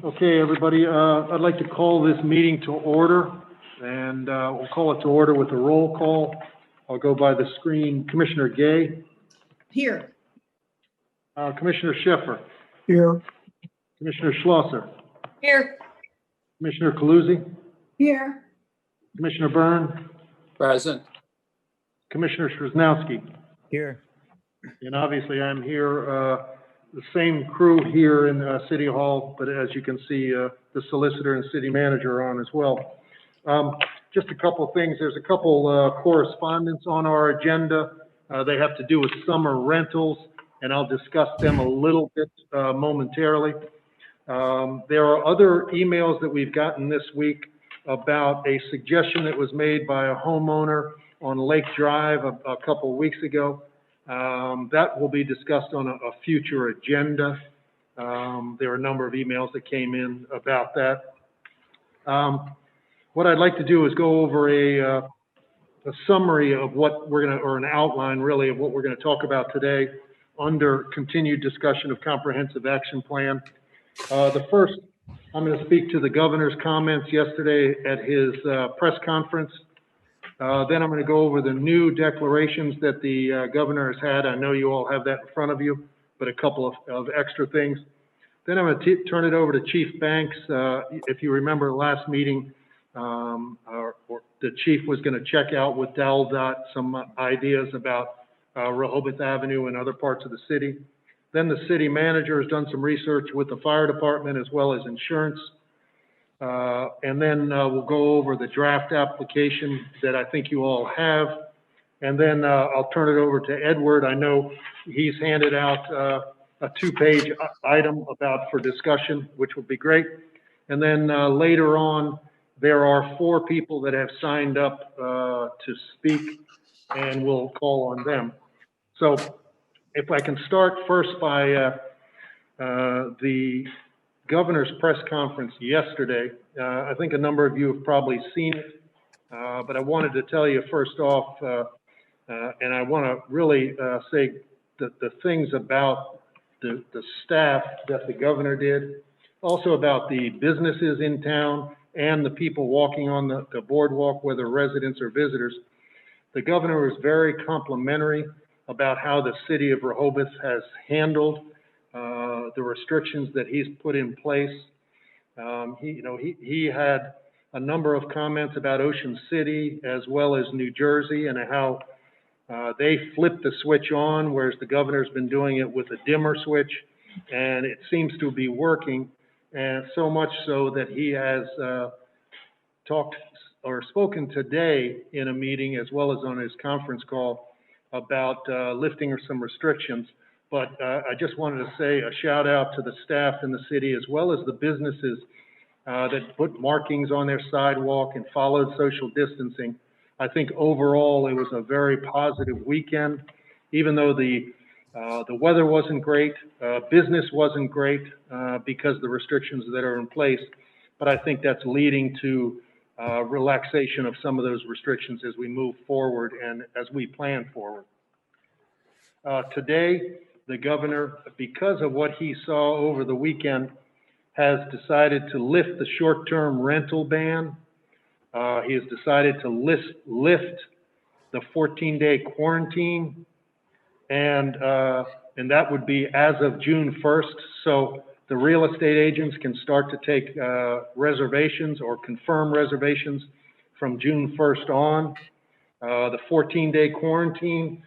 Okay, everybody, I'd like to call this meeting to order, and we'll call it to order with a roll call. I'll go by the screen. Commissioner Gay. Here. Commissioner Sheffer. Here. Commissioner Schlosser. Here. Commissioner Caluzzi. Here. Commissioner Byrne. Present. Commissioner Srznowski. Here. And obviously, I'm here, the same crew here in City Hall, but as you can see, the solicitor and city manager are on as well. Just a couple of things. There's a couple correspondence on our agenda. They have to do with summer rentals, and I'll discuss them a little bit momentarily. There are other emails that we've gotten this week about a suggestion that was made by a homeowner on Lake Drive a couple of weeks ago. That will be discussed on a future agenda. There are a number of emails that came in about that. What I'd like to do is go over a summary of what we're going to, or an outline really of what we're going to talk about today under continued discussion of comprehensive action plan. The first, I'm going to speak to the governor's comments yesterday at his press conference. Then I'm going to go over the new declarations that the governor has had. I know you all have that in front of you, but a couple of extra things. Then I'm going to turn it over to Chief Banks. If you remember last meeting, the chief was going to check out with DelDOT some ideas about Rehoboth Avenue and other parts of the city. Then the city manager has done some research with the fire department as well as insurance. And then we'll go over the draft application that I think you all have. And then I'll turn it over to Edward. I know he's handed out a 2-page item for discussion, which would be great. And then later on, there are 4 people that have signed up to speak, and we'll call on them. So if I can start first by the governor's press conference yesterday. I think a number of you have probably seen it, but I wanted to tell you first off, and I want to really say the things about the staff that the governor did, also about the businesses in town and the people walking on the boardwalk, whether residents or visitors. The governor was very complimentary about how the city of Rehoboth has handled the restrictions that he's put in place. He had a number of comments about Ocean City as well as New Jersey and how they flipped the switch on, whereas the governor's been doing it with a dimmer switch, and it seems to be working, and so much so that he has talked or spoken today in a meeting as well as on his conference call about lifting some restrictions. But I just wanted to say a shout out to the staff in the city as well as the businesses that put markings on their sidewalk and followed social distancing. I think overall it was a very positive weekend, even though the weather wasn't great, business wasn't great because of the restrictions that are in place. But I think that's leading to relaxation of some of those restrictions as we move forward and as we plan forward. Today, the governor, because of what he saw over the weekend, has decided to lift the short-term rental ban. He has decided to lift the 14-day quarantine, and that would be as of June 1st. So the real estate agents can start to take reservations or confirm reservations from June 1st on. The 14-day quarantine,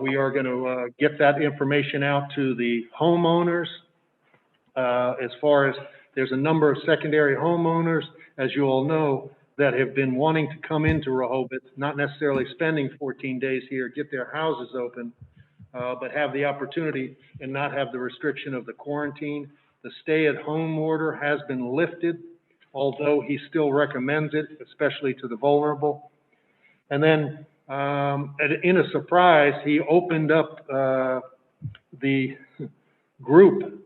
we are going to get that information out to the homeowners. As far as there's a number of secondary homeowners, as you all know, that have been wanting to come into Rehoboth, not necessarily spending 14 days here, get their houses open, but have the opportunity and not have the restriction of the quarantine. The stay-at-home order has been lifted, although he still recommends it, especially to the vulnerable. And then, in a surprise, he opened up the group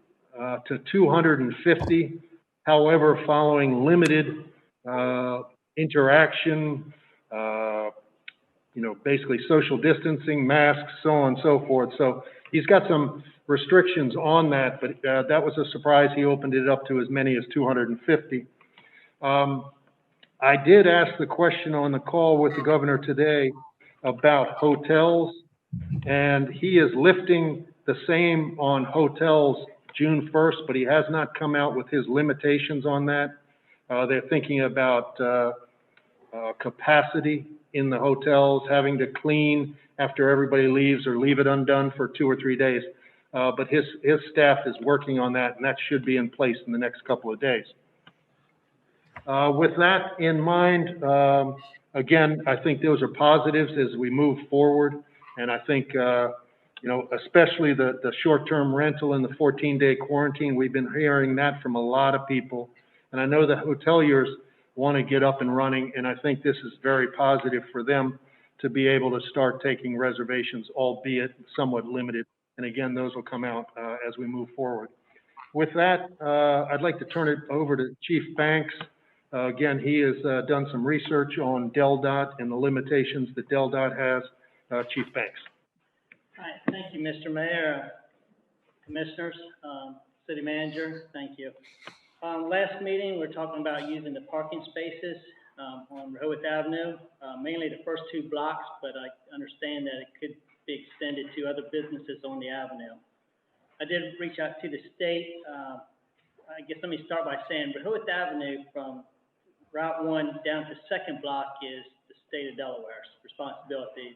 to 250. However, following limited interaction, basically social distancing, masks, so on and so forth. So he's got some restrictions on that, but that was a surprise. He opened it up to as many as 250. I did ask the question on the call with the governor today about hotels, and he is lifting the same on hotels June 1st, but he has not come out with his limitations on that. They're thinking about capacity in the hotels, having to clean after everybody leaves or leave it undone for 2 or 3 days. But his staff is working on that, and that should be in place in the next couple of days. With that in mind, again, I think those are positives as we move forward. And I think, you know, especially the short-term rental and the 14-day quarantine, we've been hearing that from a lot of people. And I know the hoteliers want to get up and running, and I think this is very positive for them to be able to start taking reservations, albeit somewhat limited. And again, those will come out as we move forward. With that, I'd like to turn it over to Chief Banks. Again, he has done some research on DelDOT and the limitations that DelDOT has. Chief Banks. All right, thank you, Mr. Mayor, Commissioners, City Manager, thank you. Last meeting, we were talking about using the parking spaces on Rehoboth Avenue, mainly the first 2 blocks, but I understand that it could be extended to other businesses on the avenue. I did reach out to the state. I guess let me start by saying Rehoboth Avenue from Route 1 down to 2nd block is the state of Delaware's responsibility.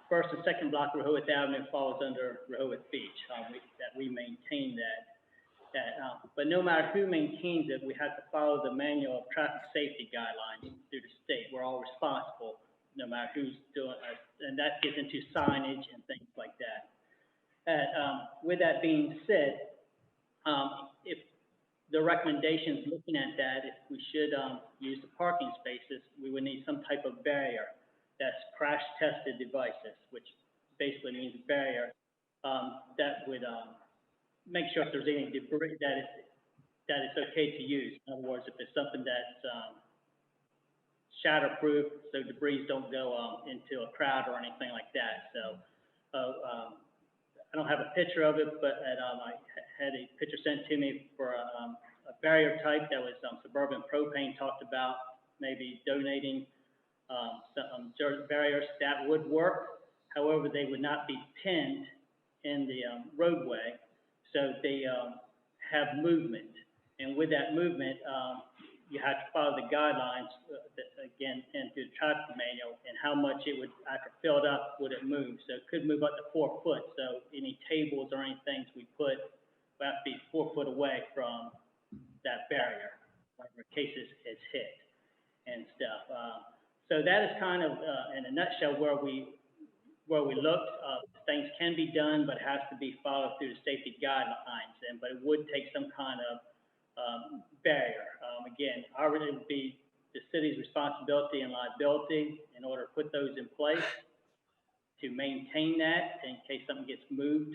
First and 2nd block, Rehoboth Avenue falls under Rehoboth Beach. We maintain that. But no matter who maintains it, we have to follow the manual of traffic safety guidelines through the state. We're all responsible, no matter who's doing it, and that gets into signage and things like that. With that being said, if the recommendations looking at that, if we should use the parking spaces, we would need some type of barrier that's crash-tested devices, which basically means a barrier that would make sure if there's any debris that it's okay to use. In other words, if it's something that's shatterproof, so debris don't go into a crowd or anything like that. So I don't have a picture of it, but I had a picture sent to me for a barrier type that was Suburban Propane talked about maybe donating some barriers that would work. However, they would not be pinned in the roadway, so they have movement. And with that movement, you have to follow the guidelines again into the traffic manual and how much it would, after filled up, would it move. So it could move up to 4 foot. So any tables or anything we put would have to be 4 foot away from that barrier, in case it's hit and stuff. So that is kind of, in a nutshell, where we looked. Things can be done, but it has to be followed through the safety guidelines. But it would take some kind of barrier. Again, it would be the city's responsibility and liability in order to put those in place to maintain that in case something gets moved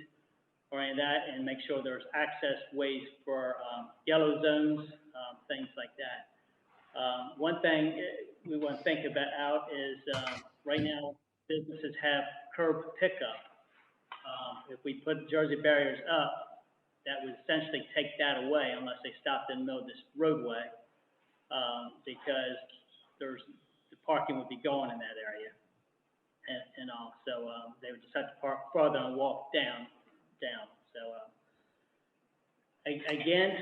or any of that, and make sure there's access ways for yellow zones, things like that. One thing we want to think about is right now businesses have curb pickup. If we put Jersey barriers up, that would essentially take that away unless they stopped in the middle of this roadway, because the parking would be going in that area, and all. So they would just have to park further and walk down. So again,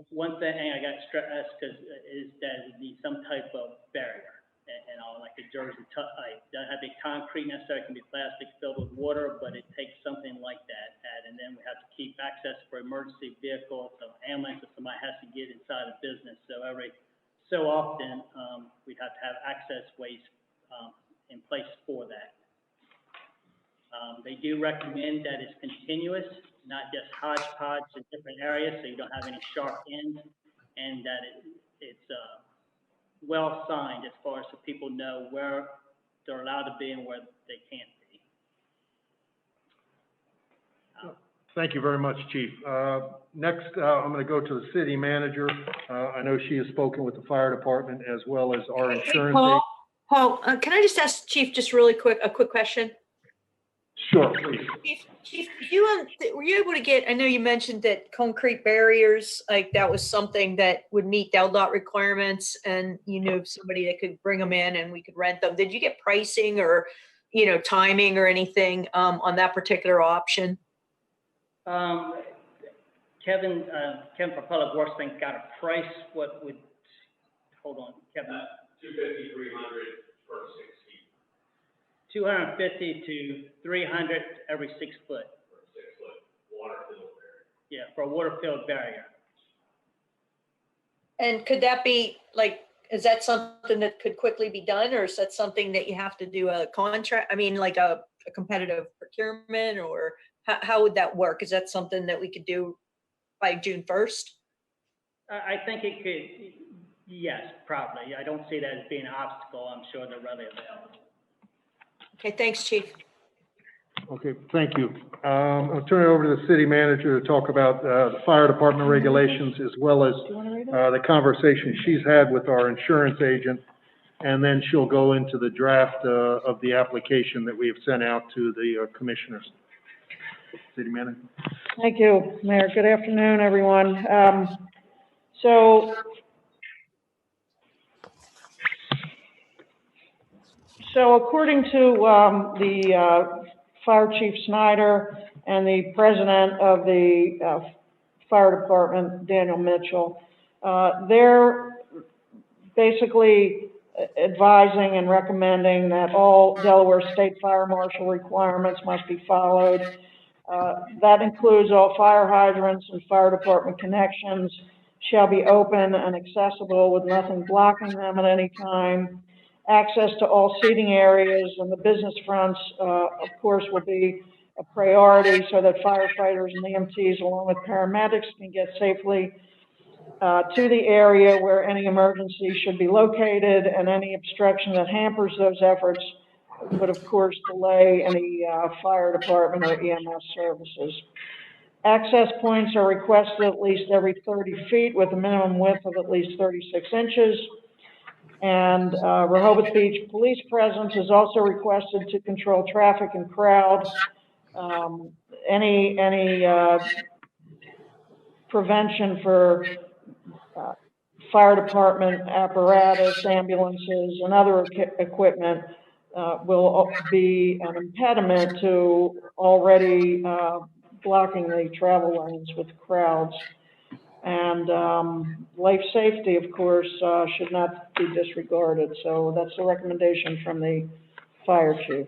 one thing I got stressed is that it needs some type of barrier, and all, like a Jersey type. Doesn't have to be concrete necessarily, it can be plastic filled with water, but it takes something like that. And then we have to keep access for emergency vehicles, so ambulance if somebody has to get inside a business. So every so often, we'd have to have access ways in place for that. They do recommend that it's continuous, not just hodgepodge in different areas, so you don't have any sharp ends, and that it's well signed as far as so people know where they're allowed to be and where they can't be. Thank you very much, Chief. Next, I'm going to go to the city manager. I know she has spoken with the fire department as well as our insurance. Paul, can I just ask Chief just really quick, a quick question? Sure, please. Chief, did you, were you able to get, I know you mentioned that concrete barriers, like that was something that would meet DelDOT requirements and you knew somebody that could bring them in and we could rent them. Did you get pricing or, timing or anything on that particular option? Kevin for Public Works think got a price. Hold on, Kevin. 250, 300 per 6 feet. 250 to 300 every 6 foot. For a 6 foot water filled barrier. Yeah, for a water filled barrier. And could that be is that something that could quickly be done or is that something that you have to do a contract? I mean, like a competitive procurement or how would that work? Is that something that we could do by June 1st? I think it could, yes, probably. I don't see that as being an obstacle. I'm sure they're readily available. Okay, thanks, Chief. Okay, thank you. I'll turn it over to the city manager to talk about the fire department regulations as well as the conversation she's had with our insurance agent. And then she'll go into the draft of the application that we have sent out to the commissioners. City manager. Thank you, Mayor. Good afternoon, everyone. So according to the Fire Chief Snyder and the president of the fire department, Daniel Mitchell, they're basically advising and recommending that all Delaware State Fire Marshal requirements must be followed. That includes all fire hydrants and fire department connections shall be open and accessible with nothing blocking them at any time. Access to all seating areas and the business fronts, of course, will be a priority so that firefighters and EMTs along with paramedics can get safely to the area where any emergency should be located, and any obstruction that hampers those efforts would, of course, delay any fire department or EMS services. Access points are requested at least every 30 feet with a minimum width of at least 36 inches. And Rehoboth Beach police presence is also requested to control traffic and crowd. Any prevention for fire department apparatus, ambulances, and other equipment will be an impediment to already blocking the travel lanes with crowds. And life safety, of course, should not be disregarded. So that's the recommendation from the fire chief.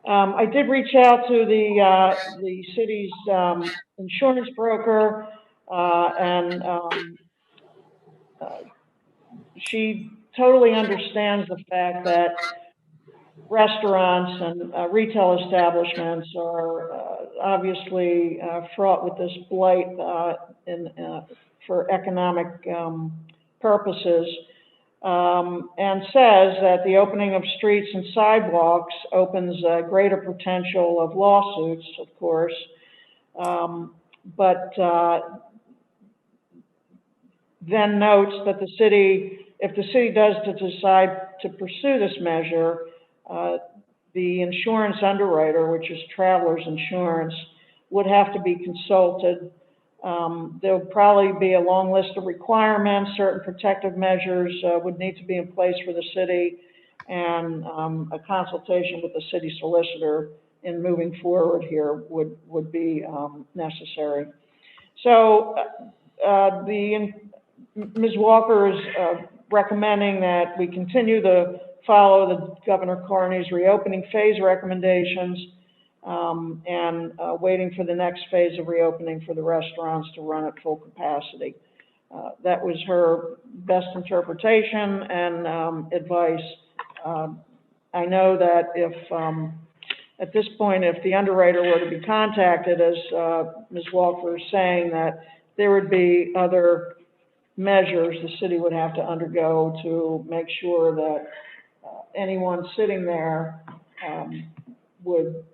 I did reach out to the city's insurance broker, and she totally understands the fact that restaurants and retail establishments are obviously fraught with this blight for economic purposes, and says that the opening of streets and sidewalks opens a greater potential of lawsuits, of course, but then notes that the city, if the city does decide to pursue this measure, the insurance underwriter, which is Travelers Insurance, would have to be consulted. There'll probably be a long list of requirements. Certain protective measures would need to be in place for the city, and a consultation with the city solicitor in moving forward here would be necessary. So Ms. Walker is recommending that we continue to follow the Governor Carney's reopening phase recommendations, and waiting for the next phase of reopening for the restaurants to run at full capacity. That was her best interpretation and advice. I know that if, at this point, if the underwriter were to be contacted, as Ms. Walker is saying, that there would be other measures the city would have to undergo to make sure that anyone sitting there would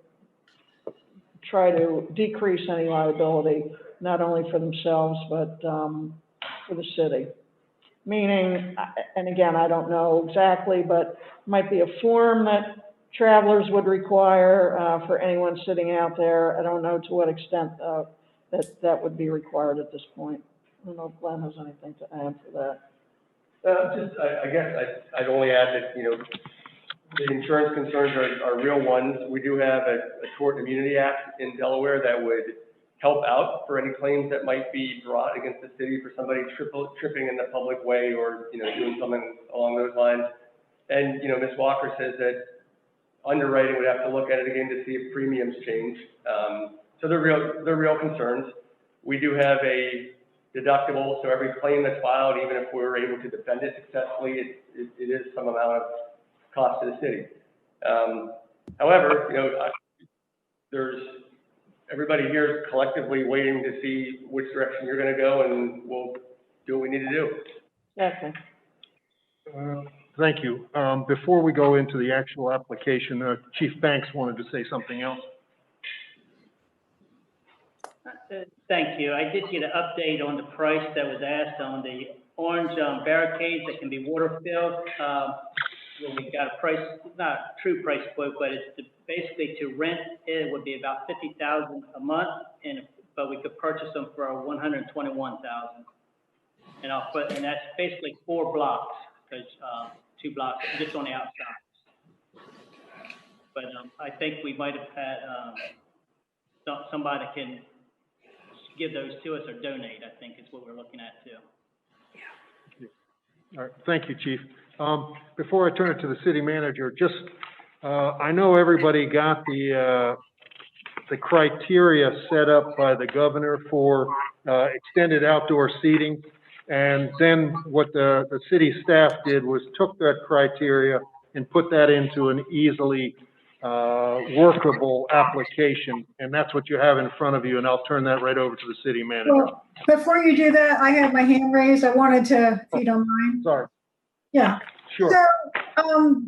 try to decrease any liability, not only for themselves, but for the city. Meaning, and again, I don't know exactly, but might be a form that travelers would require, for anyone sitting out there. I don't know to what extent, that would be required at this point. I don't know if Glenn has anything to add for that. I guess I'd only add that, the insurance concerns are real ones. We do have a Tort Immunity Act in Delaware that would help out for any claims that might be brought against the city for somebody tripping in the public way or, doing something along those lines. And, Ms. Walker says that underwriting would have to look at it again to see if premiums change. So they're real concerns. We do have a deductible, so every claim that's filed, even if we're able to defend it successfully, it is some amount of cost to the city. However, everybody here is collectively waiting to see which direction you're going to go, and we'll do what we need to do. Okay. Thank you. Before we go into the actual application, Chief Banks wanted to say something else. Thank you. I did get an update on the price that was asked on the orange barricades that can be water filled. Well, we got a price, not a true price quote, but it's basically to rent it would be about $50,000 a month, but we could purchase them for $121,000. And that's basically 4 blocks, because 2 blocks just on the outside. But I think we might have had somebody can give those to us or donate, I think is what we're looking at too. All right, thank you, Chief. Before I turn it to the city manager, just, I know everybody got the criteria set up by the governor for extended outdoor seating. And then what the city staff did was took that criteria and put that into an easily workable application. And that's what you have in front of you. And I'll turn that right over to the city manager. Well, before you do that, I have my hand raised. I wanted to, if you don't mind. Sorry. Yeah. Sure. So,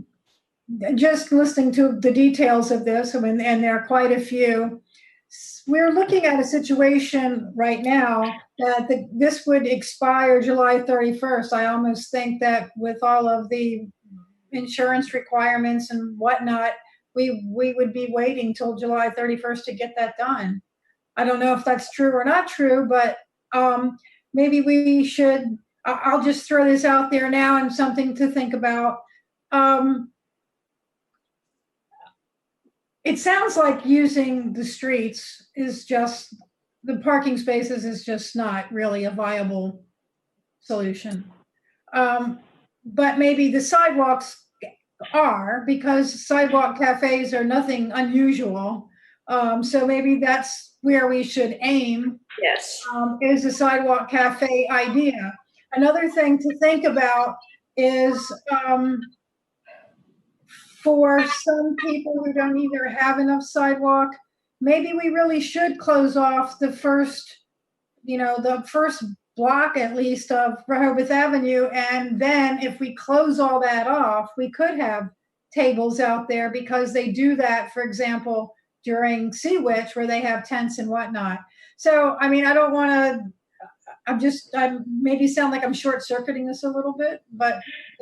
just listening to the details of this, and there are quite a few, we're looking at a situation right now that this would expire July 31st. I almost think that with all of the insurance requirements and whatnot, we would be waiting till July 31st to get that done. I don't know if that's true or not true, but maybe we should, I'll just throw this out there now and something to think about. It sounds like using the streets is just, the parking spaces is just not really a viable solution. But maybe the sidewalks are, because sidewalk cafes are nothing unusual. So maybe that's where we should aim. Yes. Is a sidewalk cafe idea. Another thing to think about is for some people who don't either have enough sidewalk, maybe we really should close off the first, the first block at least of Rehoboth Avenue. And then if we close all that off, we could have tables out there, because they do that, for example, during Sea Witch, where they have tents and whatnot. So, I mean, I don't want to, I maybe sound like I'm short circuiting this a little bit, but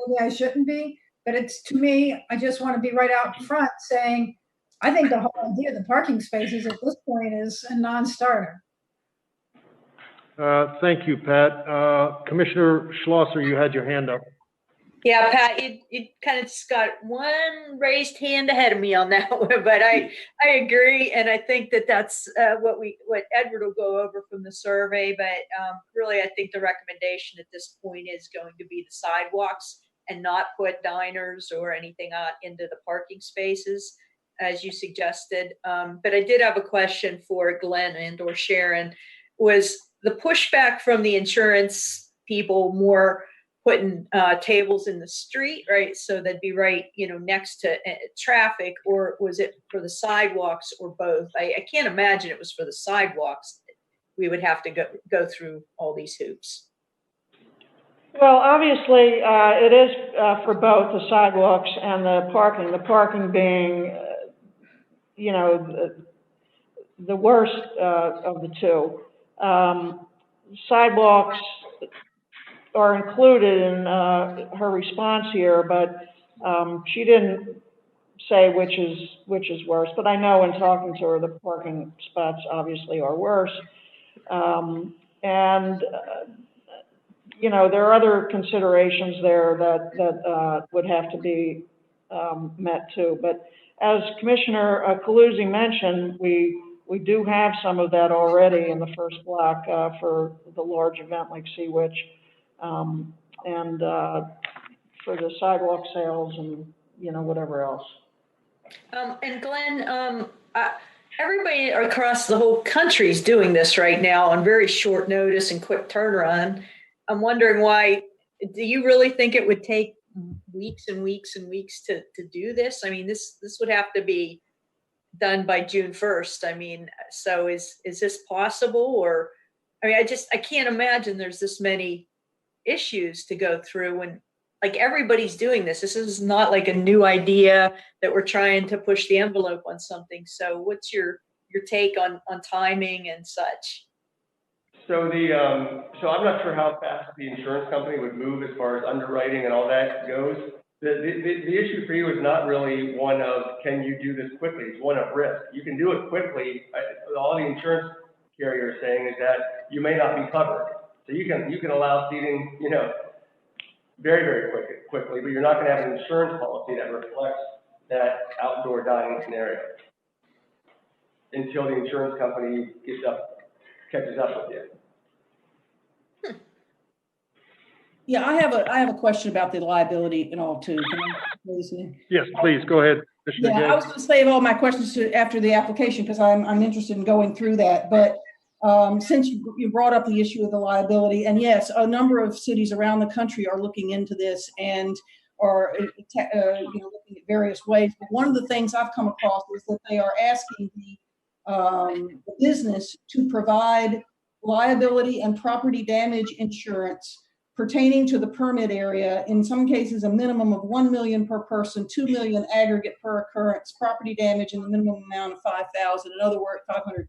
maybe I shouldn't be. But it's, to me, I just want to be right out front saying, I think the whole idea of the parking spaces at this point is a non-starter. Thank you, Pat. Commissioner Schlosser, you had your hand up. Yeah, Pat, you kind of just got one raised hand ahead of me on that one, but I agree, and I think that's what Edward will go over from the survey. But really, I think the recommendation at this point is going to be the sidewalks and not put diners or anything out into the parking spaces, as you suggested. But I did have a question for Glenn and or Sharon. Was the pushback from the insurance people more putting tables in the street, right? So they'd be right, next to traffic, or was it for the sidewalks, or both? I can't imagine it was for the sidewalks. We would have to go through all these hoops. Well, obviously, it is for both the sidewalks and the parking. The parking being, the worst of the two. Sidewalks are included in her response here, but she didn't say which is worse, but I know in talking to her, the parking spots obviously are worse. You know, there are other considerations there that would have to be met too. But as Commissioner Calusi mentioned, we do have some of that already in the first block for the large event like Sea Witch, and for the sidewalk sales and, you know, whatever else. And Glenn, everybody across the whole country is doing this right now on very short notice and quick turnaround. I'm wondering why, do you really think it would take weeks and weeks and weeks to do this? I mean, this would have to be done by June 1st. I mean, so is this possible? Or, I mean, I can't imagine there's this many issues to go through when, like, everybody's doing this. This is not like a new idea that we're trying to push the envelope on something. So what's your take on timing and such? So so I'm not sure how fast the insurance company would move as far as underwriting and all that goes. The issue for you is not really one of, can you do this quickly? It's one of risk. You can do it quickly. All the insurance carrier is saying is that you may not be covered. So you can allow seating, you know, very, very quickly, but you're not going to have an insurance policy that reflects that outdoor dining scenario until the insurance company catches up with you. Yeah, I have a question about the liability and all too. Can I please? Yes, please, go ahead. Commissioner Gay. I was going to save all my questions to after the application because I'm interested in going through that. But since you brought up the issue of the liability, and yes, a number of cities around the country are looking into this and are looking at various ways. But one of the things I've come across is that they are asking the business to provide liability and property damage insurance pertaining to the permit area, in some cases a minimum of $1 million per person, $2 million aggregate per occurrence, property damage in the minimum amount of $5,000, in other words, $500,000.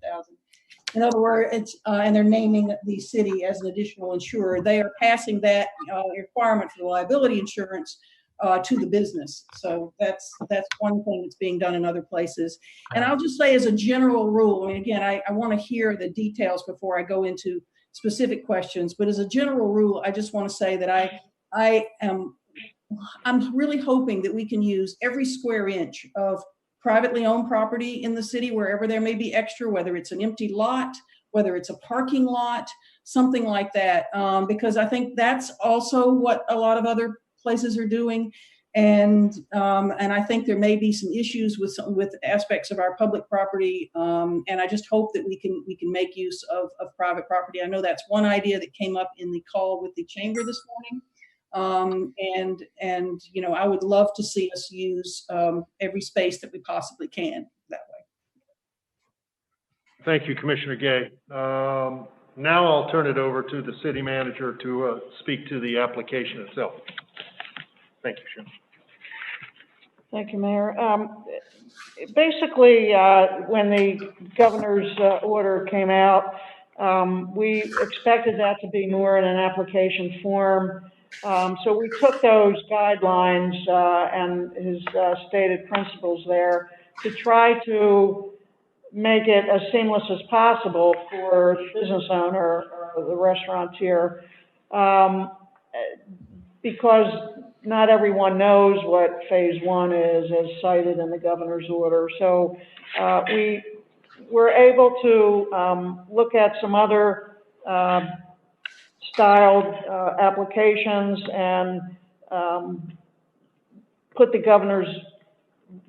In other words, it's and they're naming the city as an additional insurer. They are passing that requirement for the liability insurance to the business. So that's one thing that's being done in other places. And I'll just say as a general rule, I mean, again, I want to hear the details before I go into specific questions, but as a general rule, I just want to say that I'm really hoping that we can use every square inch of privately owned property in the city, wherever there may be extra, whether it's an empty lot, whether it's a parking lot, something like that, because I think that's also what a lot of other places are doing. And I think there may be some issues with aspects of our public property, and I just hope that we can make use of private property. I know that's one idea that came up in the call with the chamber this morning, and you know, I would love to see us use every space that we possibly can that way. Thank you, Commissioner Gay. Now I'll turn it over to the city manager to speak to the application itself. Thank you, Sharon. Thank you, Mayor. Basically, when the governor's order came out, we expected that to be more in an application form. So we took those guidelines and his stated principles there to try to make it as seamless as possible for the business owner or the restaurateur, because not everyone knows what phase one is as cited in the governor's order. So we were able to look at some other styled applications and put the governor's,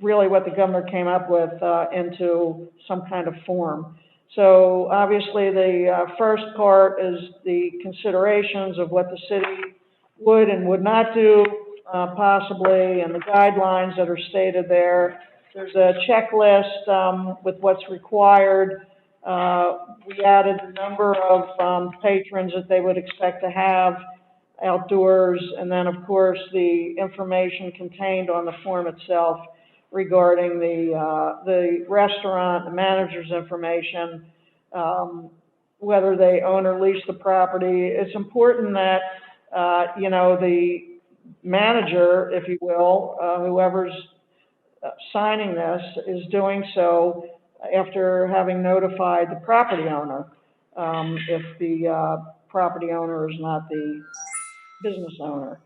really what the governor came up with into some kind of form. So obviously the first part is the considerations of what the city would and would not do, possibly, and the guidelines that are stated there. There's a checklist with what's required. We added the number of patrons that they would expect to have outdoors, and then of course the information contained on the form itself regarding the restaurant, the manager's information, whether they own or lease the property. It's important that you know, the manager, if you will, whoever's signing this is doing so after having notified the property owner, if the property owner is not the business owner.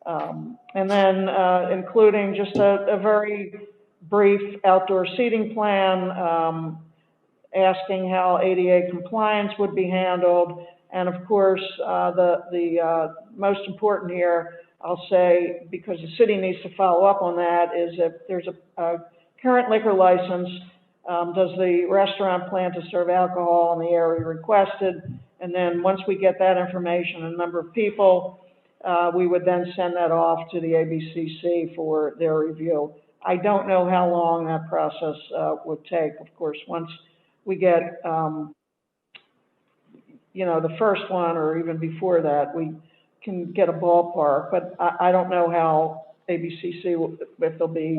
And then including just a very brief outdoor seating plan, asking how ADA compliance would be handled. And of course, the most important here, I'll say, because the city needs to follow up on that, is if there's a current liquor license, does the restaurant plan to serve alcohol in the area requested? And then once we get that information and number of people, we would then send that off to the ABCC for their review. I don't know how long that process would take. Of course, once we get, you know, the first one or even before that, we can get a ballpark, but I don't know how ABCC, if they'll be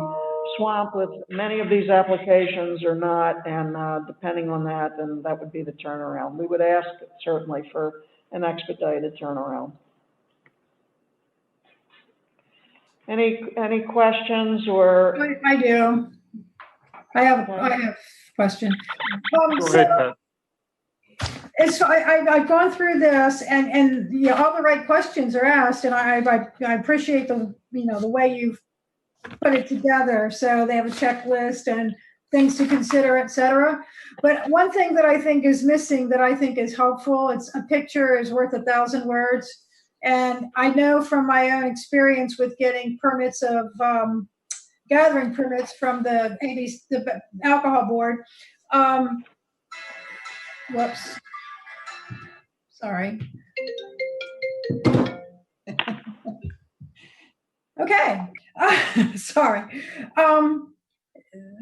swamped with many of these applications or not, and depending on that, then that would be the turnaround. We would ask certainly for an expedited turnaround. Any questions or? I do. I have a question. Go ahead, Pat. And so I've gone through this, and you know, all the right questions are asked, and I appreciate the, you know, the way you've put it together. So they have a checklist and things to consider, et cetera. But one thing that I think is missing that I think is helpful, it's a picture is worth 1,000 words. And I know from my own experience with getting permits of gathering permits from the alcohol board. Whoops. Sorry. Okay. Sorry.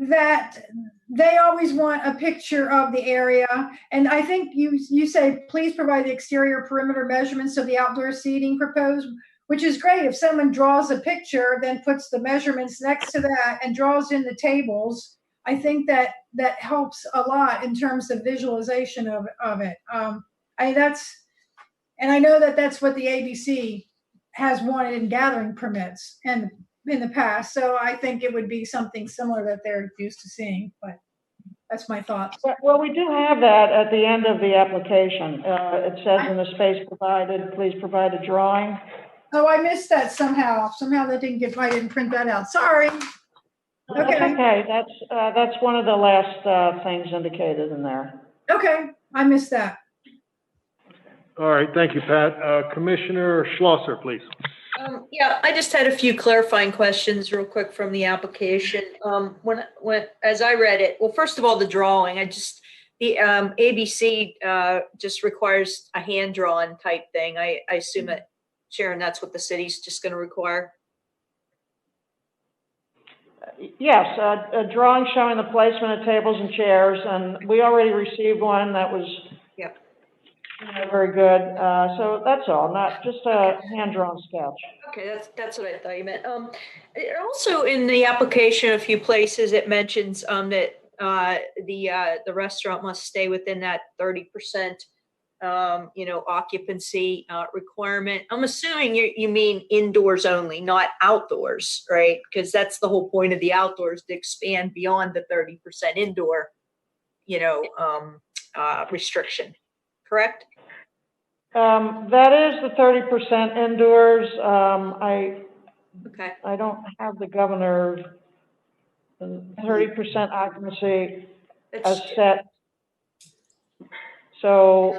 That they always want a picture of the area. And I think you say, please provide the exterior perimeter measurements of the outdoor seating proposed, which is great. If someone draws a picture, then puts the measurements next to that and draws in the tables, I think that helps a lot in terms of visualization of it. And I know that that's what the ABC has wanted in gathering permits and in the past. So I think it would be something similar that they're used to seeing, but that's my thoughts. Well, we do have that at the end of the application. It says in the space provided, please provide a drawing. Oh, I missed that somehow. Somehow that didn't get, I didn't print that out. Sorry. Okay. That's okay. That's one of the last things indicated in there. Okay, I missed that. All right, thank you, Pat. Commissioner Schlosser, please. Yeah, I just had a few clarifying questions real quick from the application. As I read it, well, first of all, the drawing, the ABC just requires a hand-drawn type thing. I assume that, Sharon, that's what the city's just going to require? Yes, a drawing showing the placement of tables and chairs, and we already received one that was very good. So that's all, not just a hand-drawn sketch. Okay, that's what I thought you meant. Also in the application, a few places it mentions that the restaurant must stay within that 30% occupancy requirement. I'm assuming you mean indoors only, not outdoors, right? Because that's the whole point of the outdoors, to expand beyond the 30% indoor, restriction. Correct? That is the 30% indoors. I don't have the governor's 30% occupancy as set. So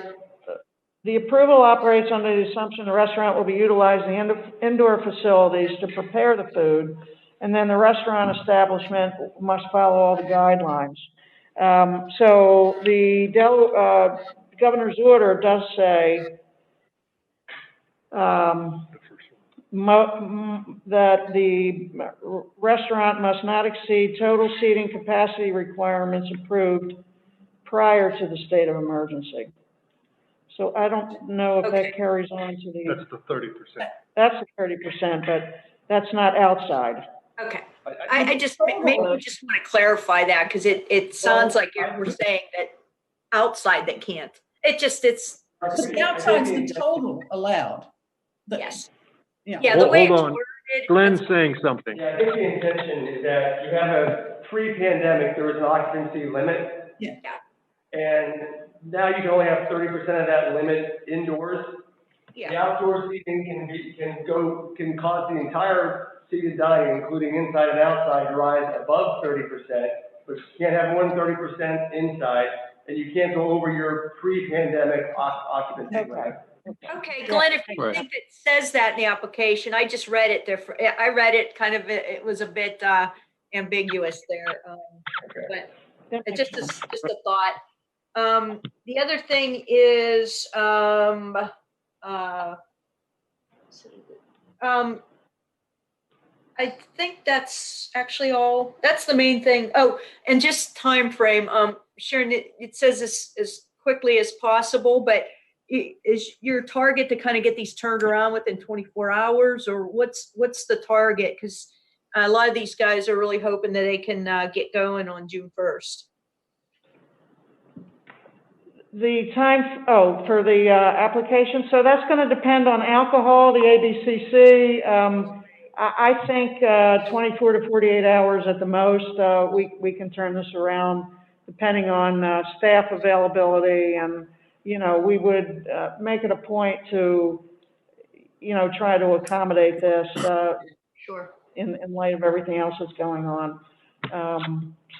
the approval operates under the assumption the restaurant will be utilizing indoor facilities to prepare the food, and then the restaurant establishment must follow all the guidelines. So the governor's order does say that the restaurant must not exceed total seating capacity requirements approved prior to the state of emergency. So I don't know if that carries on to the... That's the 30%. That's the 30%, but that's not outside. Okay. I just, maybe we just want to clarify that, because it sounds like we're saying that outside they can't. It's the outside's the total allowed. Yes. Yeah. Yeah, the way it's Hold on. worded Glenn's saying something. Yeah, I think the intention is that you have a pre-pandemic, there was an occupancy limit. Yeah. And now you can only have 30% of that limit indoors. The Yeah, outdoor seating can cause the entire seated dining, including inside and outside, to rise above 30%, but you can't have more than 30% inside, and you can't go over your pre-pandemic occupancy limit. okay, Glenn, if you Right. think it says that in the application, I just read it there, I read it kind of, it was a bit ambiguous there. But it's just a thought. The other thing is, I think that's actually all. That's the main thing. Oh, and just time frame. Sharon, it says as quickly as possible, but is your target to kind of get these turned around within 24 hours, or what's the target? Because a lot of these guys are really hoping that they can get going on June 1st. The time, for the application, so that's going to depend on alcohol, the ABCC. I think 24 to 48 hours at the most. We can turn this around depending on staff availability, and we would make it a point to try to accommodate this Sure. in light of everything else that's going on.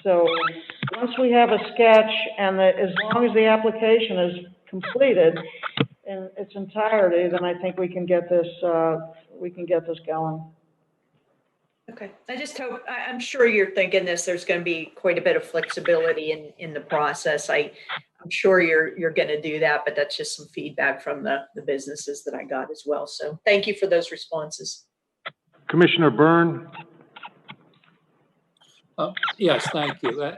So once we have a sketch, and as long as the application is completed in its entirety, then I think we can get this going. Okay, I just hope, I'm sure you're thinking there's going to be quite a bit of flexibility in the process. I'm sure you're going to do that, but that's just some feedback from the businesses that I got as well. So thank you for those responses. Commissioner Byrne? Yes, thank you.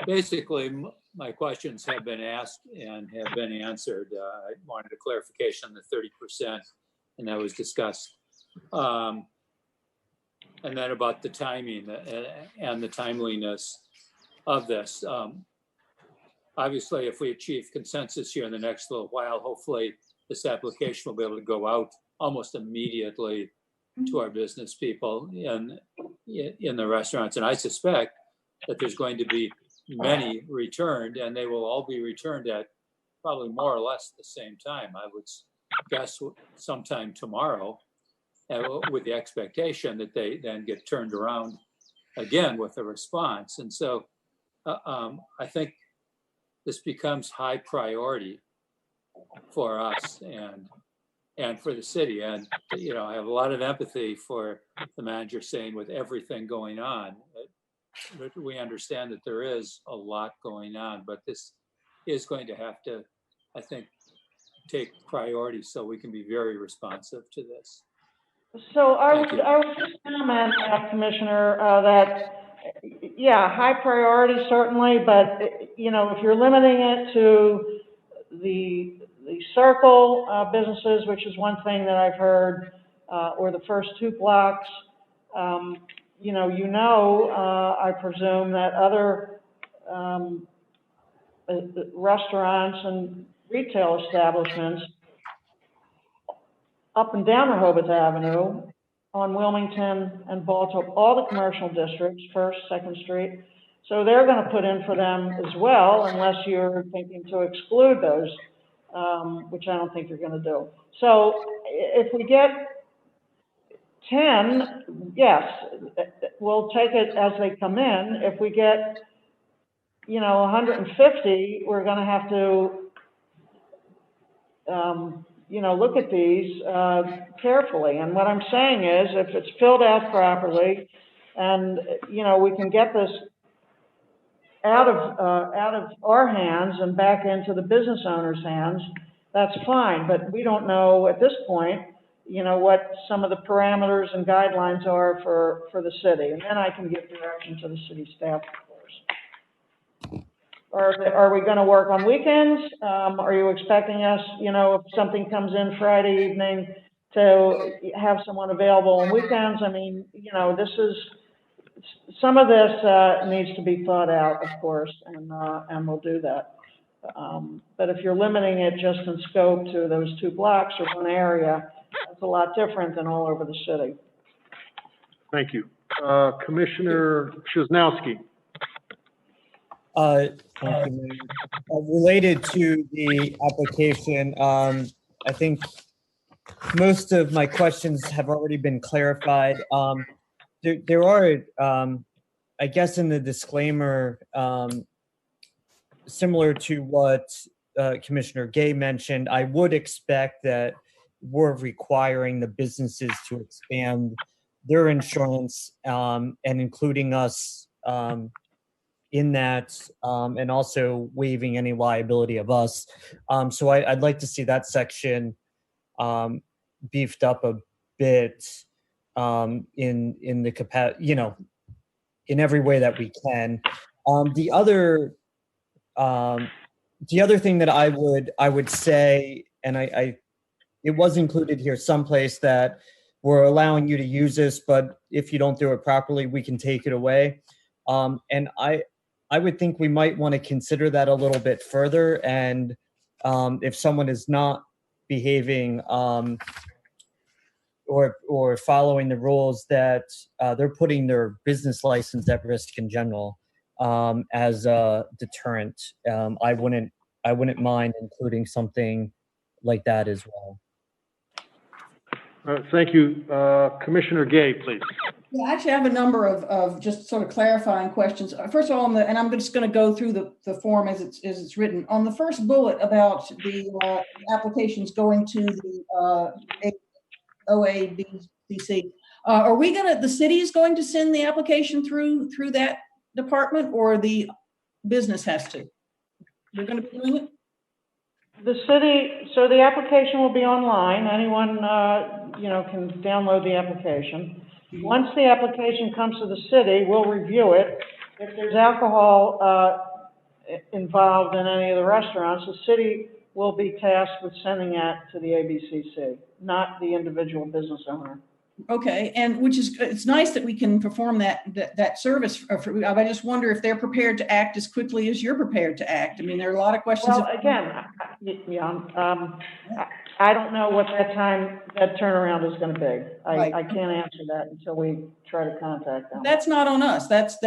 Basically, my questions have been asked and have been answered. I wanted a clarification on the 30%, and that was discussed. And then about the timing and the timeliness of this. Obviously, if we achieve consensus here in the next little while, hopefully this application will be able to go out almost immediately to our business people in the restaurants. And I suspect that there's going to be many returned, and they will all be returned at probably more or less the same time. I would guess sometime tomorrow, with the expectation that they then get turned around again with a response. And so I think this becomes high priority for us and for the city. And, I have a lot of empathy for the manager saying with everything going on, we understand that there is a lot going on, but this is going to have to, I think, take priority so we can be very responsive to this. So I would just comment, Commissioner, that, yeah, high priority certainly, but, if you're limiting it to the circle businesses, which is one thing that I've heard, or the first two blocks, I presume that other restaurants and retail establishments up and down Rehoboth Avenue, on Wilmington and Baltimore, all the commercial districts, First, Second Street. So they're going to put in for them as well, unless you're thinking to exclude those, which I don't think you're going to do. So if we get 10, yes, we'll take it as they come in. If we get, 150, we're going to have to, look at these carefully. And what I'm saying is, if it's filled out properly, and we can get this out of our hands and back into the business owner's hands, that's fine. But we don't know at this point, what some of the parameters and guidelines are for the city, and then I can give direction to the city staff, of course. Are we going to work on weekends? Are you expecting us, if something comes in Friday evening, to have someone available on weekends? I mean, some of this needs to be thought out, of course, and we'll do that. But if you're limiting it just in scope to those two blocks or one area, That's a lot different than all over the city. Thank you. Commissioner Szyznowski. Thank you, Mayor. Related to the application, I think most of my questions have already been clarified. There are, I guess, in the disclaimer, similar to what Commissioner Gay mentioned, I would expect that we're requiring the businesses to expand their insurance and including us in that, and also waiving any liability of us. So I'd like to see that section beefed up a bit in the capacity, in every way that we can. The other thing that I would say, and it was included here someplace, that we're allowing you to use this, but if you don't do it properly, we can take it away. And I would think we might want to consider that a little bit further. And if someone is not behaving or following the rules, that they're putting their business license at risk in general as a deterrent. I wouldn't mind including something like that as well. Thank you. Commissioner Gay, please. Yeah, actually, I have a number of just sort of clarifying questions. First of all, and I'm just going to go through the form as it's written. On the first bullet about the applications going to the OABC, are the city is going to send the application through that department, or the business has to? They're going to be doing it? The city, so the application will be online. Anyone, can download the application. Once the application comes to the city, we'll review it. If there's alcohol involved in any of the restaurants, the city will be tasked with sending that to the ABCC, not the individual business owner. Okay, and it's nice that we can perform that service. I just wonder if they're prepared to act as quickly as you're prepared to act. I mean, there are a lot of questions. Well, again, I don't know what that turnaround is going to be. I can't answer that until we try to contact them. That's not on us. That's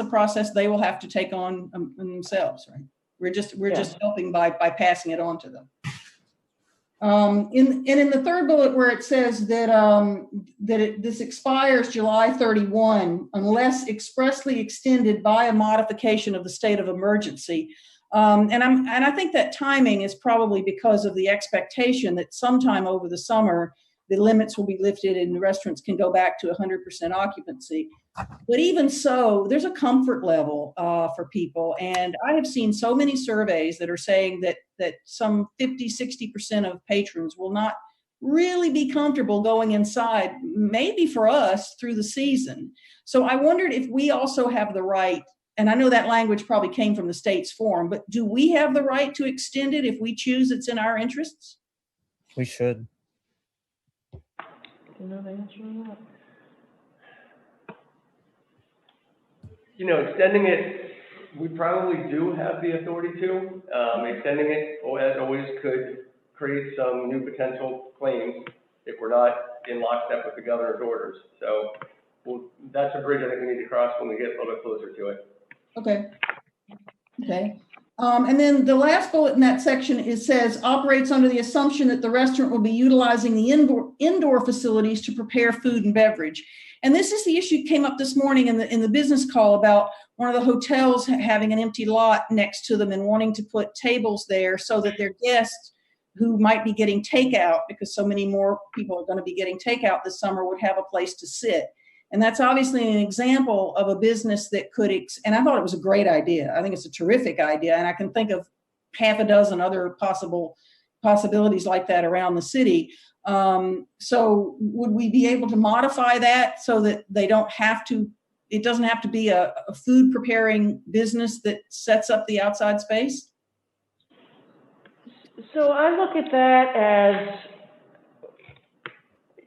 a process they will have to take on themselves, right? We're just helping by passing it on to them. In the third bullet where it says that this expires July 31 unless expressly extended by a modification of the state of emergency, and I think that timing is probably because of the expectation that sometime over the summer the limits will be lifted and the restaurants can go back to 100% occupancy. But even so, there's a comfort level for people. And I have seen so many surveys that are saying that some 50-60% of patrons will not really be comfortable going inside, maybe for us, through the season. So I wondered if we also have the right, and I know that language probably came from the state's form, but do we have the right to extend it if we choose it's in our interests? We should. Do you know the answer to that? Extending it, we probably do have the authority to. Extending it, as always, could create some new potential claims if we're not in lockstep with the governor's orders. So that's a bridge I think we need to cross when we get a little bit closer to it. Okay. And then the last bullet in that section, says operates under the assumption that the restaurant will be utilizing the indoor facilities to prepare food and beverage. And this is the issue that came up this morning in the business call about one of the hotels having an empty lot next to them and wanting to put tables there so that their guests who might be getting takeout, because so many more people are going to be getting takeout this summer, would have a place to sit. And that's obviously an example of a business that could, and I thought it was a great idea. I think it's a terrific idea. And I can think of half a dozen other possibilities like that around the city. So would we be able to modify that so that it doesn't have to be a food preparing business that sets up the outside space? So I look at that as,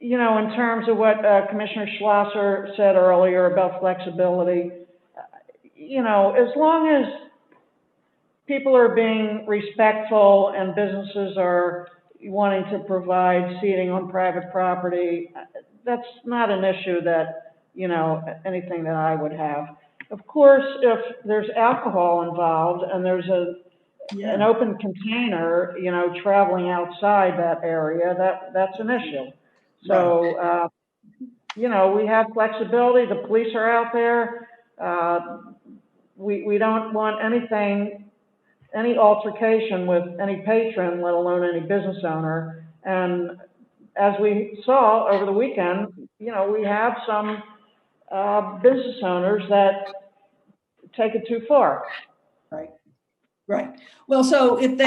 in terms of what Commissioner Schlosser said earlier about flexibility, as long as people are being respectful and businesses are, wanting to provide seating on private property, that's not an issue that, you know, anything that I would have. Of course, if there's alcohol involved and there's an open container, you know, traveling outside that area, that's an issue. So, you know, we have flexibility. The police are out there. We don't want any altercation with any patron, let alone any business owner. And as we saw over the weekend, you know, we have some business owners that take it too far. Right. Well, so if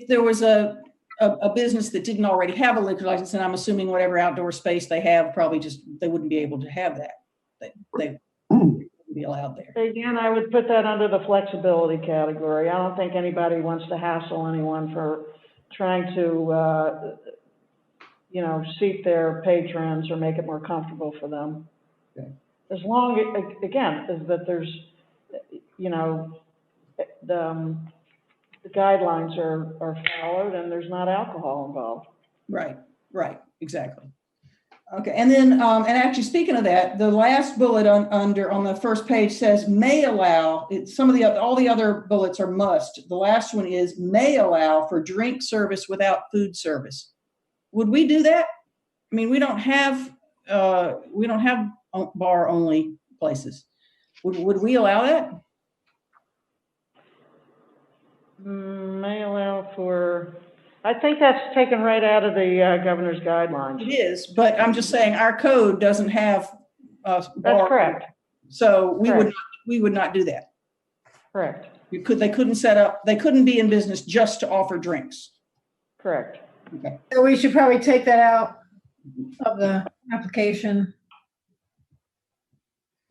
there was a business that didn't already have a liquor license, and I'm assuming whatever outdoor space they have, probably just, they wouldn't be able to have that. They wouldn't be allowed there. Again, I would put that under the flexibility category. I don't think anybody wants to hassle anyone for trying to, you know, seat their patrons or make it more comfortable for them. Okay. As long, again, as that there's, you know, the guidelines are followed and there's not alcohol involved. Right, exactly. Okay, and then, and actually speaking of that, the last bullet on the first page says may allow, all the other bullets are must. The last one is may allow for drink service without food service. Would we do that? I mean, we don't have bar only places. Would we allow that? May allow for, I think that's taken right out of the governor's guidelines. It is, but I'm just saying our code doesn't have bar. That's correct. So we would not do that. Correct. They couldn't be in business just to offer drinks. Correct. Okay. So we should probably take that out of the application.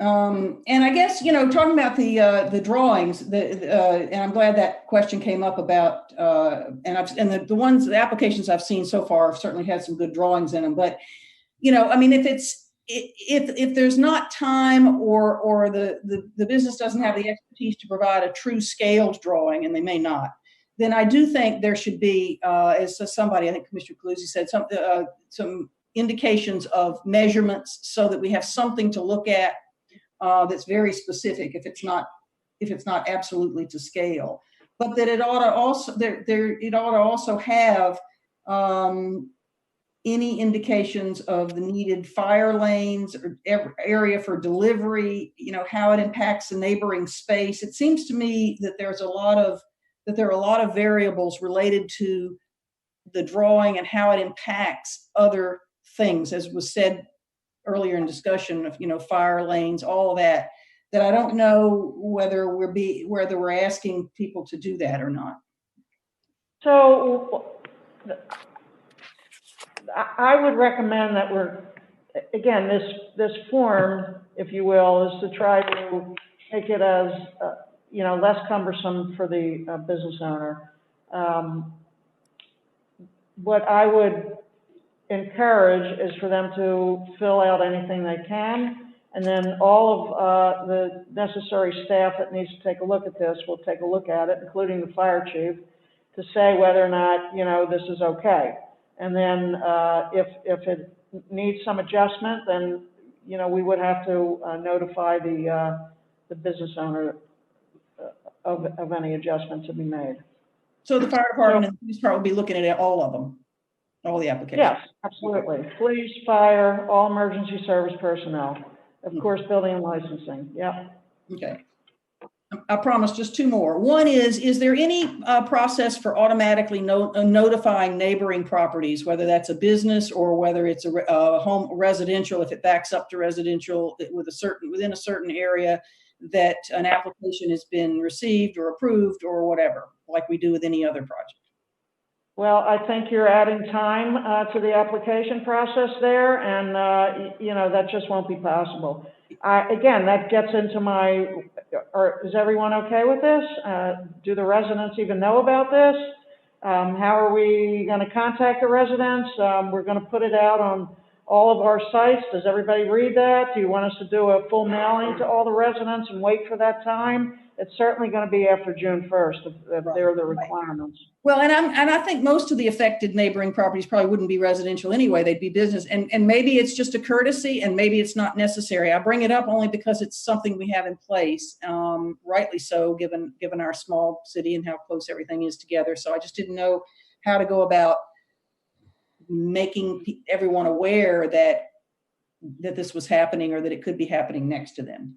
And I guess, you know, talking about the drawings, and I'm glad that question came up about, and the applications I've seen so far have certainly had some good drawings in them. But, you know, I mean, if there's not time or the business doesn't have the expertise to provide a true scaled drawing, and they may not, then I do think there should be, as somebody, I think Commissioner Paluzzi said, some indications of measurements so that we have something to look at. That's very specific if it's not absolutely to scale, but that it ought to also have any indications of the needed fire lanes or area for delivery, you know, how it impacts the neighboring space. It seems to me that there are a lot of variables related to the drawing and how it impacts other things, as was said earlier in discussion of, you know, fire lanes, all of that I don't know whether we're asking people to do that or not. So I would recommend that again, this form, if you will, is to try to make it as, you know, less cumbersome for the business owner. What I would encourage is for them to fill out anything they can, and then all of the necessary staff that needs to take a look at this will take a look at it, including the fire chief, to say whether or not, you know, this is okay. And then if it needs some adjustment, then, you know, we would have to notify the business owner of any adjustment to be made. So the fire department and the police department will be looking at all of them. All the applications? Yes, absolutely. Police, fire, all emergency service personnel. Of course, building and licensing. Yeah. Okay. I promise just two more. One is there any process for automatically notifying neighboring properties, whether that's a business or whether it's a home residential, if it backs up to residential within a certain area, that an application has been received or approved or whatever, like we do with any other project? Well, I think you're adding time to the application process there, and you know, that just won't be possible. Again, that gets into is everyone okay with this? Do the residents even know about this? How are we going to contact the residents? We're going to put it out all of our sites. Does everybody read that? Do you want us to do a full mailing to all the residents and wait for that time? It's certainly going to be after June 1st if they're the requirements. Well, and I think most of the affected neighboring properties probably wouldn't be residential anyway. They'd be business. And maybe it's just a courtesy and maybe it's not necessary. I bring it up only because it's something we have in place, rightly so, given our small city and how close everything is together. So I just didn't know how to go about making everyone aware that this was happening or that it could be happening next to them.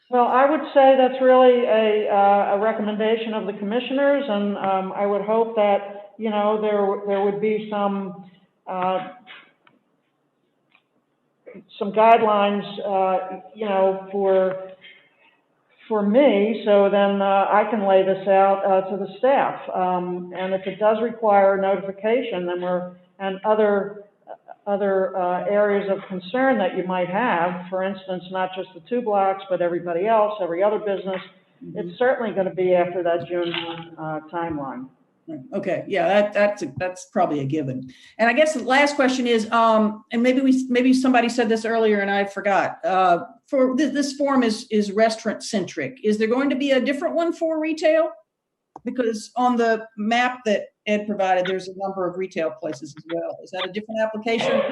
Well, I would say that's really a recommendation of the commissioners, and I would hope that, you know, there would be some guidelines, you know, for me, so then I can lay this out to the staff. And if it does require notification, then and other areas of concern that you might have, for instance, not just the 2 blocks, but everybody else, every other business, it's certainly going to be after that June timeline. Okay, yeah, that's probably a given. And I guess the last question is, and maybe somebody said this earlier and I forgot. For this form is restaurant centric. Is there going to be a different one for retail? Because on the map that Ed provided, there's a number of retail places as well. Is that a different application?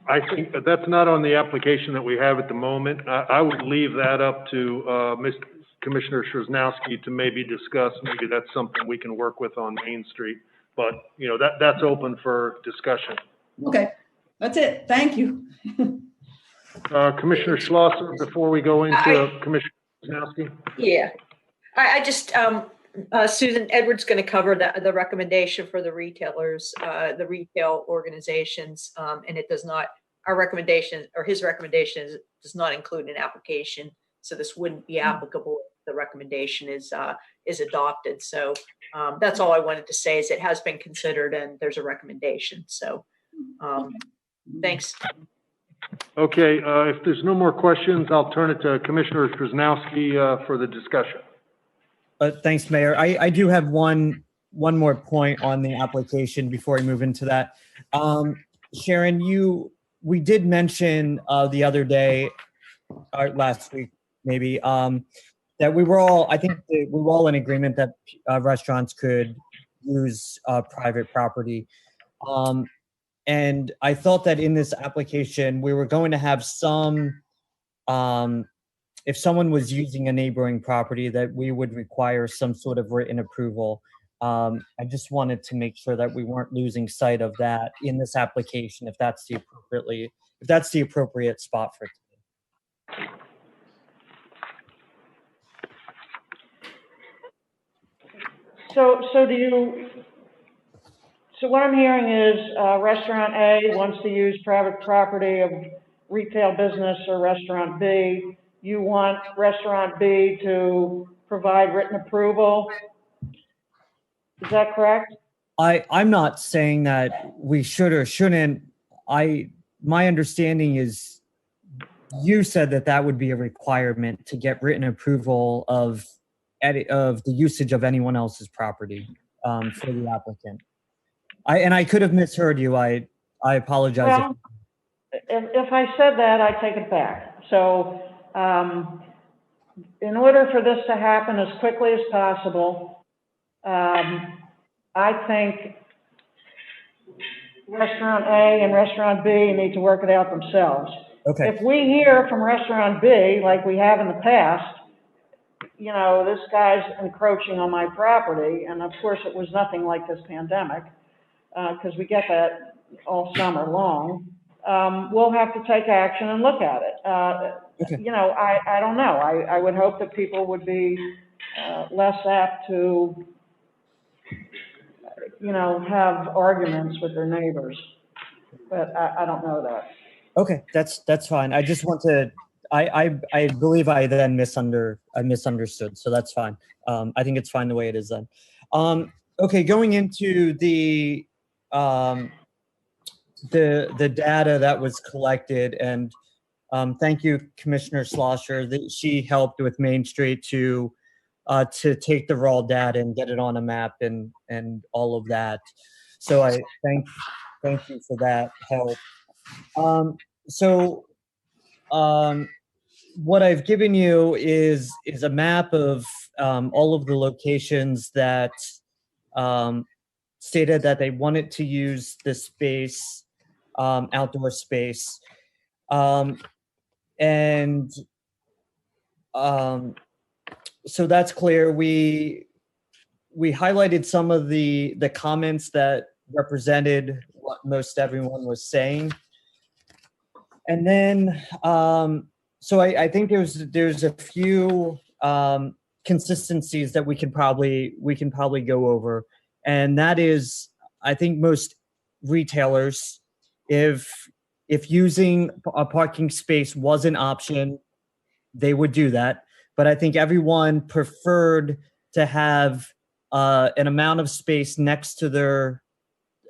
I think that's not on the application that we have at the moment. I would leave that up to Commissioner Szymanski to maybe discuss. Maybe that's something we can work with on Main Street. But, you know, that's open for discussion. Okay, that's it. Thank you. Commissioner Schlosser, before we go into Commissioner Szymanski. Yeah, I just, Susan, Edward's going to cover the recommendation for the retailers, the retail organizations, and it does not, our recommendation or his recommendation does not include an application. So this wouldn't be applicable if the recommendation is adopted. So that's all I wanted to say is it has been considered and there's a recommendation. So thanks. Okay, if there's no more questions, I'll turn it to Commissioner Szymanski for the discussion. Thanks, Mayor. I do have one more point on the application before we move into that. Sharon, we did mention the other day, last week maybe, that we were all, I think we were all in agreement that restaurants could use private property. And I thought that in this application, we were going to have some, if someone was using a neighboring property, that we would require some sort of written approval. I just wanted to make sure that we weren't losing sight of that in this application, if that's the appropriate spot for it. So what I'm hearing is Restaurant A wants to use private property of retail business or Restaurant B. You want Restaurant B to provide written approval. Is that correct? I'm not saying that we should or shouldn't. My understanding is you said that would be a requirement to get written approval of the usage of anyone else's property for the applicant. I could have misheard you. I apologize. Well, if I said that, I take it back. So in order for this to happen as quickly as possible, I think Restaurant A and Restaurant B need to work it out themselves. Okay. If we hear from Restaurant B, like we have in the past, you know, this guy's encroaching on my property, and of course it was nothing like this pandemic, because we get that all summer long, we'll have to take action and look at it. Okay. You know, I don't know. I would hope that people would be less apt to, you know, have arguments with their neighbors, but I don't know that. Okay, that's fine. I just want to. I believe I then misunderstood, so that's fine. I think it's fine the way it is then. Okay, going into the data that was collected, and thank you, Commissioner Schlosser, that she helped with Main Street to take the raw data and get it on a map and all of that. So I Thank you for that help. So what I've given you is a map of all of the locations that stated that they wanted to use the space, outdoor space. And so that's clear. We highlighted some of the comments that represented what most everyone was saying. And then, so I think there's a few consistencies that we can probably go over. And that is, I think most retailers, if using a parking space was an option, they would do that. But I think everyone preferred to have an amount of space next to their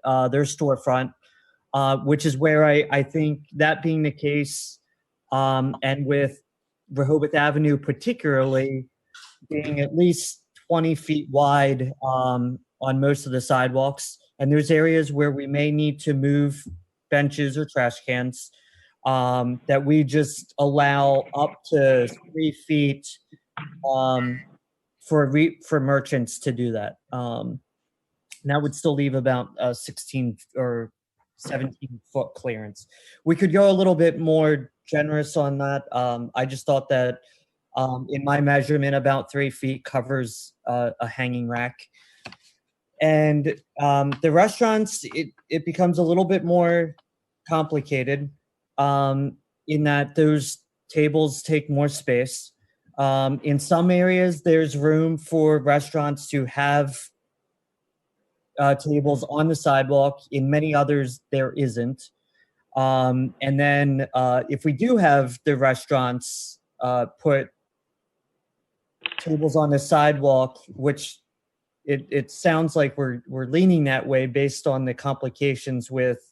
storefront, which is where I think that being the case, and with Rehoboth Avenue particularly being at least 20 feet wide on most of the sidewalks, and there's areas where we may need to move benches or trash cans, that we just allow up to 3 feet for merchants to do that. And that would still leave about 16 or 17 foot clearance. We could go a little bit more generous on that. I just thought that in my measurement, about 3 feet covers a hanging rack. And the restaurants, it becomes a little bit more complicated in that those tables take more space. In some areas, there's room for restaurants to have tables on the sidewalk. In many others, there isn't. And then if we do have the restaurants put tables on the sidewalk, which it sounds like we're leaning that way based on the complications with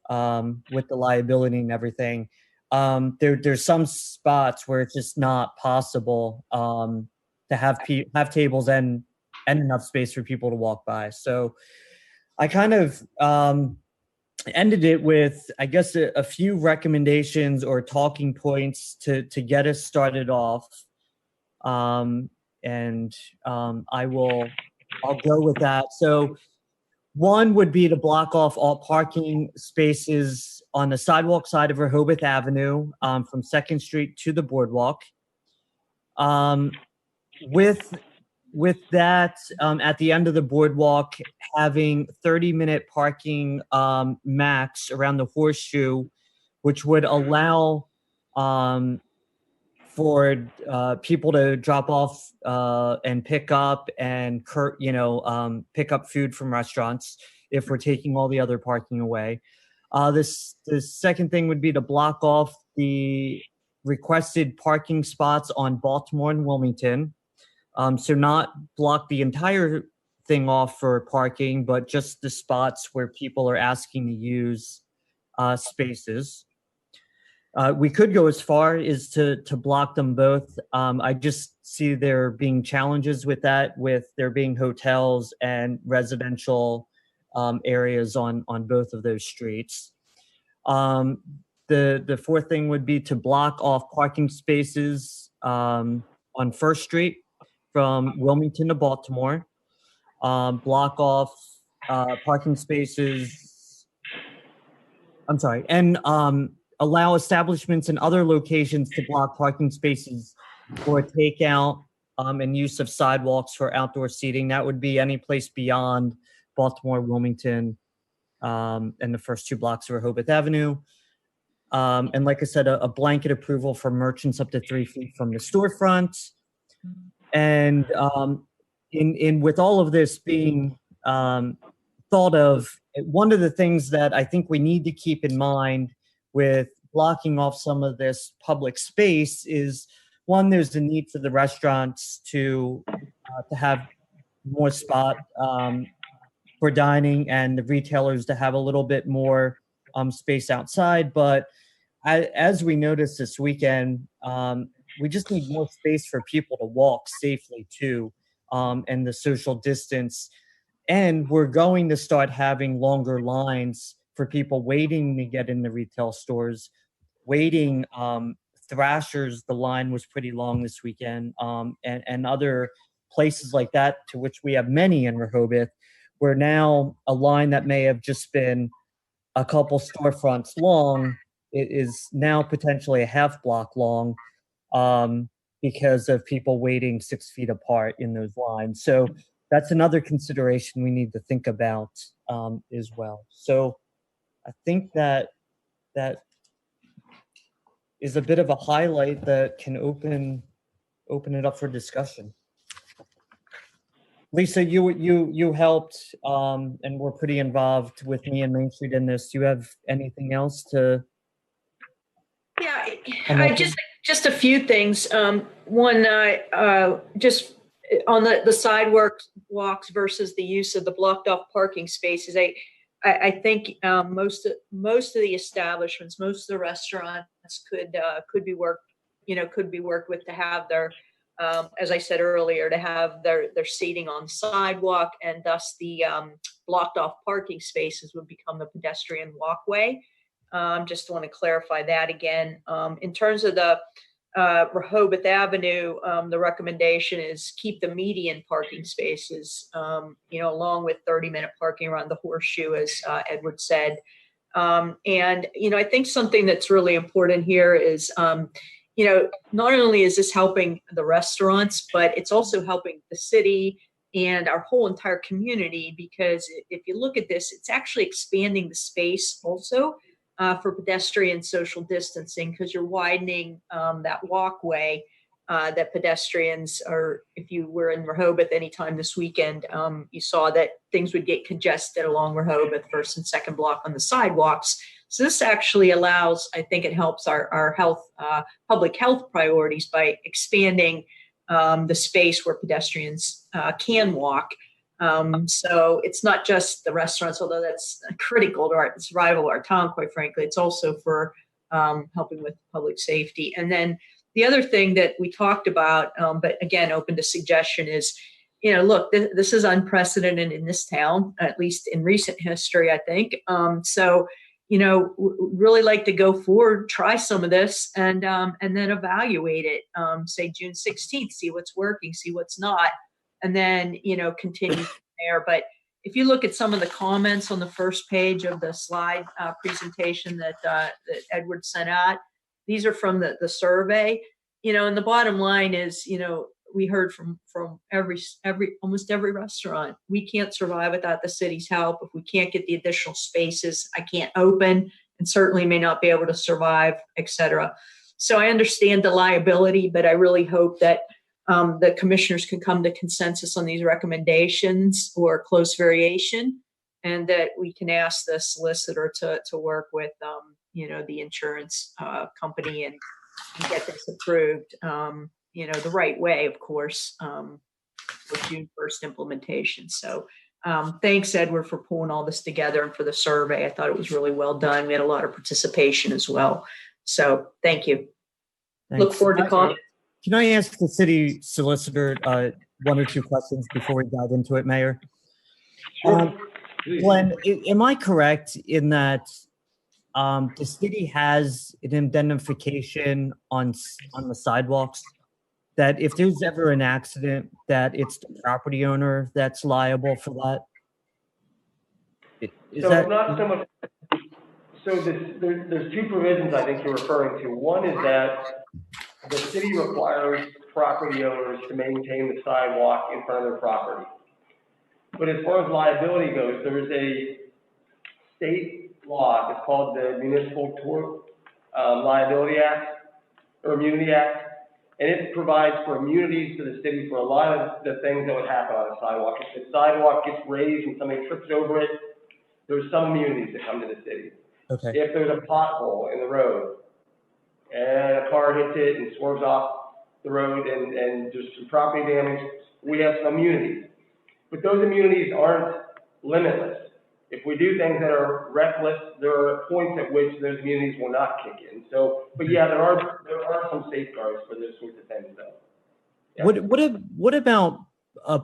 the liability and everything. There's some spots where it's just not possible to have tables and enough space for people to walk by. So I kind of ended it with, I guess, a few recommendations or talking points to get us started off. I'll go with that. So one would be to block off all parking spaces on the sidewalk side of Rehoboth Avenue from 2nd Street to the boardwalk. With that, at the end of the boardwalk, having 30-minute parking max around the horseshoe, which would allow for people to drop off and pick up and pick up food from restaurants if we're taking all the other parking away. The second thing would be to block off the requested parking spots on Baltimore and Wilmington. So not block the entire thing off for parking, but just the spots where people are asking to use spaces. We could go as far as to block them both. I just see there being challenges with that, with there being hotels and residential areas on both of those streets. The fourth thing would be to block off parking spaces on 1st Street from Wilmington to Baltimore. Block off parking spaces. I'm sorry, and allow establishments in other locations to block parking spaces for takeout and use of sidewalks for outdoor seating. That would be any place beyond Baltimore, Wilmington, and the first 2 blocks of Rehoboth Avenue. And like I said, a blanket approval for merchants up to 3 feet from the storefront. And with all of this being thought of, one of the things that I think we need to keep in mind with blocking off some of this public space is, one, there's the need for the restaurants to have more spot for dining, and the retailers to have a little bit more space outside. But as we noticed this weekend, we just need more space for people to walk safely too, and the social distance. And we're going to start having longer lines for people waiting to get in the retail stores, waiting. Thrashers, the line was pretty long this weekend, and other places like that, to which we have many in Rehoboth, where now a line that may have just been a couple storefronts long, it is now potentially a half block long, because of people waiting 6 feet apart in those lines. So that's another consideration we need to think about as well. So I think that is a bit of a highlight that can open it up for discussion. Lisa, you helped and were pretty involved with me and Main Street in this. Do you have anything else to? Yeah, I just a few things. One, just on the sidewalks walks versus the use of the blocked off parking spaces. I think most of the establishments, most of the restaurants could be worked with to have their, as I said earlier, to have their seating on the sidewalk, and thus the blocked off parking spaces would become the pedestrian walkway. Just want to clarify that again. In terms of the Rehoboth Avenue, the recommendation is keep the median parking spaces, along with 30-minute parking around the horseshoe, as Edward said. And, I think something that's really important here is, not only is this helping the restaurants, but it's also helping the city and our whole entire community, because if you look at this, it's actually expanding the space also for pedestrian social distancing, because you're widening that walkway that pedestrians are. If you were in Rehoboth anytime this weekend, you saw that things would get congested along Rehoboth first and second block on the sidewalks. So this actually allows, I think it helps our health, public health priorities by expanding the space where pedestrians can walk. So it's not just the restaurants, although that's critical to the survival of our town, quite frankly. It's also for helping with public safety. And then the other thing that we talked about, but again, open to suggestion, is, look, this is unprecedented in this town, at least in recent history, I think. So, really like to go forward, try some of this, and then evaluate it, say June 16th, see what's working, see what's not, and then, continue from there. But if you look at some of the comments on the first page of the slide presentation that Edward sent out, these are from the survey, and the bottom line is, we heard from almost every restaurant, we can't survive without the city's help. If we can't get the additional spaces, I can't open, and certainly may not be able to survive, et cetera. So I understand the liability, but I really hope that the commissioners can come to consensus on these recommendations or close variation, and that we can ask the solicitor to work with, the insurance company and get this approved, the right way, of course, for June 1st implementation. So thanks, Edward, for pulling all this together, and for the survey. I thought it was really well done. We had a lot of participation as well. So thank you. Thanks. Look forward to calling. Can I ask the city solicitor one or two questions before we dive into it, Mayor? Sure. Glenn, am I correct in that the city has an indemnification on the sidewalks, that if there's ever an accident, that it's the property owner that's liable for that? It's not so much. So there's two provisions I think you're referring to. One is that the city requires property owners to maintain the sidewalk in front of their property. But as far as liability goes, there is a state law. It's called the Municipal Tort Liability Act, or Immunity Act, and it provides for immunities to the city for a lot of the things that would happen on a sidewalk. If the sidewalk gets raised and somebody trips over it, there's some immunities that come to the city. Okay. If there's a pothole in the road and a car hits it and swerves off the road and there's some property damage, we have some immunities. But those immunities aren't limitless. If we do things that are reckless, there are points at which those immunities will not kick in. So, but yeah, there are some safeguards for those sorts of things, though. Yeah. What about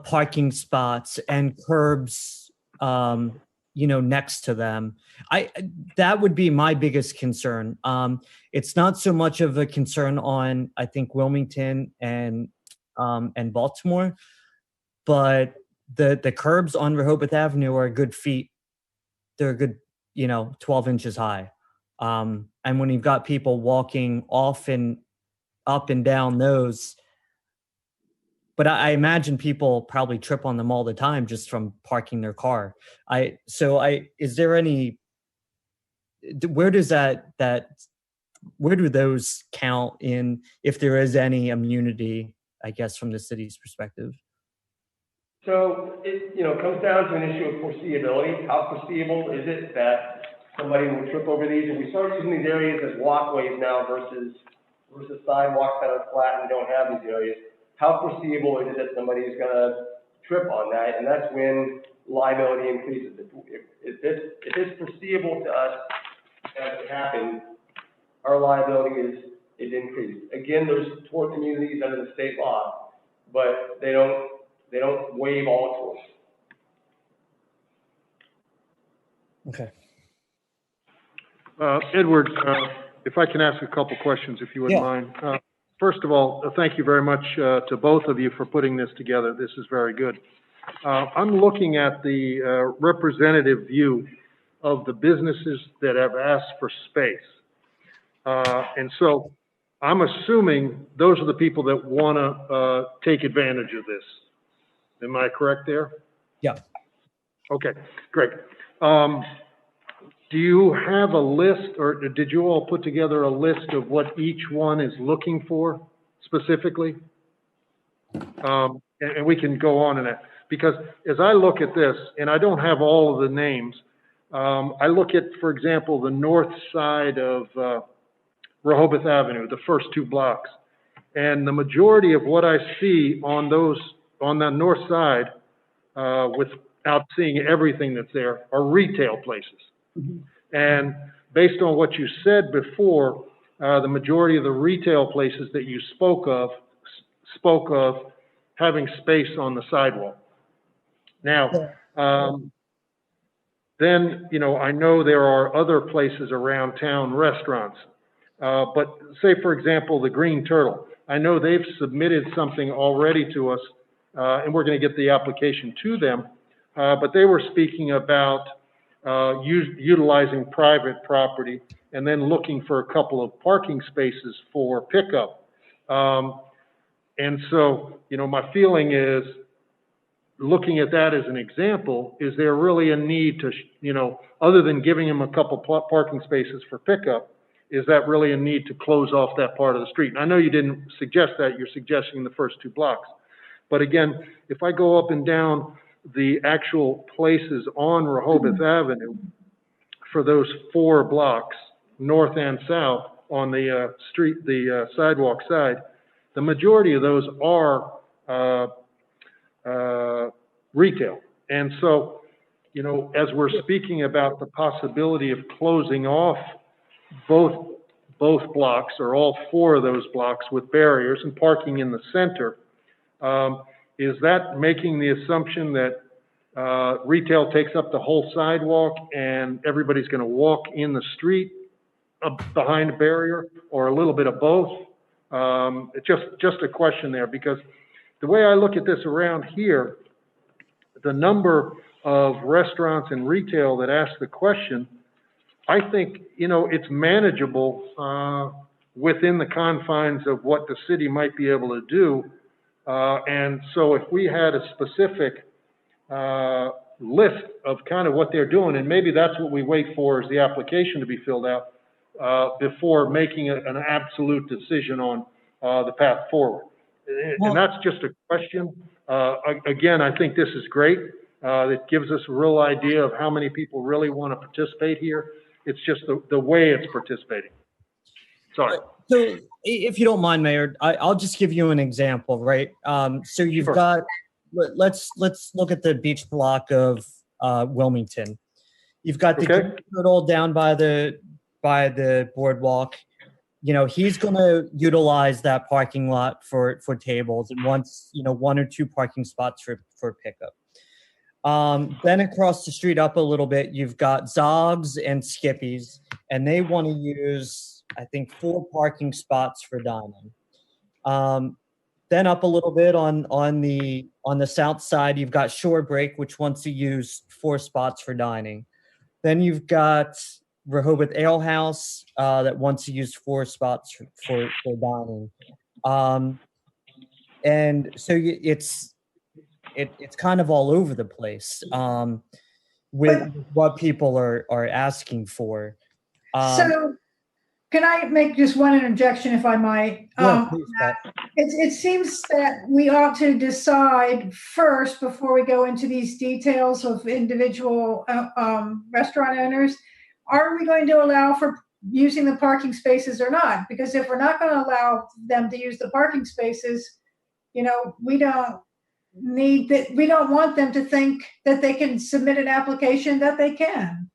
parking spots and curbs next to them. That would be my biggest concern. It's not so much of a concern on, I think, Wilmington and Baltimore, but the curbs on Rehoboth Avenue are a good feet. They're a good, 12 inches high. And when you've got people walking off and up and down those, but I imagine people probably trip on them all the time just from parking their car. Is there any, where does where do those count in, if there is any immunity, I guess, from the city's perspective? So it, comes down to an issue of foreseeability. How foreseeable is it that somebody will trip over these? And we start using these areas as walkways now versus sidewalks that are flat and don't have these areas. How foreseeable is it that somebody is going to trip on that? And that's when liability increases. If it's foreseeable to us that it happened, our liability is increased. Again, there's tort immunities under the state law, but they don't waive all torts. Okay. Edward, if I can ask a couple questions, if you wouldn't mind. First of all, thank you very much to both of you for putting this together. This is very good. I'm looking at the representative view of the businesses that have asked for space. And so I'm assuming those are the people that want to take advantage of this. Am I correct there? Yeah. Okay, great. Do you have a list, or did you all put together a list of what each one is looking for specifically? And we can go on in that. Because as I look at this, and I don't have all of the names, I look at, for example, the north side of Rehoboth Avenue, the first 2 blocks. And the majority of what I see on the north side, without seeing everything that's there, are retail places. Mm-hmm. And based on what you said before, the majority of the retail places that you spoke of having space on the sidewalk. Now, then, I know there are other places around town, restaurants, but say, for example, the Green Turtle. I know they've submitted something already to us, and we're going to get the application to them, but they were speaking about utilizing private property and then looking for a couple of parking spaces for pickup. And so, my feeling is, looking at that as an example, is there really a need to, other than giving them a couple parking spaces for pickup, is that really a need to close off that part of the street? And I know you didn't suggest that, you're suggesting the first 2 blocks. But again, if I go up and down the actual places on Rehoboth Avenue for those 4 blocks, north and south, on the sidewalk side, the majority of those are retail. And so, as we're speaking about the possibility of closing off both blocks, or all 4 of those blocks, with barriers and parking in the center, is that making the assumption that retail takes up the whole sidewalk and everybody's going to walk in the street behind a barrier, or a little bit of both? It's just a question there, because the way I look at this around here, the number of restaurants and retail that ask the question, I think, it's manageable within the confines of what the city might be able to do. And so if we had a specific list of kind of what they're doing, and maybe that's what we wait for, is the application to be filled out before making an absolute decision on the path forward. And that's just a question. Again, I think this is great. It gives us a real idea of how many people really want to participate here. It's just the way it's participating. Sorry. So if you don't mind, Mayor, I'll just give you an example, right? So you've got, let's look at the beach block of Wilmington. You've got the turtle down by the boardwalk. He's going to utilize that parking lot for tables, and once, 1 or 2 parking spots for pickup. Then across the street up a little bit, you've got Zogs and Skippies, and they want to use, I think, 4 parking spots for dining. Then up a little bit on the south side, you've got Shore Break, which wants to use 4 spots for dining. Then you've got Rehoboth Ale House that wants to use 4 spots for dining. And so it's kind of all over the place with what people are asking for. So can I make just one interjection, if I might? Yeah, please, Pat. It seems that we ought to decide first, before we go into these details of individual restaurant owners, are we going to allow for using the parking spaces or not? Because if we're not going to allow them to use the parking spaces, we don't want them to think that they can submit an application that they can.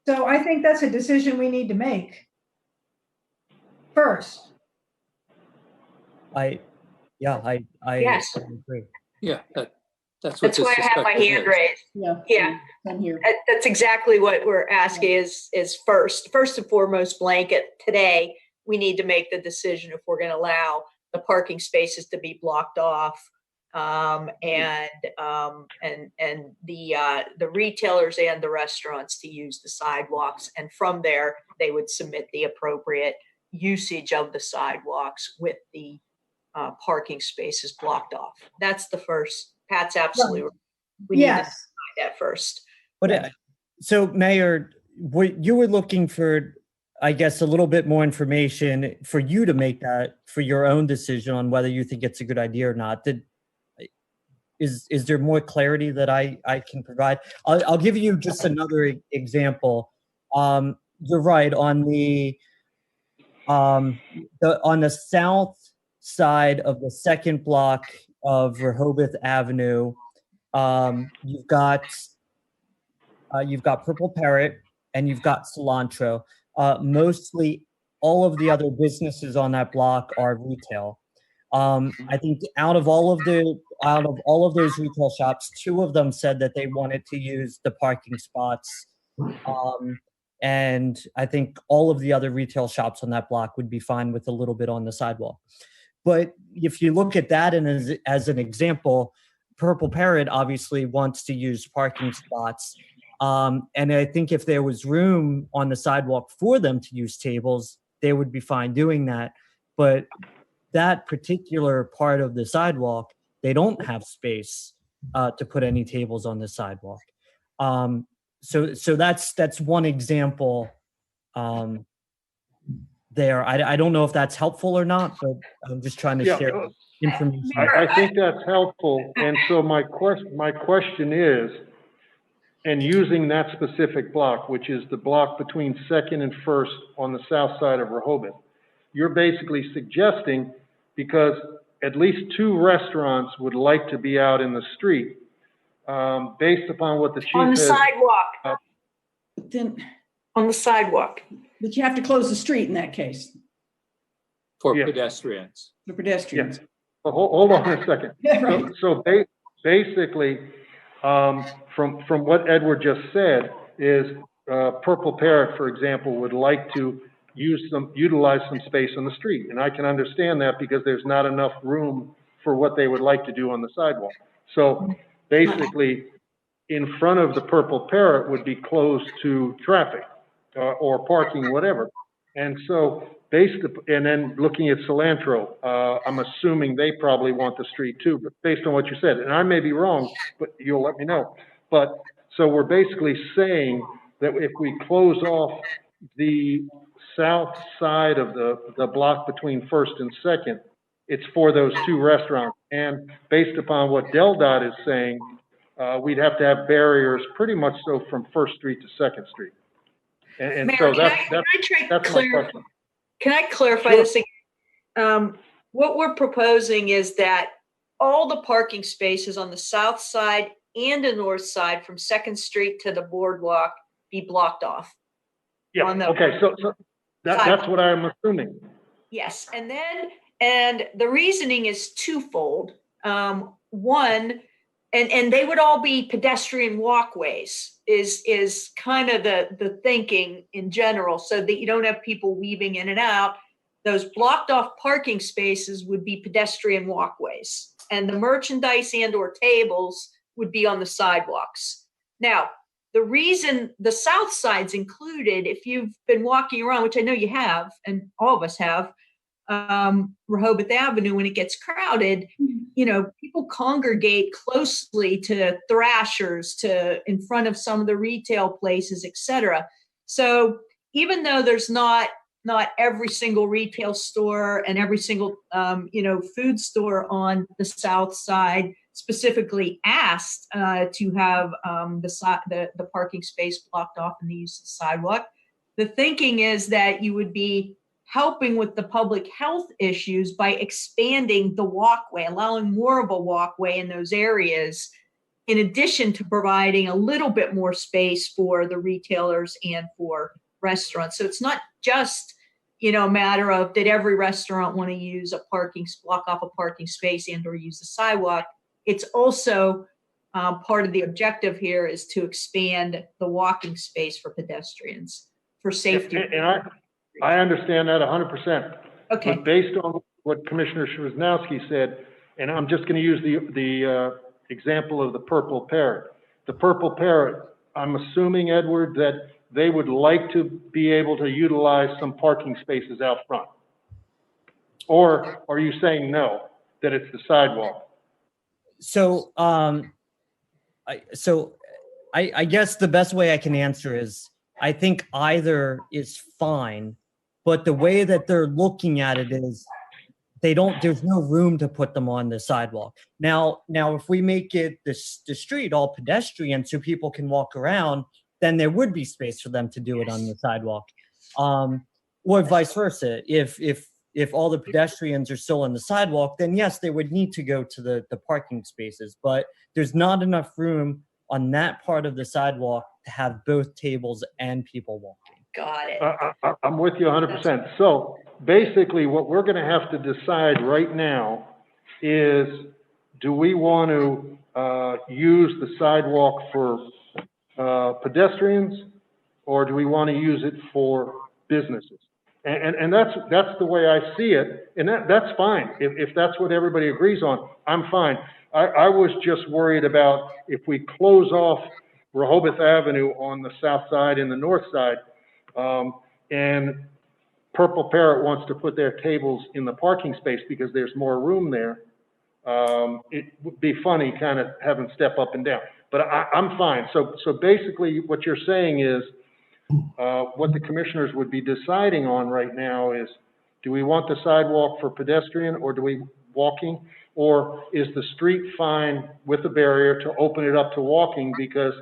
So I think that's a decision we need to make first. Yes. agree. Yeah, that's what That's this why I have my discussion hand is. raised. Yeah. I'm here. That's exactly what we're asking is first and foremost, blanket today, we need to make the decision if we're going to allow the parking spaces to be blocked off. And the retailers and the restaurants to use the sidewalks. And from there, they would submit the appropriate usage of the sidewalks with the parking spaces blocked off. That's the first. Pat's absolutely right. We need to decide that first. But so, Mayor, you were looking for, I guess, a little bit more information for you to make that for your own decision on whether you think it's a good idea or not. Is there more clarity that I can provide? I'll give you just another example. You're right, on the south side of the second block of Rehoboth Avenue, you've got Purple Parrot and you've got Cilantro. Mostly all of the other businesses on that block are retail. I think out of all of those retail shops, 2 of them said that they wanted to use the parking spots. And I think all of the other retail shops on that block would be fine with a little bit on the sidewalk. But if you look at that and as an example, Purple Parrot obviously wants to use parking spots. And I think if there was room on the sidewalk for them to use tables, they would be fine doing that. But that particular part of the sidewalk, they don't have space to put any tables on the sidewalk. So that's one example there. I don't know if that's helpful or not, but I'm just trying to share information. I think that's helpful. And so my question is, and using that specific block, which is the block between 2nd and 1st on the south side of Rehoboth, you're basically suggesting, because at least 2 restaurants would like to be out in the street, based upon what the chief on the has, sidewalk. Then, On the sidewalk. but you have to close the street in that case, For pedestrians. the pedestrians. But hold on a second. Yeah, right. So basically, from what Edward just said, is Purple Parrot, for example, would like to utilize some space on the street. And I can understand that because there's not enough room for what they would like to do on the sidewalk. So basically, in front of the Purple Parrot would be closed to traffic or parking, whatever. And so and then looking at Cilantro, I'm assuming they probably want the street too, but based on what you said, and I may be wrong, but you'll let me know. But so we're basically saying that if we close off the south side of the block between 1st and 2nd, it's for those 2 restaurants. And based upon what DelDOT is saying, we'd have to have barriers pretty much so from 1st Street to 2nd Street. And Mayor, so that's my question. Can I clarify this again? What we're proposing is that all the parking spaces on the south side and the north side from 2nd Street to the boardwalk be blocked off. Yeah, okay, so that's what I'm assuming. Yes, and the reasoning is twofold. One, and they would all be pedestrian walkways is kind of the thinking in general, so that you don't have people weaving in and out. Those blocked off parking spaces would be pedestrian walkways, and the merchandise and or tables would be on the sidewalks. Now, the reason the south side's included, if you've been walking around, which I know you have, and all of us have, Rehoboth Avenue, when it gets crowded, people congregate closely to Thrasher's, to in front of some of the retail places, etc. So even though there's not every single retail store and every single food store on the south side specifically asked to have the parking space blocked off and the use of the sidewalk, the thinking is that you would be helping with the public health issues by expanding the walkway, allowing more of a walkway in those areas, in addition to providing a little bit more space for the retailers and for restaurants. So it's not just, a matter of, did every restaurant want to use block off a parking space and or use the sidewalk? It's also part of the objective here is to expand the walking space for pedestrians for safety. And I understand that 100%. Okay. But based on what Commissioner Szymanowski said, and I'm just going to use the example of the purple parrot. The purple parrot, I'm assuming, Edward, that they would like to be able to utilize some parking spaces out front. Or are you saying no, that it's the sidewalk? So, I guess the best way I can answer is I think either is fine, but the way that they're looking at it is there's no room to put them on the sidewalk. Now if we make it the street all pedestrian so people can walk around, then there would be space for them to do it on the sidewalk. Or vice versa. If all the pedestrians are still on the sidewalk, then yes, they would need to go to the parking spaces, but there's not enough room on that part of the sidewalk to have both tables and people walking. Got it. I'm with you 100%. So basically what we're going to have to decide right now is, do we want to use the sidewalk for pedestrians, or do we want to use it for businesses? And that's the way I see it, and that's fine. If that's what everybody agrees on, I'm fine. I was just worried about if we close off Rehoboth Avenue on the south side and the north side, and Purple Parrot wants to put their tables in the parking space because there's more room there, it would be funny kind of having step up and down. But I'm fine. So basically what you're saying is, what the commissioners would be deciding on right now is, do we want the sidewalk for pedestrian, or do we walking? Or is the street fine with the barrier to open it up to walking, because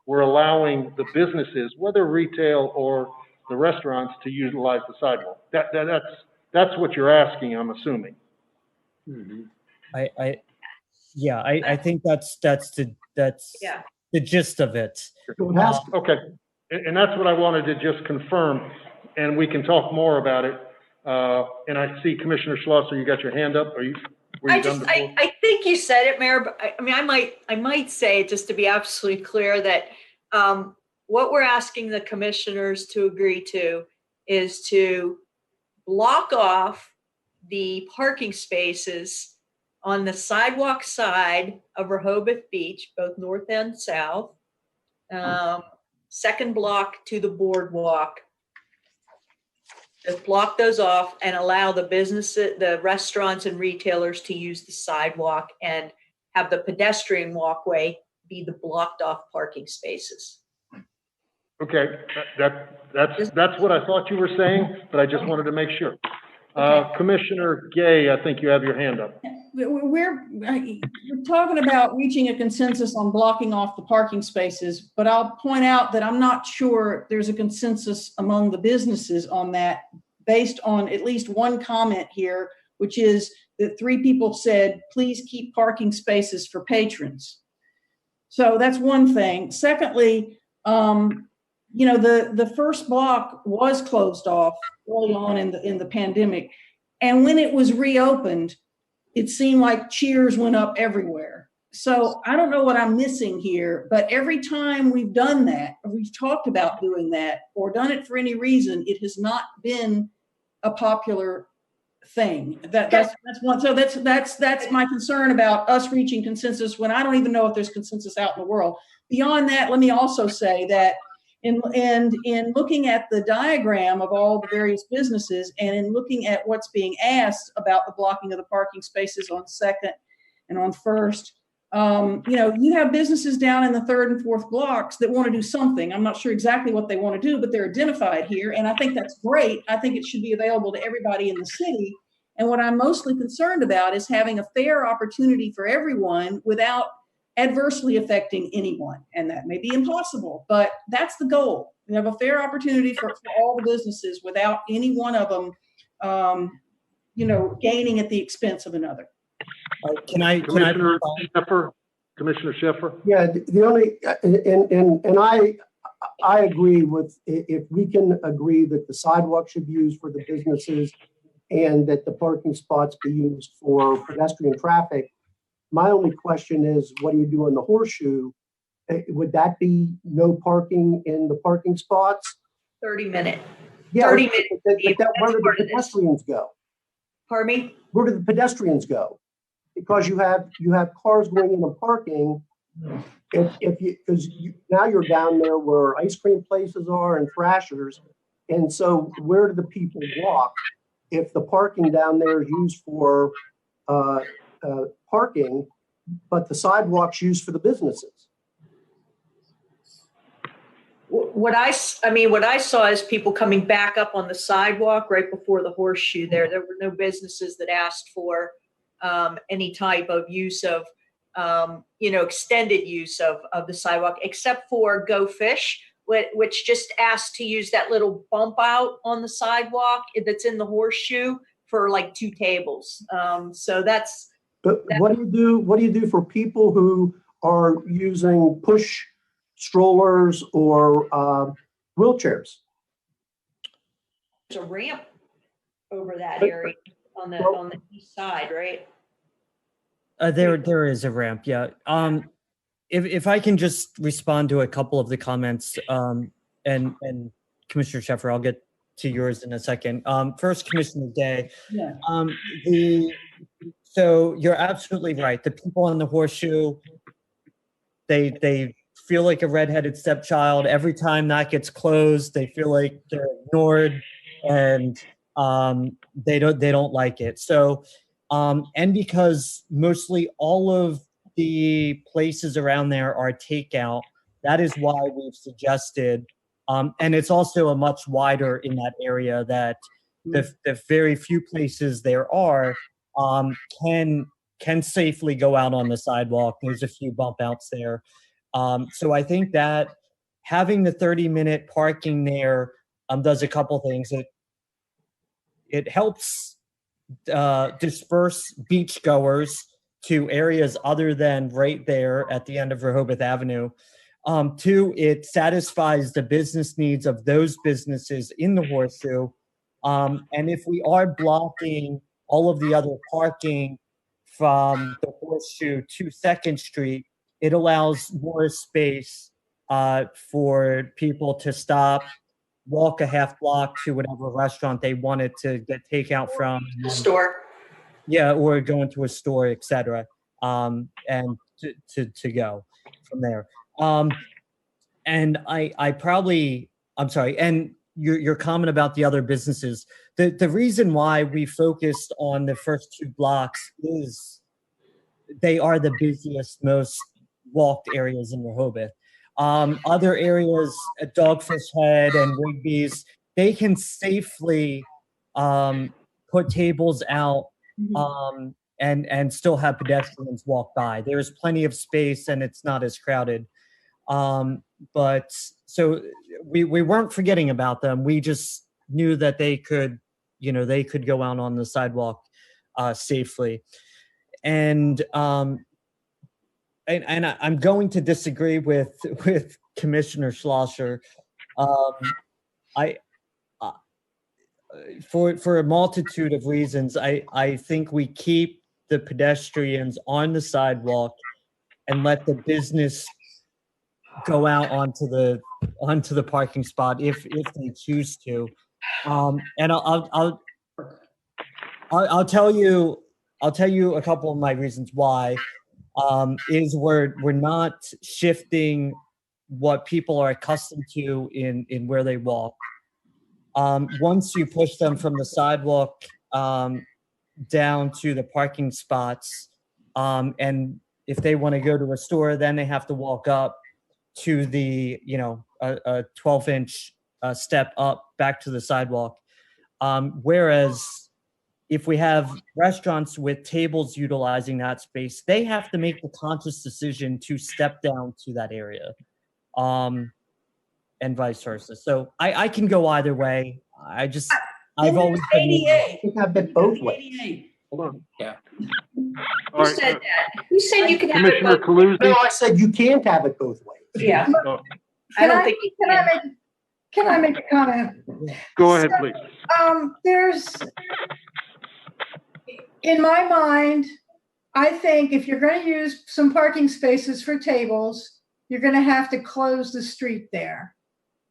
we're allowing the businesses, whether retail or the restaurants, to utilize the sidewalk? That's what you're asking, I'm assuming. Mm-hmm. I think that's the gist of it. Okay, and that's what I wanted to just confirm, and we can talk more about it. And I see Commissioner Schlosser, you got your hand up. Were you done before? I think you said it, Mayor, but I might say, just to be absolutely clear, that what we're asking the commissioners to agree to is to block off the parking spaces on the sidewalk side of Rehoboth Beach, both north and south, second block to the boardwalk. Just block those off and allow the businesses, the restaurants and retailers to use the sidewalk, and have the pedestrian walkway be the blocked off parking spaces. Okay, that's what I thought you were saying, but I just wanted to make sure. Commissioner Gay, I think you have your hand up. We're talking about reaching a consensus on blocking off the parking spaces, but I'll point out that I'm not sure there's a consensus among the businesses on that, based on at least one comment here, which is that 3 people said, please keep parking spaces for patrons. So that's one thing. Secondly, the first block was closed off early on in the pandemic. And when it was reopened, it seemed like cheers went up everywhere. So I don't know what I'm missing here, but every time we've done that, or we've talked about doing that, or done it for any reason, it has not been a popular thing. That's one. So that's my concern about us reaching consensus when I don't even know if there's consensus out in the world. Beyond that, let me also say that in looking at the diagram of all the various businesses and in looking at what's being asked about the blocking of the parking spaces on Second and on First, you have businesses down in the third and fourth blocks that want to do something. I'm not sure exactly what they want to do, but they're identified here. And I think that's great. I think it should be available to everybody in the city. And what I'm mostly concerned about is having a fair opportunity for everyone without adversely affecting anyone. And that may be impossible, but that's the goal. We have a fair opportunity for all the businesses without any one of them, gaining at the expense of another. Commissioner Schiffer? Yeah, the only, and I agree with, if we can agree that the sidewalk should be used for the businesses and that the parking spots be used for pedestrian traffic. My only question is, what do you do in the horseshoe? Would that be no parking in the parking spots? 30-minute. Yeah, 30 minutes. Where do the pedestrians go? Pardon me? Where do the pedestrians go? Because you have cars going in and parking. Because now you're down there where ice cream places are and Thrashers, and so where do the people walk if the parking down there is used for parking, but the sidewalk's used for the businesses? What I saw is people coming back up on the sidewalk right before the horseshoe there. There were no businesses that asked for any type of use of, extended use of the sidewalk, except for Go Fish, which just asked to use that little bump out on the sidewalk that's in the horseshoe for like 2 tables. So that's. But what do you do for people who are using push strollers or wheelchairs? There's a ramp over that area on the east side, right? There is a ramp, yeah. If I can just respond to a couple of the comments, and Commissioner Scheffer, I'll get to yours in a second. First, Commissioner Day. Yeah. So you're absolutely right. The people on the horseshoe, they feel like a redheaded stepchild. Every time that gets closed, they feel like they're ignored, and they don't like it. So, and because mostly all of the places around there are takeout, that is why we've suggested, and it's also a much wider in that area, that the very few places there are can safely go out on the sidewalk. There's a few bump outs there. So I think that having the 30-minute parking there does a couple things. It helps disperse beachgoers to areas other than right there at the end of Rehoboth Avenue. 2, it satisfies the business needs of those businesses in the horseshoe. And if we are blocking all of the other parking from the horseshoe to 2nd Street, it allows more space for people to stop, walk a half block to whatever restaurant they wanted to get takeout from. The store. Yeah, or go into a store, etc. And to go from there. And I'm sorry, and your comment about the other businesses, the reason why we focused on the first 2 blocks is they are the busiest, most walked areas in Rehoboth. Other areas, Dogfish Head and Rigby's, they can safely put tables out and still have pedestrians walk by. There's plenty of space and it's not as crowded. But so we weren't forgetting about them. We just knew that they could go out on the sidewalk safely. And I'm going to disagree with Commissioner Schlosser. For a multitude of reasons, I think we keep the pedestrians on the sidewalk and let the business go out onto the parking spot if they choose to. And I'll tell you a couple of my reasons why. Is we're not shifting what people are accustomed to in where they walk. Once you push them from the sidewalk down to the parking spots, and if they want to go to a store, then they have to walk up to the, a 12-inch step up back to the sidewalk. Whereas if we have restaurants with tables utilizing that space, they have to make the conscious decision to step down to that area, and vice versa. So I can go either way. I've always been. You can have it both ways. Hold on. Yeah. All Who right, said that? Who said you could have it Commissioner both? Calusi? No, I said you can't have it both ways. Yeah, Oh, I don't think you can. Can I make a comment? Go ahead, please. There's, in my mind, I think if you're going to use some parking spaces for tables, you're going to have to close the street there.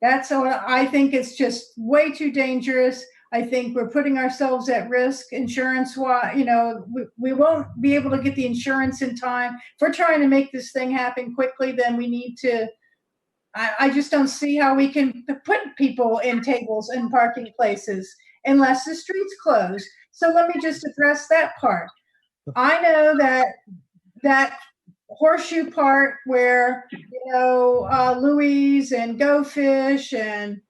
That's what I think. It's just way too dangerous. I think we're putting ourselves at risk insurance-wise. We won't be able to get the insurance in time. If we're trying to make this thing happen quickly, then we need to, I just don't see how we can put people in tables and parking places unless the street's closed. So let me just address that part. I know that horseshoe part where, Louise and Go Fish and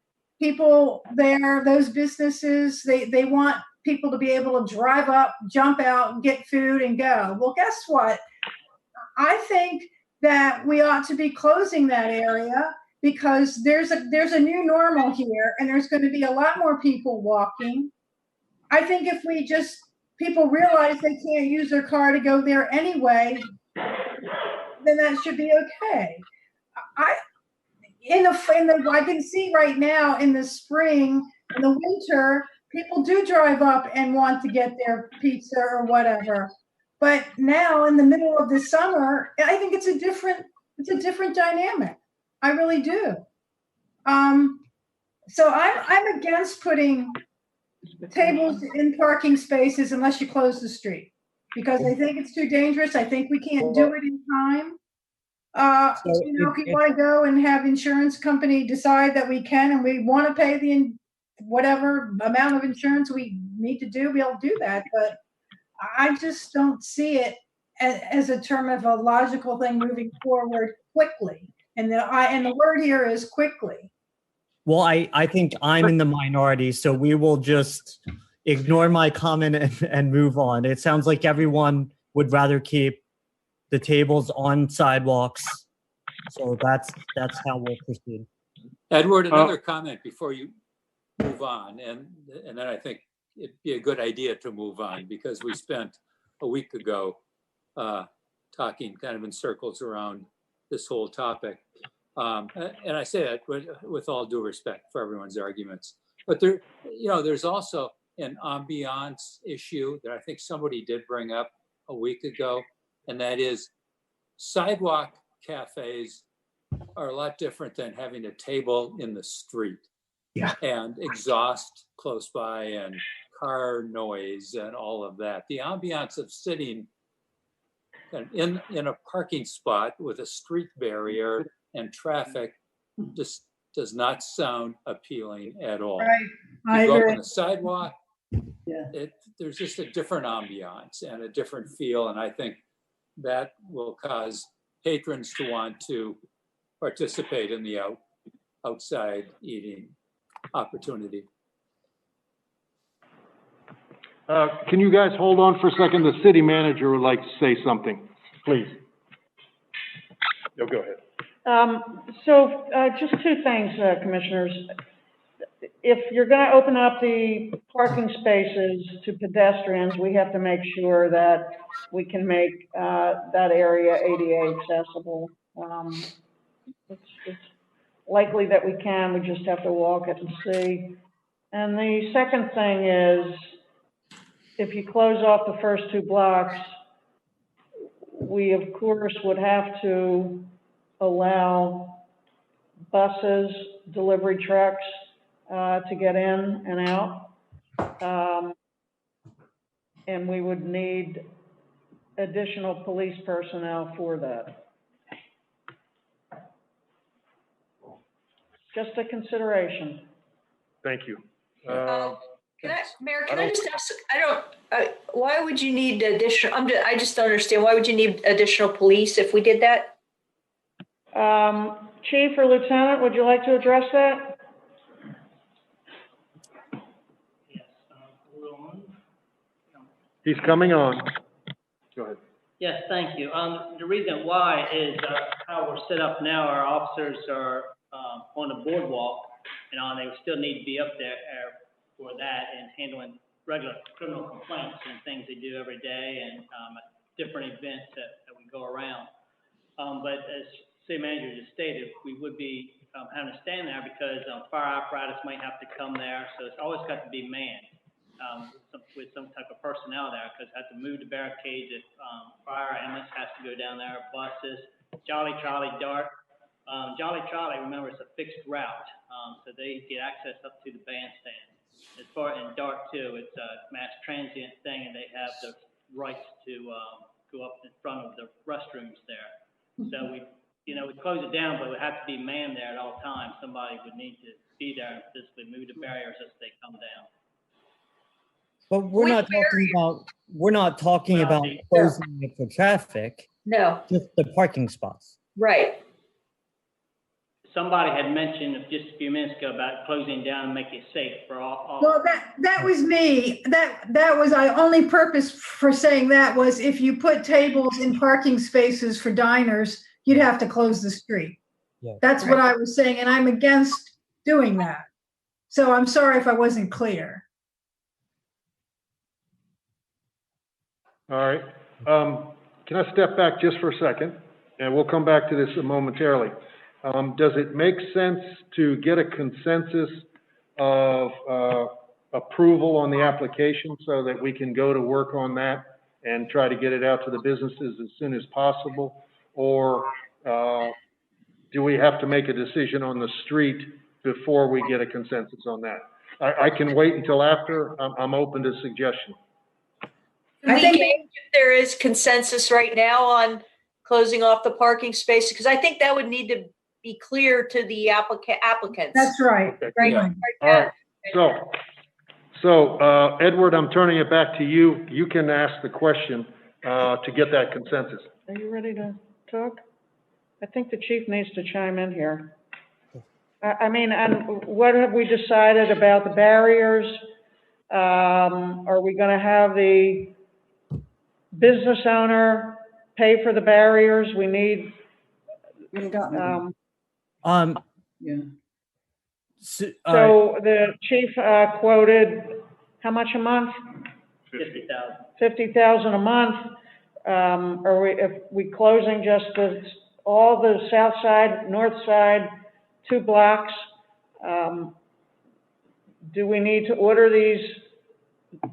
people there, those businesses, they want people to be able to drive up, jump out, get food and go. Well, guess what? I think that we ought to be closing that area because there's a new normal here and there's going to be a lot more people walking. I think if people realize they can't use their car to go there anyway, then that should be okay. I can see right now in the spring, in the winter, people do drive up and want to get their pizza or whatever. But now in the middle of the summer, I think it's a different dynamic. I really do. So I'm against putting tables in parking spaces unless you close the street because I think it's too dangerous. I think we can't do it in time. If you want to go and have insurance company decide that we can and we want to pay the whatever amount of insurance we need to do, we'll do that. But I just don't see it as a term of a logical thing moving forward quickly. And the word here is quickly. Well, I think I'm in the minority, so we will just ignore my comment and move on. It sounds like everyone would rather keep the tables on sidewalks. So that's how we'll proceed. Edward, another comment before you move on, and then I think it'd be a good idea to move on because we spent a week ago talking kind of in circles around this whole topic. And I say that with all due respect for everyone's arguments. But there's also an ambiance issue that I think somebody did bring up a week ago, and that is sidewalk cafes are a lot different than having a table in the street. Yeah. And exhaust close by and car noise and all of that. The ambiance of sitting in a parking spot with a street barrier and traffic just does not sound appealing at all. Right. You go up on the sidewalk, there's just a different ambiance and a different feel, and I think that will cause patrons to want to participate in the outside eating opportunity. Can you guys hold on for a second? The city manager would like to say something, please. No, go ahead. Just two things, Commissioners. If you're going to open up the parking spaces to pedestrians, we have to make sure that we can make that area ADA accessible. It's likely that we can. We just have to walk it and see. And the second thing is, if you close off the first two blocks, we of course would have to allow buses, delivery trucks, to get in and out. And we would need additional police personnel for that. Just a consideration. Thank you. Mayor, can I just ask, why would you need additional, I just don't understand, why would you need additional police if we did that? Chief or Lieutenant, would you like to address that? He's coming on. Go ahead. Yes, thank you. The reason why is how we're set up now. Our officers are on the boardwalk, and they still need to be up there for that and handling regular criminal complaints and things they do every day and different events that we go around. But as City Manager just stated, we would be having to stand there because fire apparatus might have to come there, so it's always got to be manned. With some type of personnel there, because I have to move the barricades if fire ambulance has to go down there, buses, Jolly Trolley, Dart. Jolly Trolley, remember, it's a fixed route, so they get access up to the bandstand. As far as Dart too, it's a mass transient thing, and they have the rights to go up in front of the restrooms there. So we close it down, but it would have to be manned there at all times. Somebody would need to be there and physically move the barriers as they come down. But we're not talking about closing it for traffic. No. Just the parking spots. Right. Somebody had mentioned just a few minutes ago about closing down and making it safe for all. Well, that was me. That was my only purpose for saying that was if you put tables in parking spaces for diners, you'd have to close the street. Yeah. That's what I was saying, and I'm against doing that. So I'm sorry if I wasn't clear. All right. Can I step back just for a second? And we'll come back to this momentarily. Does it make sense to get a consensus of approval on the application so that we can go to work on that and try to get it out to the businesses as soon as possible? Or do we have to make a decision on the street before we get a consensus on that? I can wait until after. I'm open to suggestion. I think if there is consensus right now on closing off the parking space, because I think that would need to be clear to the applicants. That's right. Okay. Right. Yeah. All right. So Edward, I'm turning it back to you. You can ask the question to get that consensus. Are you ready to talk? I think the chief needs to chime in here. I mean, and what have we decided about the barriers? Are we going to have the business owner pay for the barriers? We need. Yeah. So the chief quoted how much a month? 50,000. 50,000 a month. If we closing just all the south side, north side, 2 blocks? Do we need to order these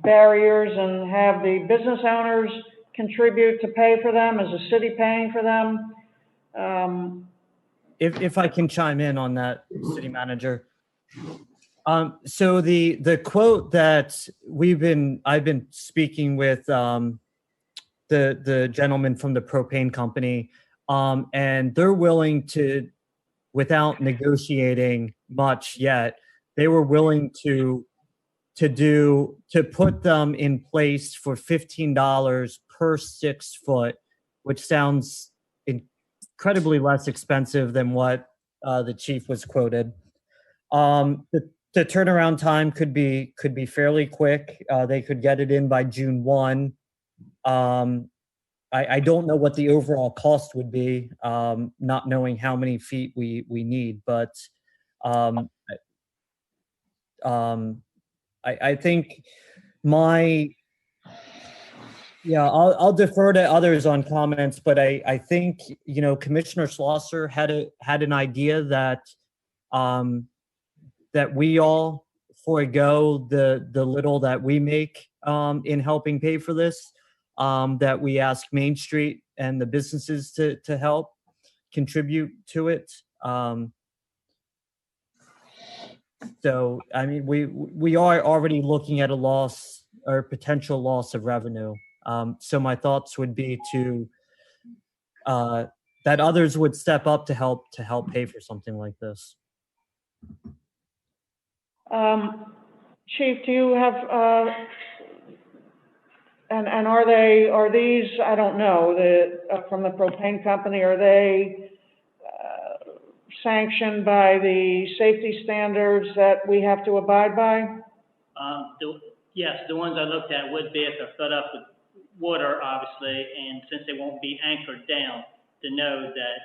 barriers and have the business owners contribute to pay for them? Is the city paying for them? If I can chime in on that, City Manager. So the quote that I've been speaking with the gentleman from the propane company, and they're willing to, without negotiating much yet, they were willing to put them in place for $15 per 6 foot, which sounds incredibly less expensive than what the chief was quoted. The turnaround time could be fairly quick. They could get it in by June 1. I don't know what the overall cost would be, not knowing how many feet we need, but I think I'll defer to others on comments, but I think, Commissioner Schlosser had an idea that we all forego the little that we make in helping pay for this, that we ask Main Street the businesses to help contribute to it. So, I mean, we are already looking at a loss or potential loss of revenue. So my thoughts would be to that others would step up to help pay for something like this. Chief, do you have, and are these, I don't know, from the propane company, are they sanctioned by the safety standards that we have to abide by? Yes, the ones I looked at would be if they're filled up with water, obviously, and since they won't be anchored down, to know that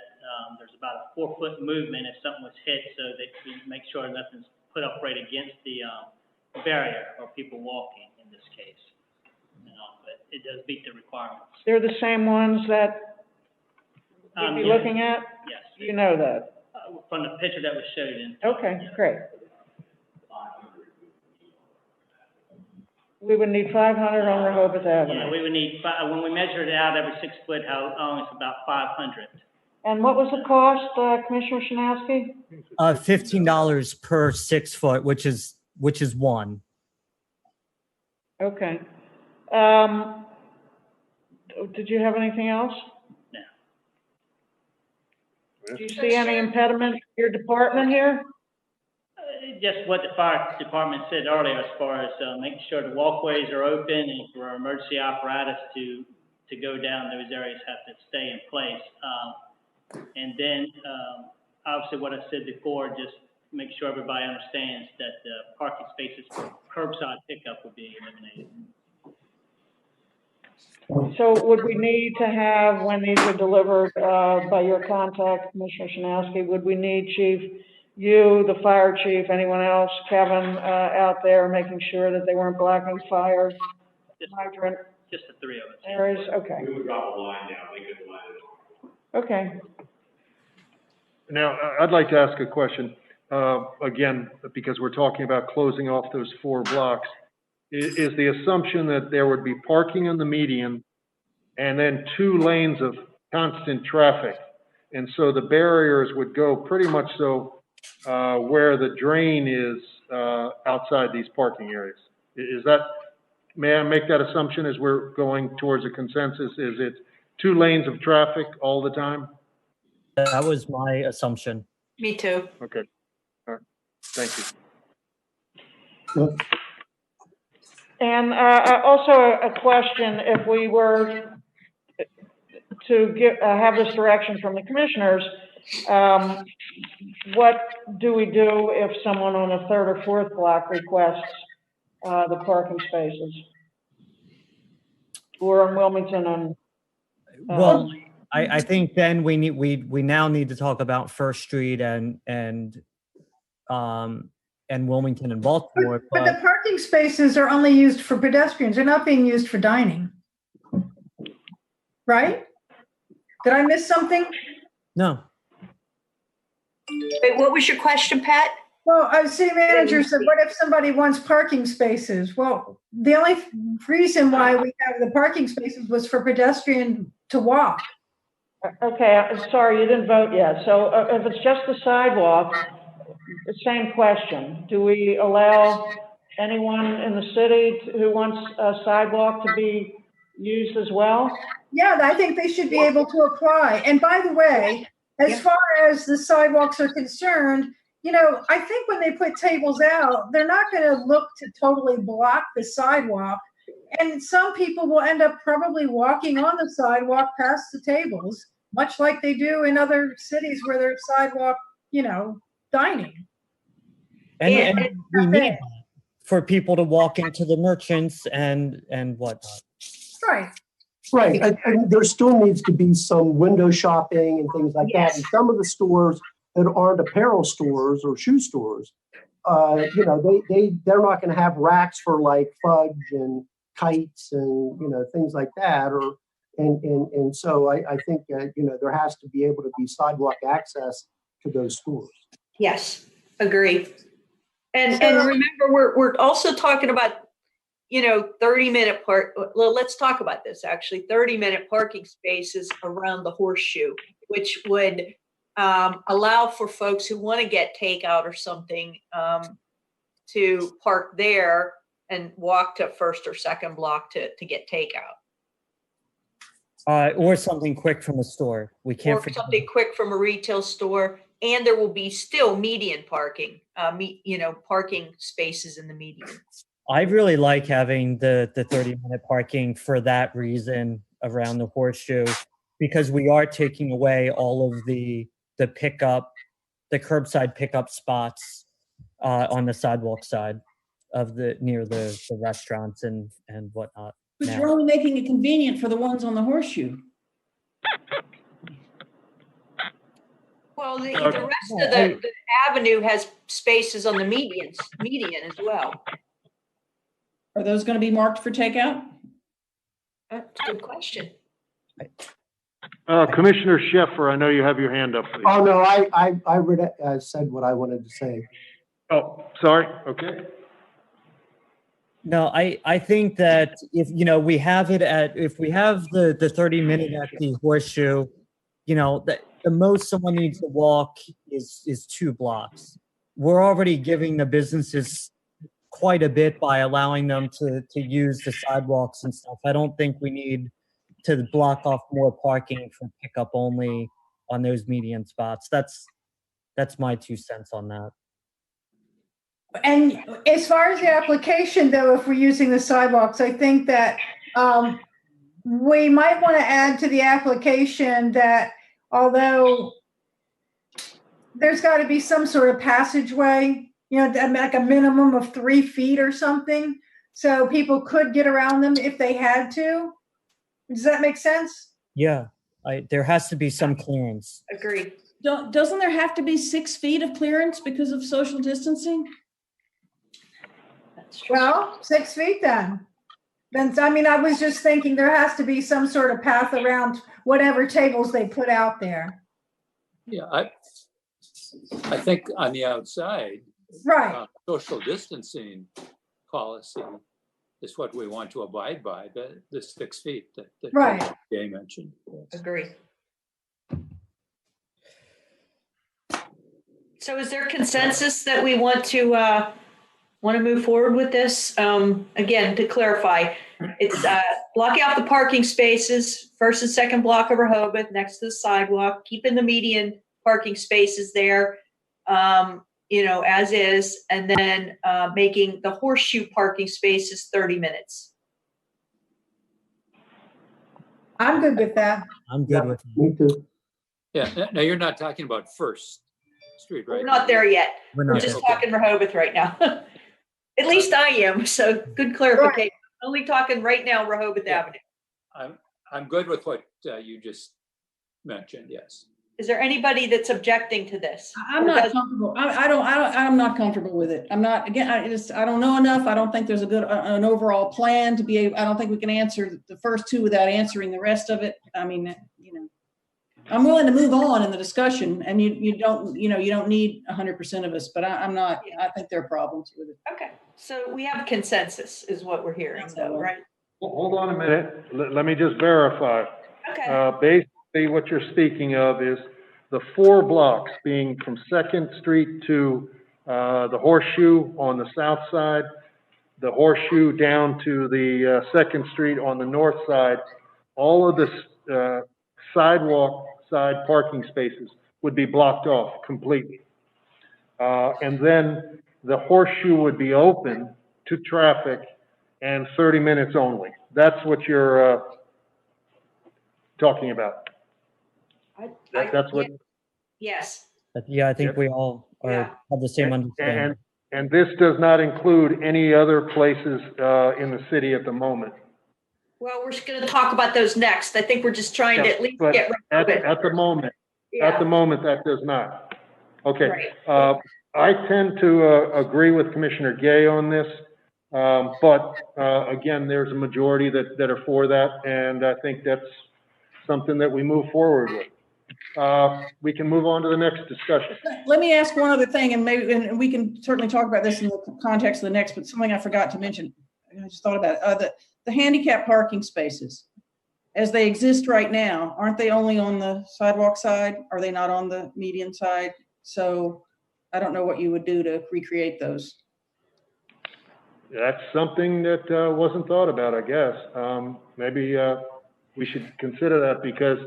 there's about a 4-foot movement if something was hit, so they can make sure nothing's put up right against the barrier or people walking in this case. But it does meet the requirements. They're the same ones that you'd be Yes. looking at? Yes. You know that? From the picture that was showed in. Okay, great. We would need 500 on Rehoboth Avenue. Yeah, we would need, when we measure it out every 6 foot, how long, it's about 500. And what was the cost, Commissioner Shinowski? $15 per 6 foot, which is one. Okay. Did you have anything else? No. Do you see any impediment to your department here? Just what the fire department said earlier, as far as making sure the walkways are open and for emergency apparatus to go down those areas have to stay in place. And then, obviously, what I said before, just make sure everybody understands that the parking spaces for curbside pickup would be eliminated. So would we need to have, when these are delivered by your contact, Commissioner Shinowski, would we need, Chief, you, the fire chief, anyone else, Kevin, out there making sure that they weren't blocking fire hydrant Just the 3 of us. areas? Okay. We would drop a line down, they could line it on. Okay. Now, I'd like to ask a question, again, because we're talking about closing off those 4 blocks. Is the assumption that there would be parking on the median and then 2 lanes of constant traffic? And so the barriers would go pretty much so where the drain is outside these parking areas. Is that, may I make that assumption as we're going towards a consensus? Is it 2 lanes of traffic all the time? That was my assumption. Me too. Okay, all right, thank you. And also a question, if we were to have this direction from the commissioners, what do we do if someone on a 3rd or 4th block requests the parking spaces? Or in Wilmington and Well, I think then we now need to talk about First Street and Wilmington and Baltimore. But the parking spaces are only used for pedestrians. They're not being used for dining. Right? Did I miss something? No. Wait, what was your question, Pat? Well, our city manager said, what if somebody wants parking spaces? Well, the only reason why we have the parking spaces was for pedestrian to walk. okay, I'm sorry, you didn't vote yet. So if it's just the sidewalk, the same question. Do we allow anyone in the city who wants a sidewalk to be used as well? Yeah, I think they should be able to apply. And by the way, as far as the sidewalks are concerned, you know, I think when they put tables out, they're not going to look to totally block the sidewalk. And some people will end up probably walking on the sidewalk past the tables, much like they do in other cities where there's sidewalk, you know, dining. And we need that for people to walk into the merchants and whatnot. Right. Right, and there still needs to be some window shopping and things like that. And some of the stores that aren't apparel stores or shoe stores, you know, they're not going to have racks for like fudge and kites and, you know, things like that. And so I think, you know, there has to be able to be sidewalk access to those stores. Yes, agree. And remember, we're also talking about 30-minute well, let's talk about this actually, 30-minute parking spaces around the horseshoe, which would allow for folks who want to get takeout or something to park there and walk to first or second block to get takeout. Or something quick from a store. We can't Or forget. something quick from a retail store, and there will be still median parking, parking spaces in the median. I really like having the 30-minute parking for that reason around the horseshoe, because we are taking away all of the curbside pickup spots on the sidewalk side of near the restaurants and whatnot. But you're only making it convenient for the ones on the horseshoe. Well, the rest of the avenue has spaces on the median as well. Are those going to be marked for takeout? That's a good question. Commissioner Sheffer, I know you have your hand up, please. Oh, no, I said what I wanted to say. Oh, sorry. Okay. No, I think that if we have the 30-minute at the horseshoe, that the most someone needs to walk is 2 blocks. We're already giving the businesses quite a bit by allowing them to use the sidewalks and stuff. I don't think we need to block off more parking for pickup only on those median spots. That's my 2 cents on that. And as far as the application, though, if we're using the sidewalks, I think that we might want to add to the application that although there's got to be some sort of passageway, like a minimum of 3 feet or something, so people could get around them if they had to. Does that make sense? Yeah, there has to be some clearance. Agreed. Doesn't there have to be 6 feet of clearance because of social distancing? Well, 6 feet then. I was just thinking there has to be some sort of path around whatever tables they put out there. Yeah, I think on the outside, Right. Social distancing policy is what we want to abide by, the 6 feet that Right. Jay mentioned. Yes. Agree. So is there consensus that we want to move forward with this? Again, to clarify, it's blocking out the parking spaces, first and second block of Rehoboth next to the sidewalk, keeping the median parking spaces there, as is, and then making the horseshoe parking spaces 30 minutes. I'm good with that. I'm good with that. Me too. Yeah, now you're not talking about First Street, right? We're not there yet. We're We're not just there. talking Rehoboth right now. At least I am, so good clarification. Right. Only talking right now Rehoboth Avenue. I'm good with what you just mentioned, yes. Is there anybody that's objecting to this? I'm not comfortable. I'm not comfortable with it. I'm not, again, I don't know enough. I don't think there's an overall plan to be able, I don't think we can answer the first 2 without answering the rest of it. I'm willing to move on in the discussion, and you don't need 100% of us, but I'm not, I think there are problems with it. Okay, so we have consensus is what we're hearing, though, right? Hold on a minute. Let me just verify. Okay. Basically, what you're speaking of is the 4 blocks being from 2nd Street to the Horseshoe on the south side, the Horseshoe down to the 2nd Street on the north side. All of the sidewalk side parking spaces would be blocked off completely. And then the Horseshoe would be open to traffic and 30 minutes only. That's what you're talking about. That's what. Yes. Yeah, I think we all have the same understanding. And this does not include any other places in the city at the moment. Well, we're just going to talk about those next. I think we're just trying to at least But get rid of it. at the moment, that does not. Okay. Right. I tend to agree with Commissioner Gay on this, but again, there's a majority that are for that, and I think that's something that we move forward with. We can move on to the next discussion. Let me ask one other thing, and we can certainly talk about this in the context of the next, but something I forgot to mention. I just thought about it. The handicap parking spaces, as they exist right now, aren't they only on the sidewalk side? Are they not on the median side? So I don't know what you would do to recreate those. That's something that wasn't thought about, I guess. Maybe we should consider that, because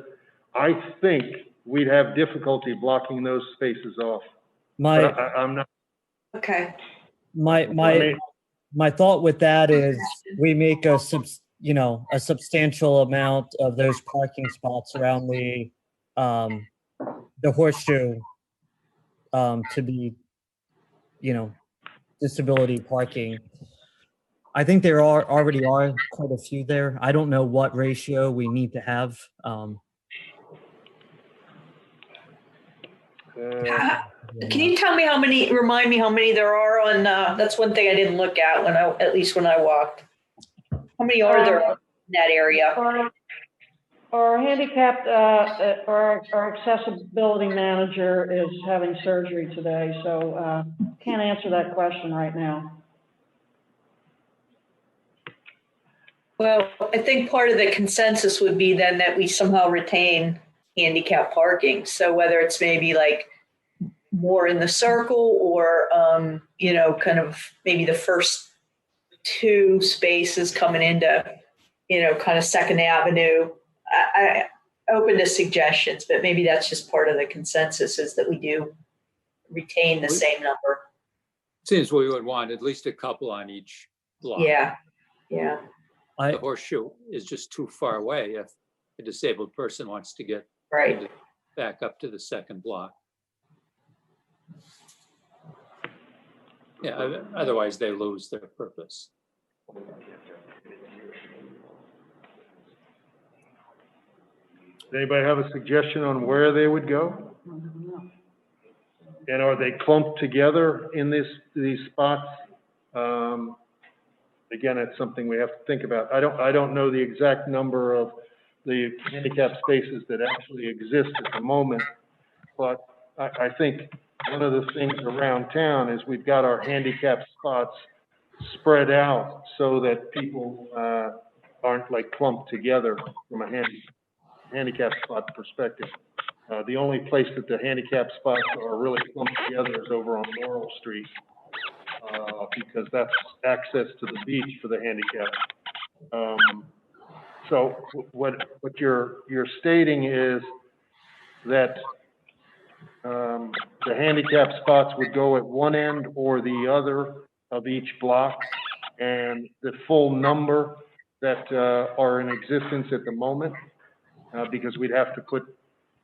I think we'd have difficulty blocking those spaces off. But I'm not. Okay. My thought with that is we make a substantial amount of those parking spots around the horseshoe to be, disability parking. I think there already are quite a few there. I don't know what ratio we need to have. Can you tell me remind me how many there are on, that's one thing I didn't look at at least when I walked. How many are there in that area? Our handicapped, our accessibility manager is having surgery today, so can't answer that question right now. Well, I think part of the consensus would be then that we somehow retain handicap parking. So whether it's maybe like more in the circle or, kind of maybe the first two spaces coming into, kind of Second Avenue. I open to suggestions, but maybe that's just part of the consensus is that we do retain the same number. Seems we would want at least a couple on each block. Yeah. The horseshoe is just too far away if a disabled person wants to get back up to the second block. Yeah, otherwise they lose their purpose. Does anybody have a suggestion on where they would go? And are they clumped together in these spots? Again, it's something we have to think about. I don't know the exact number of the handicap spaces that actually exist at the moment, but I think one of the things around town is we've got our handicap spots spread out so that people aren't like clumped together from a handicap spot perspective. The only place that the handicap spots are really clumped together is over on Laurel Street, because that's access to the beach for the handicap. So what you're stating is that the handicap spots would go at one end or the other of each block, and the full number that are in existence at the moment, because we'd have to put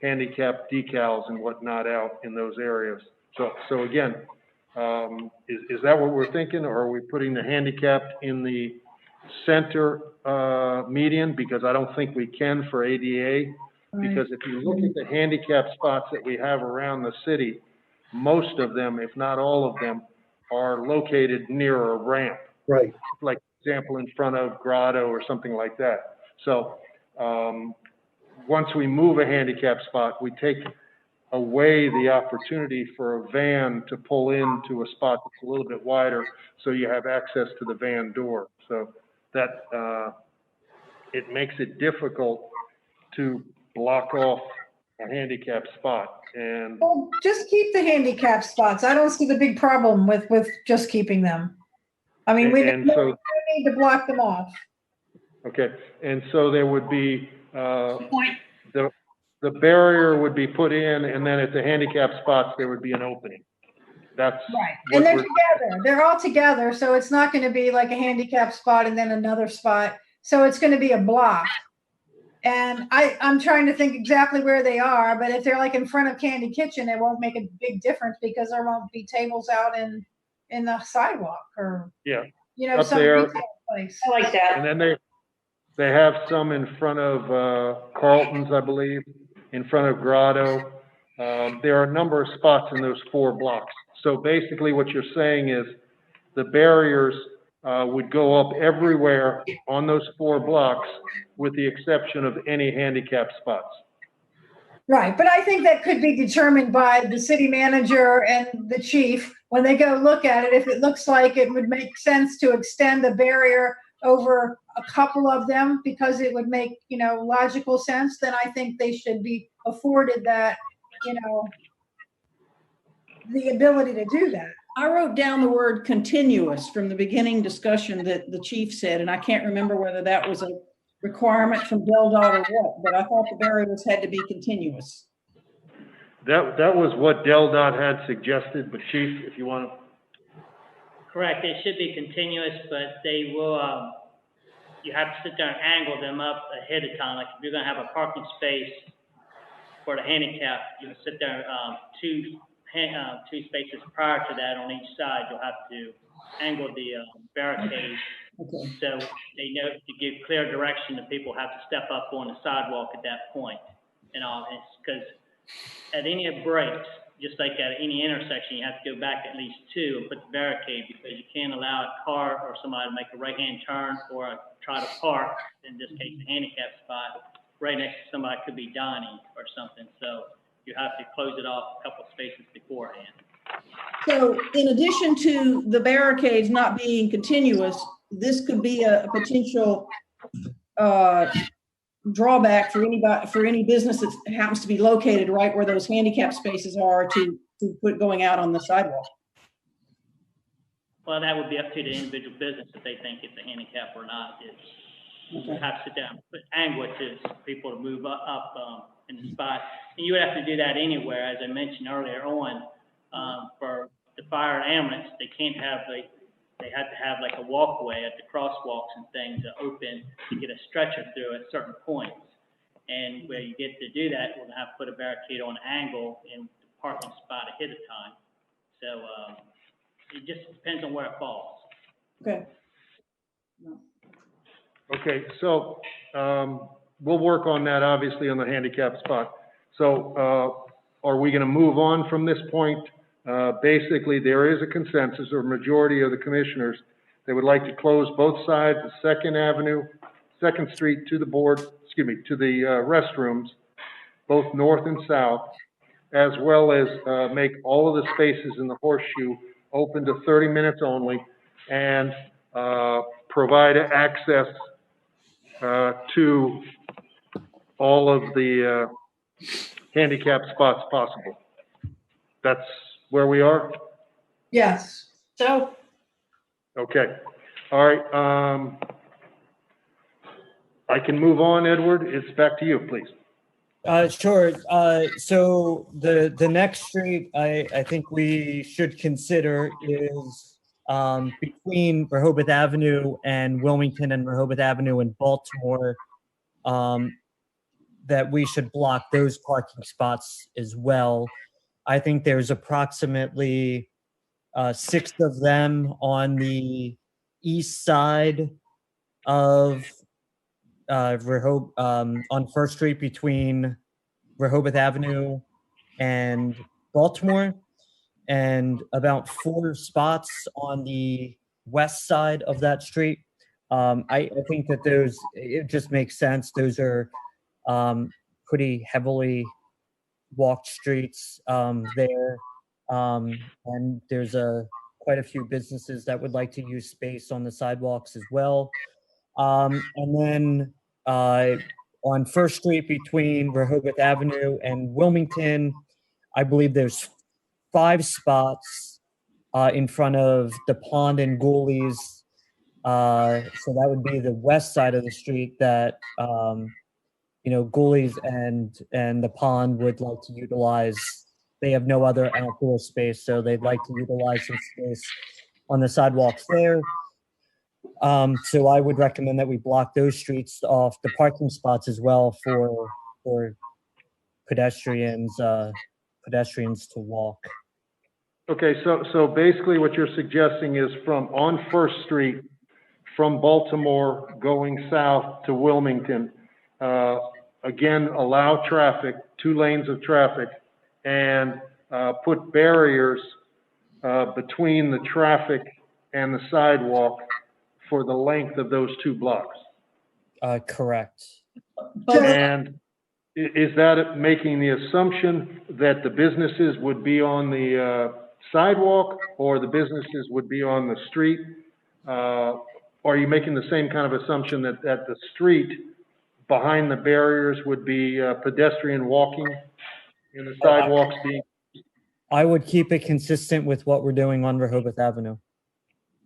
handicap decals and whatnot out in those areas. So again, is that what we're thinking, or are we putting the handicapped in the center median? Because I don't think we can for ADA. Because if you look at the handicap spots that we have around the city, most of them, if not all of them, are located near a ramp. Right. Like, for example, in front of Grotto or something like that. So once we move a handicap spot, we take away the opportunity for a van to pull into a spot that's a little bit wider, so you have access to the van door. So that it makes it difficult to block off a handicap spot. And Well, just keep the handicap spots. I don't see the big problem with just keeping them. I mean, we don't need to block them off. Okay, and so there would be the barrier would be put in, and then at the handicap spots there would be an opening. That's right. And they're together. They're all together, so it's not going to be like a handicap spot and then another spot. So it's going to be a block. And I'm trying to think exactly where they are, but if they're like in front of Candy Kitchen, it won't make a big difference because there won't be tables out in the sidewalk or some retail place. I like that. And then they have some in front of Carlton's, I believe, in front of Grotto. There are a number of spots in those 4 blocks. So basically what you're saying is the barriers would go up everywhere on those 4 blocks with the exception of any handicap spots. Right, but I think that could be determined by the city manager and the chief when they go look at it. If it looks like it would make sense to extend the barrier over a couple of them because it would make, logical sense, then I think they should be afforded that, the ability to do that. I wrote down the word continuous from the beginning discussion that the chief said, and I can't remember whether that was a requirement from DelDOT or what, but I thought the barriers had to be continuous. That was what DelDOT had suggested, but Chief, if you want to. Correct, they should be continuous, but they will, you have to sit there and angle them up ahead of time. Like if you're gonna have a parking space for the handicap, you sit there, two spaces prior to that on each side, you'll have to angle the barricade. Okay. So they know to give clear direction that people have to step up on the sidewalk at that point. And it's because at any breaks, just like at any intersection, you have to go back at least 2 and put the barricade because you can't allow a car or somebody to make a right-hand turn or try to park, in this case, a handicap spot, right next to somebody could be dining or something. So you have to close it off a couple of spaces beforehand. So in addition to the barricades not being continuous, this could be a potential drawback for any business that happens to be located right where those handicap spaces are to put going out on the sidewalk. Well, that would be up to the individual business if they think it's a handicap or not. You have to sit down, put angle it to people to move up in the spot. And you would have to do that anywhere, as I mentioned earlier on. For the fire and ambulance, they can't have they have to have like a walkway at the crosswalks and things open to get a stretcher through at certain points. And where you get to do that, we're gonna have to put a barricade on an angle in the parking spot ahead of time. So it just depends on where it falls. Okay. Okay, so we'll work on that, obviously, on the handicap spot. So are we going to move on from this point? Basically, there is a consensus or majority of the commissioners. They would like to close both sides of 2nd Street to the restrooms, both north and south, as well as make all of the spaces in the horseshoe open to 30 minutes only and provide access to all of the handicap spots possible. That's where we are? Yes. So, Okay. All right. I can move on, Edward. It's back to you, please. Sure. So the next street I think we should consider is between Rehoboth Avenue and Wilmington and Rehoboth Avenue in Baltimore, that we should block those parking spots as well. I think there's approximately 6 of them on the east side of on 1st Street between Rehoboth Avenue and Baltimore, and about 4 spots on the west side of that street. I think that it just makes sense. Those are pretty heavily walked streets there. And there's quite a few businesses that would like to use space on the sidewalks as well. And then on 1st Street between Rehoboth Avenue and Wilmington, I believe there's 5 spots in front of the Pond and Ghoulies. So that would be the west side of the street that Ghoulies and the Pond would like to utilize. They have no other outdoor space, so they'd like to utilize some space on the sidewalks there. So I would recommend that we block those streets off, the parking spots as well, for pedestrians to walk. Okay, so basically what you're suggesting is on 1st Street, from Baltimore going south to Wilmington, again, allow traffic, 2 lanes of traffic, and put barriers between the traffic and the sidewalk for the length of those 2 blocks. Correct. And is that making the assumption that the businesses would be on the sidewalk or the businesses would be on the street? Or are you making the same kind of assumption that the street behind the barriers would be pedestrian walking and the sidewalks being? I would keep it consistent with what we're doing on Rehoboth Avenue.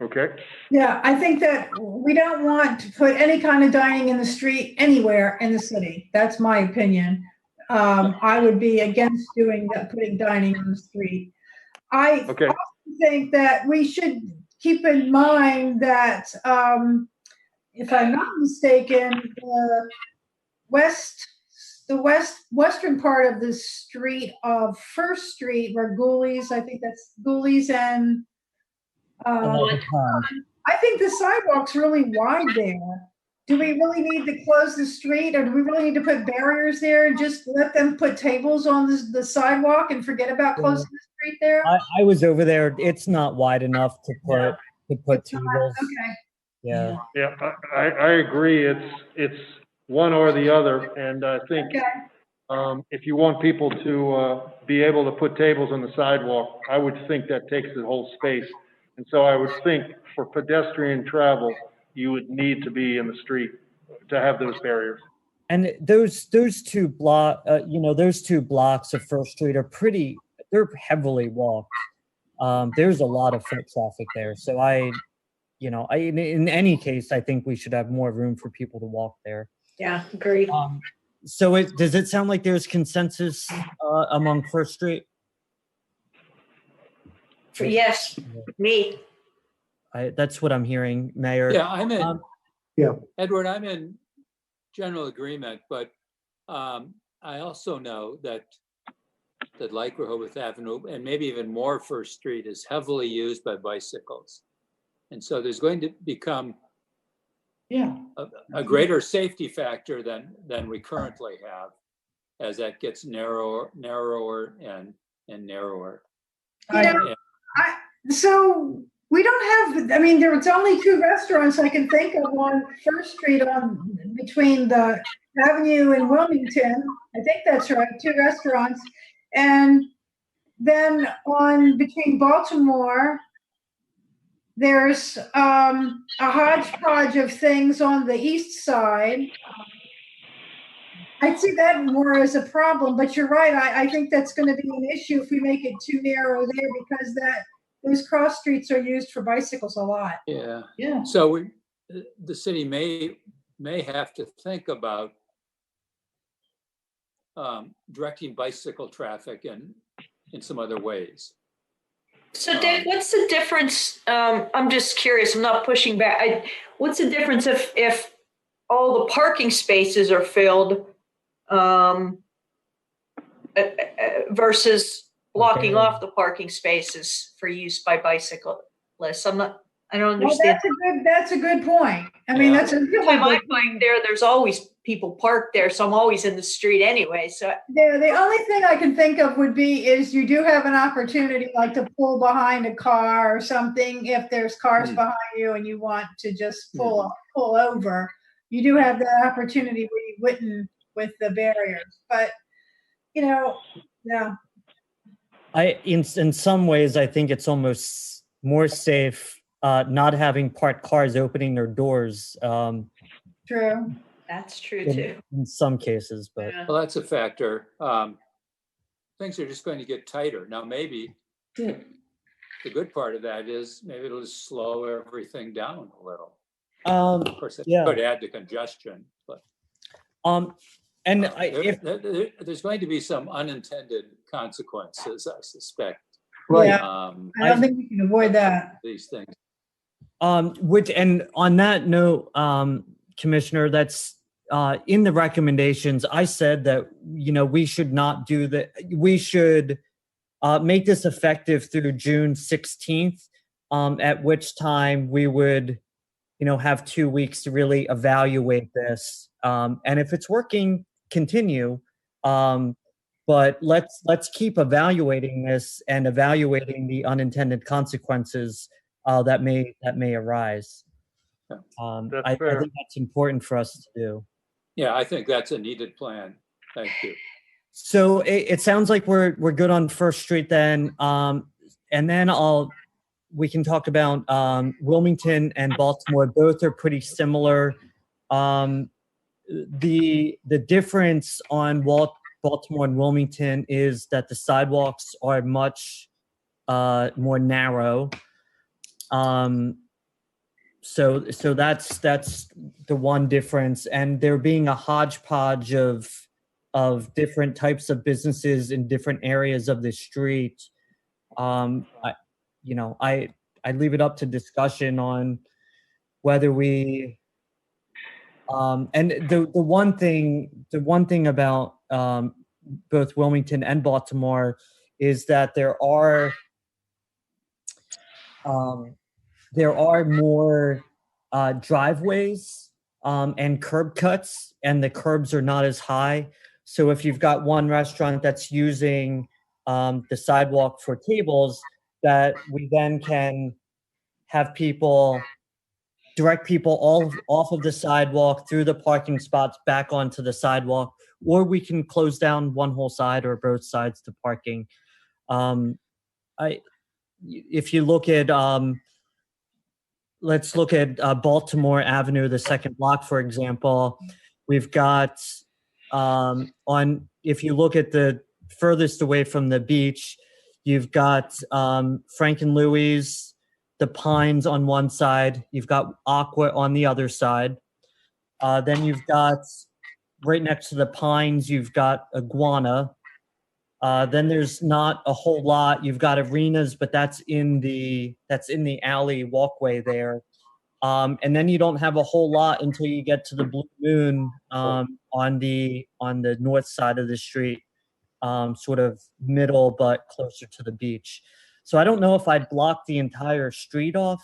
Okay. Yeah, I think that we don't want to put any kind of dining in the street anywhere in the city. That's my opinion. I would be against doing that, putting dining in the street. I Okay. also think that we should keep in mind that, if I'm not mistaken, western part of the street of First Street, where Ghoulies, I think that's Ghoulies and I think the sidewalk's really wide there. Do we really need to close the street, or do we really need to put barriers there and just let them put tables on the sidewalk and forget about closing the street there? I was over there. It's not wide enough to put It's not? tables. Okay. Yeah. Yeah, I agree. It's one or the other, and I think if you want people to be able to put tables on the sidewalk, I would think that takes the whole space. And so I would think for pedestrian travel, you would need to be in the street to have those barriers. And those two blocks of First Street are they're heavily walked. There's a lot of foot traffic there. So in any case, I think we should have more room for people to walk there. Yeah, agreed. So does it sound like there's consensus among First Street? Yes, me. That's what I'm hearing, Mayor. Yeah, I'm in. Yeah. Edward, I'm in general agreement, but I also know that like Rehoboth Avenue, and maybe even more First Street, is heavily used by bicycles. And so there's going to become a greater safety factor than we currently have as that gets narrower and narrower. So we don't have, there's only 2 restaurants I can think of on First Street between the Avenue and Wilmington. I think that's right, 2 restaurants. And then between Baltimore, there's a hodgepodge of things on the east side. I see that more as a problem, but you're right. I think that's going to be an issue if we make it too narrow there, because those cross streets are used for bicycles a lot. Yeah. Yeah. So the city may have to think about directing bicycle traffic in some other ways. So Dick, what's the difference? I'm just curious, I'm not pushing back. What's the difference if all the parking spaces are filled versus blocking off the parking spaces for use by bicyclists? I don't understand. Well, that's a good point. That's a really time I find there's always people parked there, so I'm always in the street anyway. So the only thing I can think of is you do have an opportunity, like to pull behind a car or something. If there's cars behind you and you want to just pull over, you do have that opportunity where you wouldn't with the barriers. But yeah. In some ways, I think it's almost more safe not having parked cars opening their doors. True. That's true too. In some cases, but well, that's a factor. Things are just going to get tighter. Now, maybe the good part of that is maybe it'll just slow everything down a little. Of course, it could add to congestion, but there's going to be some unintended consequences, I suspect. Right. Yeah. I don't think we can avoid that. These things. And on that note, Commissioner, that's in the recommendations. I said that we should not do that. We should make this effective through June 16th, at which time we would, have 2 weeks to really evaluate this. And if it's working, continue. But let's keep evaluating this and evaluating the unintended consequences that may arise. I think that's important for us to do. Yeah, I think that's a needed plan. Thank you. So it sounds like we're good on First Street then, and then we can talk about Wilmington and Baltimore. Both are pretty similar. The difference on Baltimore and Wilmington is that the sidewalks are much more narrow. So that's the one difference, and there being a hodgepodge of different types of businesses in different areas of the street. I leave it up to discussion on whether we. And the one thing about both Wilmington and Baltimore is that there are more driveways and curb cuts, and the curbs are not as high. So if you've got one restaurant that's using the sidewalk for tables, that we then can have direct people all off of the sidewalk through the parking spots back onto the sidewalk, or we can close down one whole side or both sides to parking. If you look at, let's look at Baltimore Avenue, the second block, for example. We've got if you look at the furthest away from the beach, you've got Frank and Louie's, the Pines on one side, you've got Aqua on the other side. Then you've got right next to the Pines, you've got Iguana. Then there's not a whole lot. You've got Arenas, but that's in the alley walkway there. And then you don't have a whole lot until you get to the Blue Moon on the north side of the street, sort of middle but closer to the beach. So I don't know if I'd block the entire street off.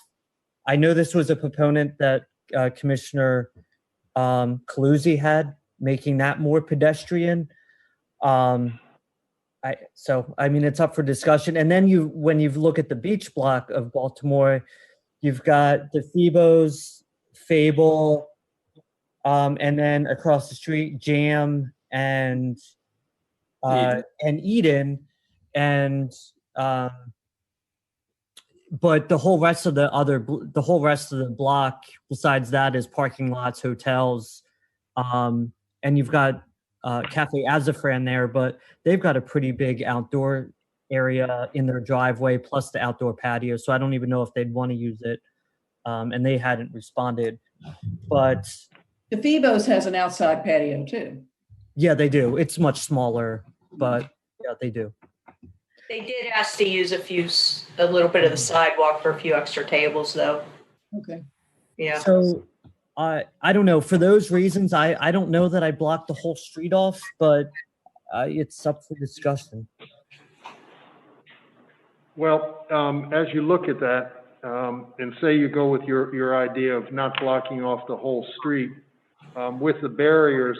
I know this was a proponent that Commissioner Caluzzi had, making that more pedestrian. It's up for discussion. And then when you look at the beach block of Baltimore, you've got the Phoebos, Fable, and then across the street, Jam and Eden, and but the whole rest of the block, besides that, is parking lots, hotels, and you've got Cafe Azafran there, but they've got a pretty big outdoor area in their driveway, plus the outdoor patio. So I don't even know if they'd want to use it, and they hadn't responded. But the Phoebos has an outside patio too. Yeah, they do. It's much smaller, but yeah, they do. They did ask to use a little bit of the sidewalk for a few extra tables, though. Okay. Yeah. So I don't know. For those reasons, I don't know that I blocked the whole street off, but it's up for discussion. Well, as you look at that, and say you go with your idea of not blocking off the whole street, with the barriers,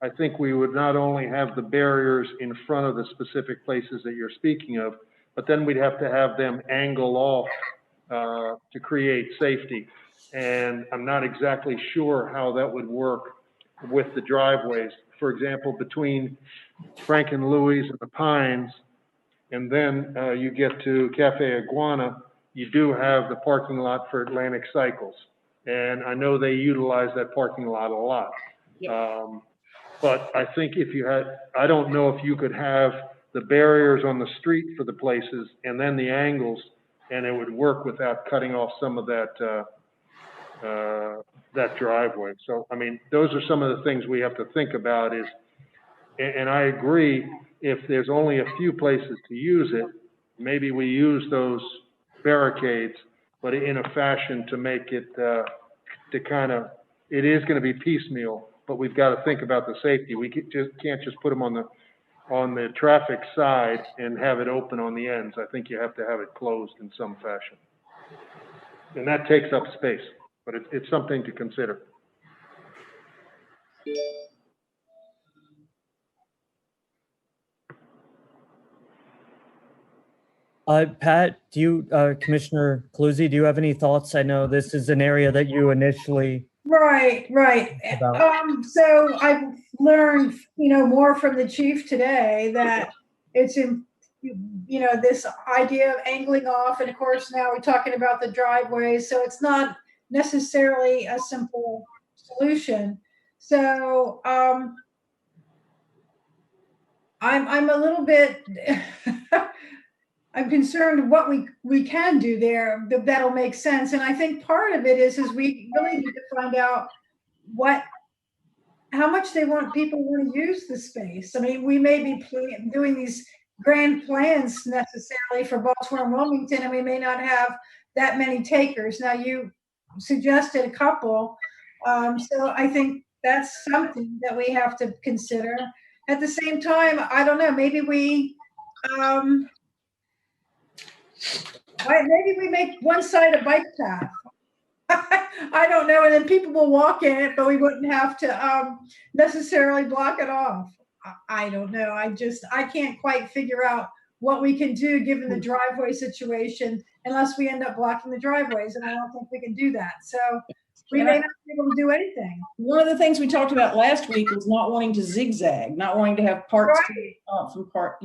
I think we would not only have the barriers in front of the specific places that you're speaking of, but then we'd have to have them angle off to create safety. And I'm not exactly sure how that would work with the driveways. For example, between Frank and Louie's and the Pines, and then you get to Cafe Iguana, you do have the parking lot for Atlantic Cycles. And I know they utilize that parking lot a lot. Yep. But I think I don't know if you could have the barriers on the street for the places and then the angles, and it would work without cutting off some of that driveway. So, I mean, those are some of the things we have to think about and I agree, if there's only a few places to use it, maybe we use those barricades, but in a fashion to make it, it is going to be piecemeal, but we've got to think about the safety. We can't just put them on the traffic side and have it open on the ends. I think you have to have it closed in some fashion. And that takes up space, but it's something to consider. Pat, Commissioner Caluzzi, do you have any thoughts? I know this is an area that you initially Right, right. So I've learned, more from the chief today that it's in, this idea of angling off, and of course now we're talking about the driveways, so it's not necessarily a simple solution. So I'm a little bit I'm concerned what we can do there that'll make sense. And I think part of it is we really need to find out how much people want to use the space. I mean, we may be doing these grand plans necessarily for Baltimore and Wilmington, and we may not have that many takers. Now, you suggested a couple, so I think that's something that we have to consider. At the same time, I don't know, maybe we make one side a bike path. I don't know, and then people will walk in it, but we wouldn't have to necessarily block it off. I don't know. I can't quite figure out what we can do given the driveway situation unless we end up blocking the driveways, and I don't think we can do that. So we may not be able to do anything. One of the things we talked about last week was not wanting to zigzag, not wanting to have parts from part,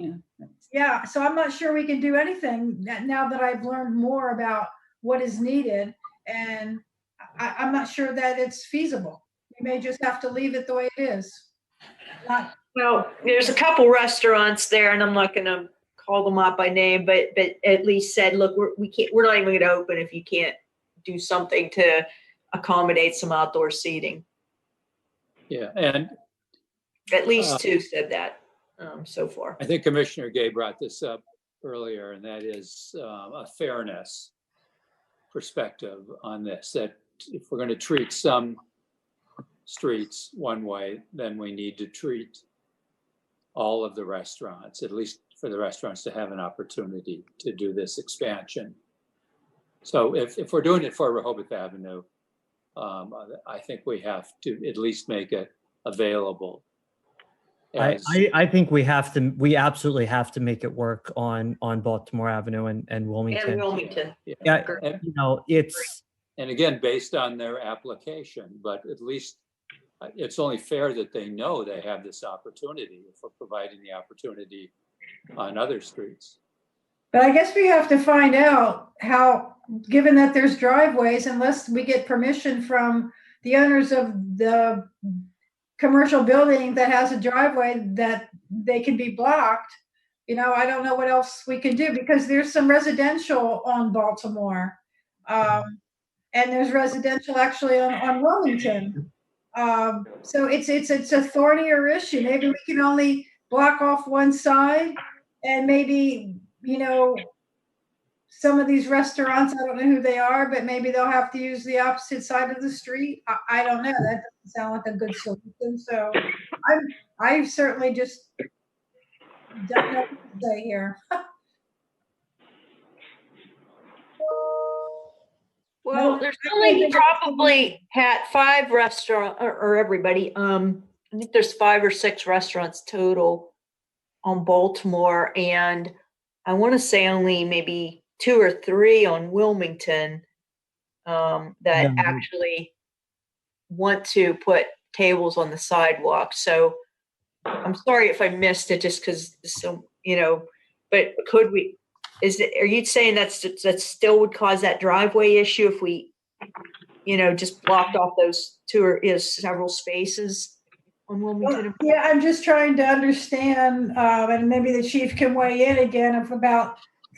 Yeah, so I'm not sure we can do anything now that I've learned more about what is needed, and I'm not sure that it's feasible. We may just have to leave it the way it is. Well, there's a couple restaurants there, and I'm not going to call them out by name, but at least said, look, we're not even going to open if you can't do something to accommodate some outdoor seating. Yeah, and at least two said that so far. I think Commissioner Gay brought this up earlier, and that is a fairness perspective on this, that if we're going to treat some streets one way, then we need to treat all of the restaurants, at least for the restaurants to have an opportunity to do this expansion. So if we're doing it for Rehoboth Avenue, I think we have to at least make it available. I think we absolutely have to make it work on Baltimore Avenue and Wilmington. And Wilmington. Yeah, and again, based on their application, but at least it's only fair that they know they have this opportunity if we're providing the opportunity on other streets. But I guess we have to find out how, given that there's driveways, unless we get permission from the owners of the commercial building that has a driveway, that they can be blocked. I don't know what else we can do, because there's some residential on Baltimore. And there's residential actually on Wilmington. So it's a thornier issue. Maybe we can only block off one side, and maybe, some of these restaurants, I don't know who they are, but maybe they'll have to use the opposite side of the street. I don't know. That doesn't sound like a good solution. So I certainly just don't know what to say here. Well, there's only probably had 5 restaurants, or everybody. I think there's 5 or 6 restaurants total on Baltimore, and I want to say only maybe 2 or 3 on Wilmington that actually want to put tables on the sidewalk. So I'm sorry if I missed it, just because but could we? Are you saying that still would cause that driveway issue if we, just blocked off those 2 or several spaces on Wilmington? Yeah, I'm just trying to understand, and maybe the chief can weigh in again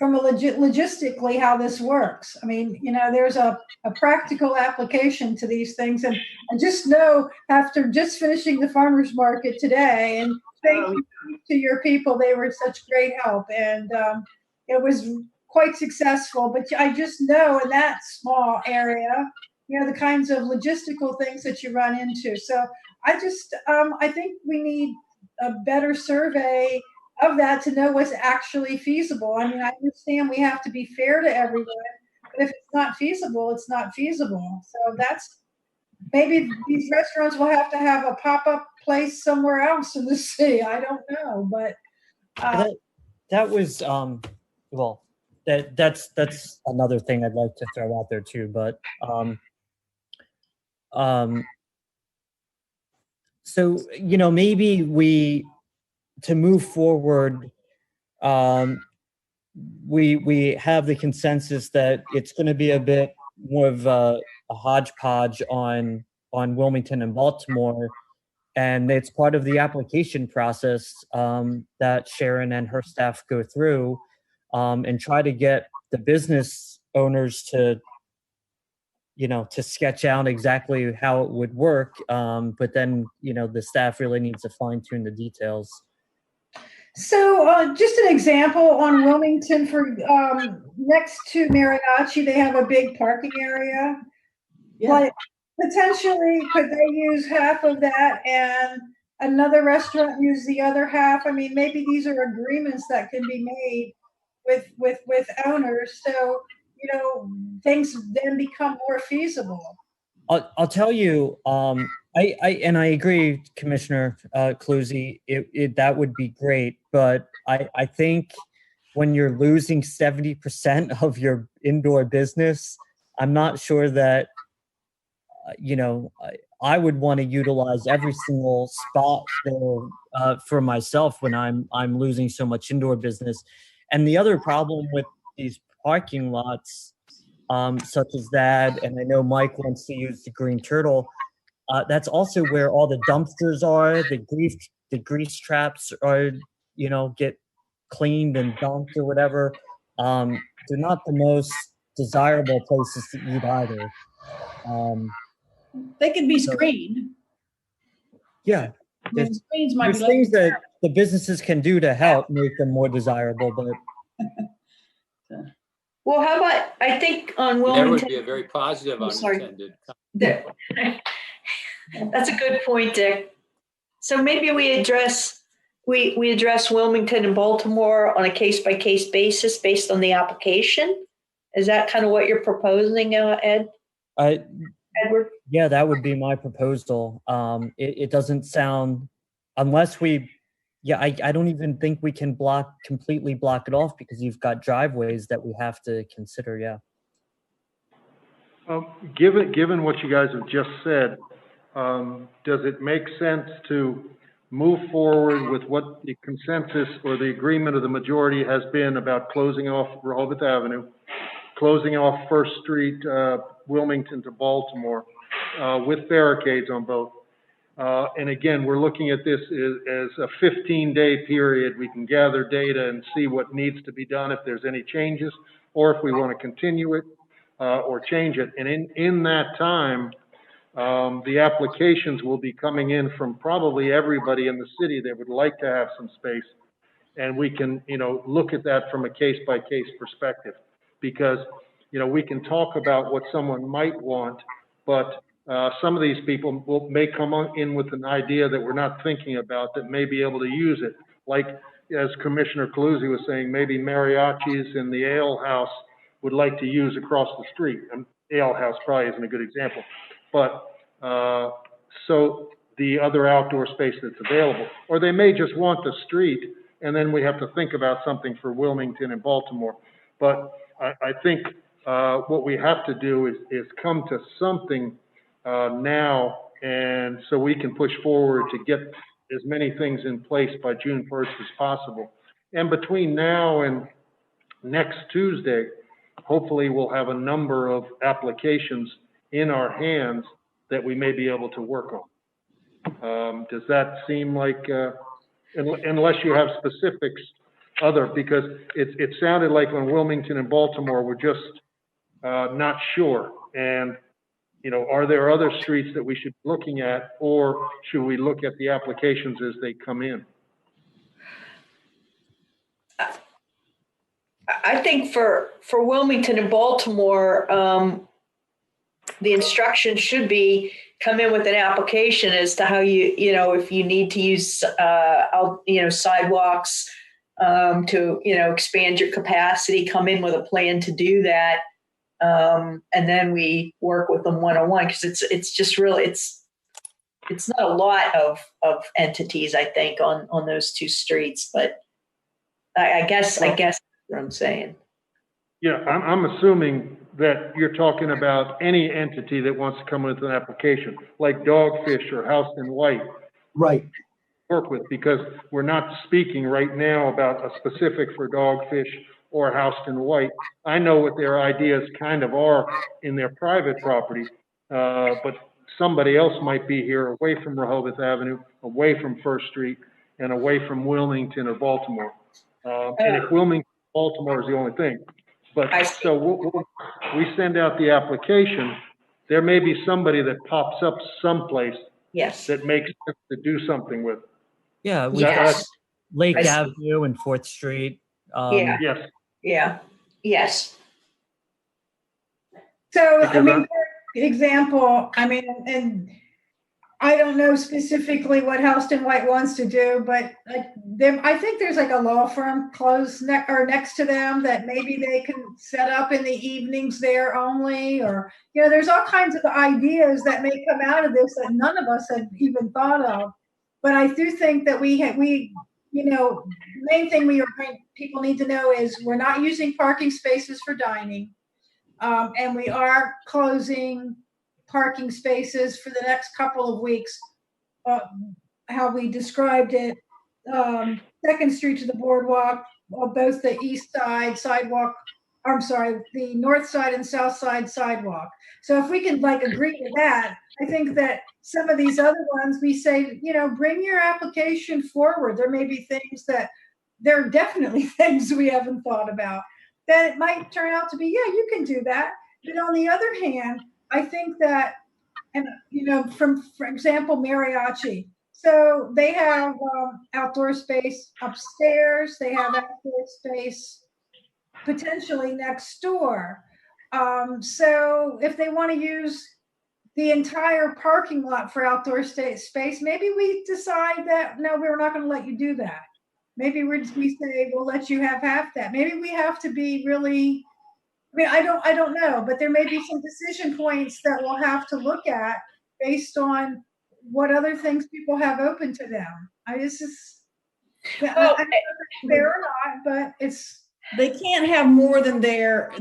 logistically how this works. I mean, there's a practical application to these things, and I just know after just finishing the farmers market today, and thank you to your people, they were such great help, and it was quite successful. But I just know in that small area, the kinds of logistical things that you run into. So I just, I think we need a better survey of that to know what's actually feasible. I mean, I understand we have to be fair to everyone, but if it's not feasible, it's not feasible. So maybe these restaurants will have to have a pop-up place somewhere else in the city. I don't know, but that was that's another thing I'd like to throw out there too. But so, maybe to move forward, we have the consensus that it's going to be a bit more of a hodgepodge on Wilmington and Baltimore, and it's part of the application process that Sharon and her staff go through and try to get the business owners to sketch out exactly how it would work. But then, the staff really needs to fine tune the details. So just an example on Wilmington for next to Mariachi, they have a big parking area. Yeah. Like potentially, could they use half of that and another restaurant use the other half? I mean, maybe these are agreements that can be made with owners. So, things then become more feasible. I'll tell you, I agree, Commissioner Cluzy, that would be great, but I think when you're losing 70% of your indoor business, I'm not sure that, I would want to utilize every single spot there for myself when I'm losing so much indoor business. And the other problem with these parking lots, such as that, and I know Mike wants to use the Green Turtle, that's also where all the dumpsters are, the grease traps are, get cleaned and dumped or whatever. They're not the most desirable places to eat either. They can be screened. Yeah. The screens might There's be things that the businesses can do to help make them more desirable, but Well, how about, I think on That Wilmington. would be a very positive I'm sorry. unintended. That's a good point, Dick. So maybe we address Wilmington and Baltimore on a case-by-case basis based on the application. Is that kind of what you're proposing, Ed? Edward? Yeah, that would be my proposal. It doesn't sound, unless I don't even think we can completely block it off because you've got driveways that we have to consider. Yeah. Given what you guys have just said, does it make sense to move forward with what the consensus or the agreement of the majority has been about closing off Rehoboth Avenue, closing off First Street, Wilmington to Baltimore, with barricades on both? And again, we're looking at this as a 15-day period. We can gather data and see what needs to be done if there's any changes, or if we want to continue it or change it. And in that time, the applications will be coming in from probably everybody in the city that would like to have some space. And we can, look at that from a case-by-case perspective. Because, we can talk about what someone might want, but some of these people may come in with an idea that we're not thinking about that may be able to use it. Like, as Commissioner Cluzy was saying, maybe mariachis in the ale house would like to use across the street. And ale house probably isn't a good example. But so the other outdoor space that's available. Or they may just want the street, and then we have to think about something for Wilmington and Baltimore. But I think what we have to do is come to something now, and so we can push forward to get as many things in place by June 1st as possible. And between now and next Tuesday, hopefully we'll have a number of applications in our hands that we may be able to work on. Does that seem like, unless you have specifics because it sounded like when Wilmington and Baltimore were just not sure. And, are there other streets that we should be looking at, or should we look at the applications as they come in? I think for Wilmington and Baltimore, the instruction should be come in with an application as to how if you need to use, sidewalks to, expand your capacity, come in with a plan to do that. And then we work with them one-on-one, because it's just really, it's not a lot of entities, I think, on those two streets, but I guess that's what I'm saying. Yeah, I'm assuming that you're talking about any entity that wants to come with an application, like Dogfish or House and White, Right. work with, because we're not speaking right now about a specific for Dogfish or Houston White. I know what their ideas kind of are in their private property, but somebody else might be here away from Rehoboth Avenue, away from First Street, and away from Wilmington or Baltimore. And if Wilmington, Baltimore is the only thing. But so we send out the application, there may be somebody that pops up someplace Yes. that makes sense to do something with. Yeah, we Yes. got Lake I see. Avenue and 4th Street. Yeah. Yes. Yeah. Yes. So, I Because mean, for example, I mean, and I don't know specifically what Houston White wants to do, but like I think there's like a law firm close next to them that maybe they can set up in the evenings there only, or, you know, there's all kinds of ideas that may come out of this that none of us had even thought of. But I do think that you know, the main thing people need to know is we're not using parking spaces for dining. And we are closing parking spaces for the next couple of weeks. How we described it, 2nd Street to the boardwalk, both the east side sidewalk, I'm sorry, the north side and south side sidewalk. So if we can like agree to that, I think that some of these other ones, we say, you know, bring your application forward. There may be things that, there are definitely things we haven't thought about that it might turn out to be, yeah, you can do that. But on the other hand, I think that, and you know, for example, mariachi. So they have outdoor space upstairs. They have outdoor space potentially next door. So if they want to use the entire parking lot for outdoor space, maybe we decide that, no, we're not going to let you do that. Maybe we say, we'll let you have half that. Maybe we have to be really, I mean, I don't know, but there may be some decision points that we'll have to look at based on what other things people have open to them. I don't know if it's fair or not, but They can't have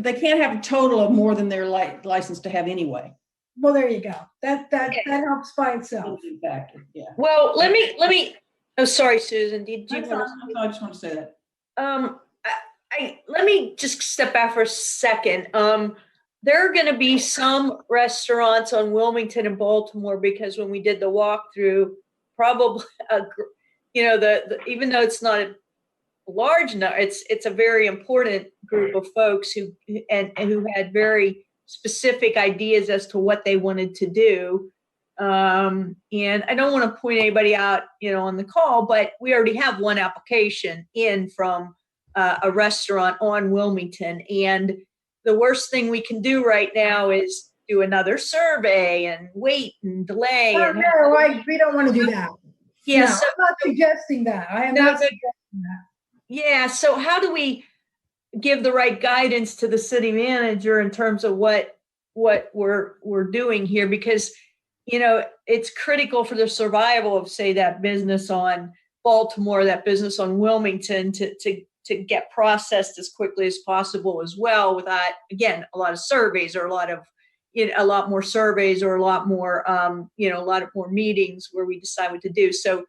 they can't have a total of more than their license to have anyway. well, there you go. That helps by itself. Factor, yeah. Well, let me, oh, sorry, Susan, did you want to? I just want to say that. Let me just step back for a second. There are going to be some restaurants on Wilmington and Baltimore, because when we did the walkthrough, probably, you know, even though it's not a large number, it's a very important group of folks who had very specific ideas as to what they wanted to do. And I don't want to point anybody out, you know, on the call, but we already have one application in from a restaurant on Wilmington. And the worst thing we can do right now is do another survey and wait and delay. We don't want to do that. Yeah, no, I'm not suggesting that. I am not suggesting that. Yeah, so how do we give the right guidance to the city manager in terms of what we're doing here? Because, you know, it's critical for the survival of, say, that business on Baltimore, that business on Wilmington, to get processed as quickly as possible as well, without, again, a lot of surveys or a lot more surveys or a lot more, a lot of more meetings where we decide what to do. So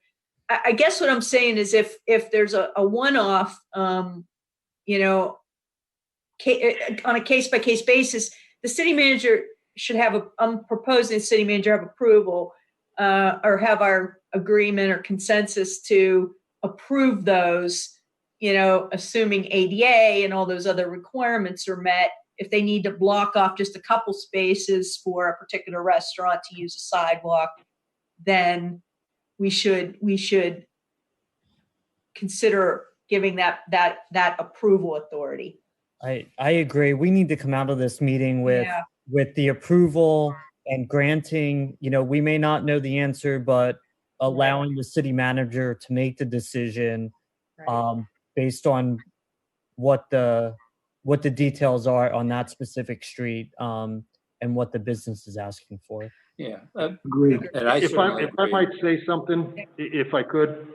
I guess what I'm saying is if there's a one-off, on a case-by-case basis, the city manager should have I'm proposing the city manager have approval or have our agreement or consensus to approve those, you know, assuming ADA and all those other requirements are met. If they need to block off just a couple spaces for a particular restaurant to use a sidewalk, then we should consider giving that approval authority. I agree. We need to come out of this meeting with the approval and granting, you know, we may not know the answer, but allowing the city manager to make the decision based on what the details are on that specific street and what the business is asking for. Yeah. Agreed. And If I might say something, if I could,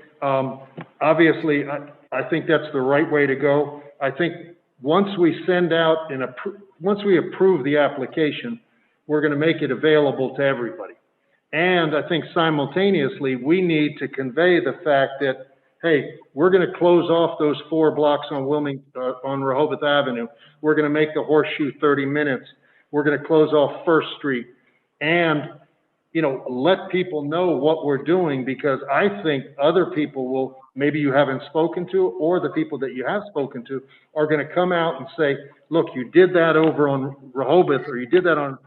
obviously, I think that's the right way to go. I think once we send out once we approve the application, we're going to make it available to everybody. And I think simultaneously, we need to convey the fact that, hey, we're going to close off those 4 blocks on on Rehoboth Avenue. We're going to make the horseshoe 30 minutes. We're going to close off First Street. And, you know, let people know what we're doing, because I think other people will, maybe you haven't spoken to, or the people that you have spoken to are going to come out and say, look, you did that over on Rehoboth, or you did that on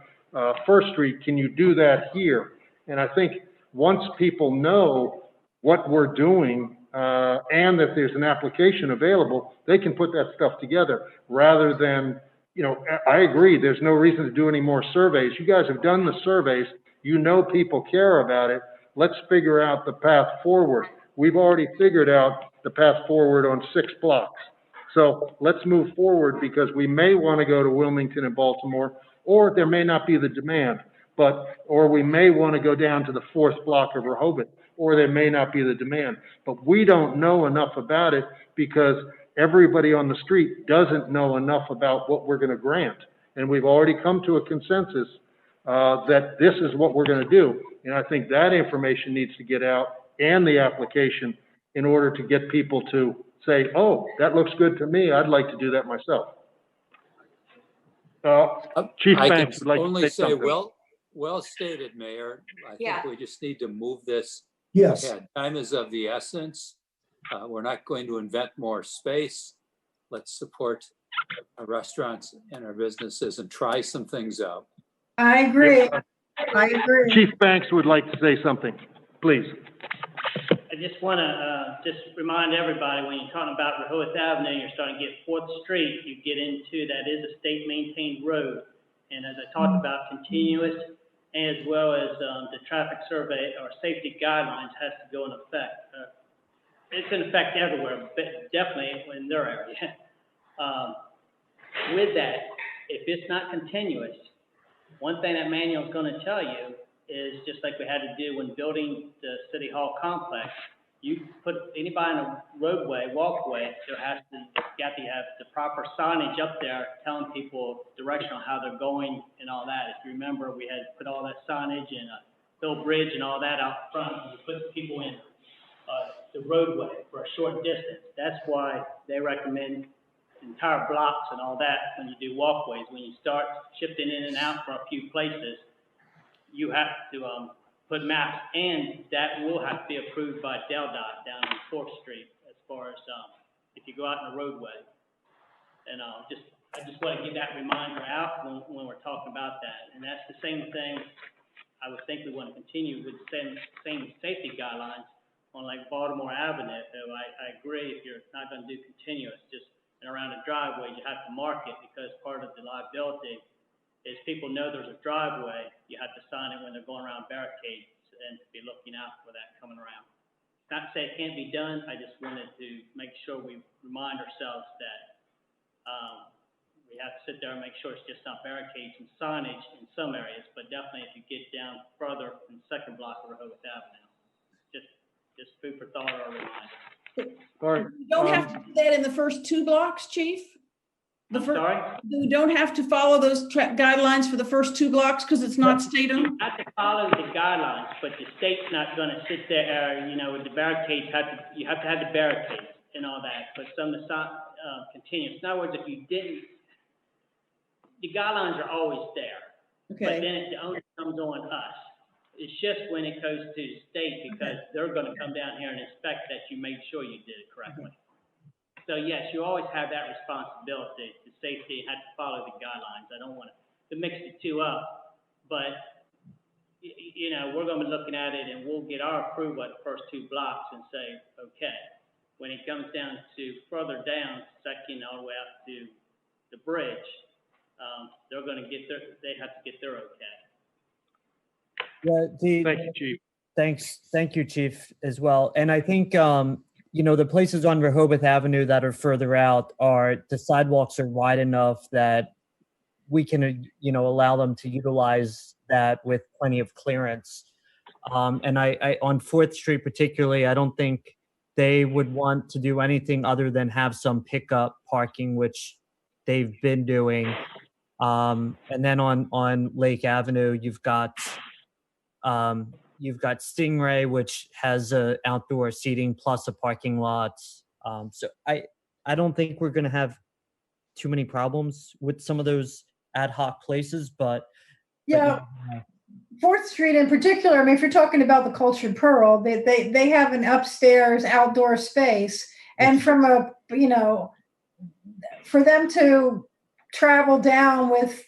First Street. Can you do that here? And I think once people know what we're doing, and that there's an application available, they can put that stuff together rather than, you know, I agree, there's no reason to do any more surveys. You guys have done the surveys. You know people care about it. Let's figure out the path forward. We've already figured out the path forward on 6 blocks. So let's move forward, because we may want to go to Wilmington and Baltimore, or there may not be the demand, or we may want to go down to the 4th block of Rehoboth, or there may not be the demand. But we don't know enough about it, because everybody on the street doesn't know enough about what we're going to grant. And we've already come to a consensus that this is what we're going to do. And I think that information needs to get out, and the application, in order to get people to say, oh, that looks good to me. I'd like to do that myself. Chief Banks would like to say something. Well stated, Mayor. I Yeah. think we just need to move this Yes. ahead. Time is of the essence. We're not going to invent more space. Let's support our restaurants and our businesses and try some things out. I agree. I agree. Chief Banks would like to say something, please. I just want to just remind everybody, when you're talking about Rehoboth Avenue, you're starting to get 4th Street, you get into, that is a state maintained road. And as I talked about, continuous, as well as the traffic survey or safety guidelines has to go in effect. It's in effect everywhere, but definitely in their area. With that, if it's not continuous, one thing that manual is going to tell you is, just like we had to do when building the City Hall complex, you put anybody in a roadway, walkway, you got to have the proper signage up there telling people direction on how they're going and all that. If you remember, we had put all that signage and Bill Bridge and all that out front, and we put people in the roadway for a short distance. That's why they recommend entire blocks and all that when you do walkways. When you start shifting in and out for a few places, you have to put maps, and that will have to be approved by DelDOT down on 4th Street as far as if you go out in the roadway. And I just want to get that reminder out when we're talking about that. And that's the same thing I would think we want to continue with the same safety guidelines on like Baltimore Avenue. So I agree, if you're not going to do continuous, just around a driveway, you have to mark it, because part of the liability is people know there's a driveway. You have to sign it when they're going around barricades, and to be looking out for that coming around. Not to say it can't be done. I just wanted to make sure we remind ourselves that we have to sit there and make sure it's just not barricades and signage in some areas, but definitely if you get down further in the 2nd block of Rehoboth Avenue, just food for thought or a reminder. All right. You don't have to do that in the first 2 blocks, Chief? Sorry? You don't have to follow those guidelines for the first 2 blocks because it's not state-owned? You have to follow the guidelines, but the state's not going to sit there, with the barricades. You have to have the barricades and all that, but some of the continuous. In other words, if you didn't, the guidelines are always there. Okay. But then it only comes on us. It's just when it goes to the state, because they're going to come down here and inspect that you made sure you did it correctly. So yes, you always have that responsibility to safety and have to follow the guidelines. I don't want to mix the two up, but we're going to be looking at it, and we'll get our approval at the first 2 blocks and say, okay. When it comes down to further down, 2nd all the way up to the bridge, they're going to they have to get their okay. Yeah, Thank you, Chief. Thank you, Chief, as well. And I think, the places on Rehoboth Avenue that are further out the sidewalks are wide enough that we can, allow them to utilize that with plenty of clearance. And I on 4th Street particularly, I don't think they would want to do anything other than have some pickup parking, which they've been doing. And then on Lake Avenue, you've got Stingray, which has a outdoor seating plus a parking lot. So I don't think we're going to have too many problems with some of those ad hoc places, but Yeah. 4th Street in particular, I mean, if you're talking about the Cultured Pearl, they have an upstairs outdoor space. And from a, you know, for them to travel down with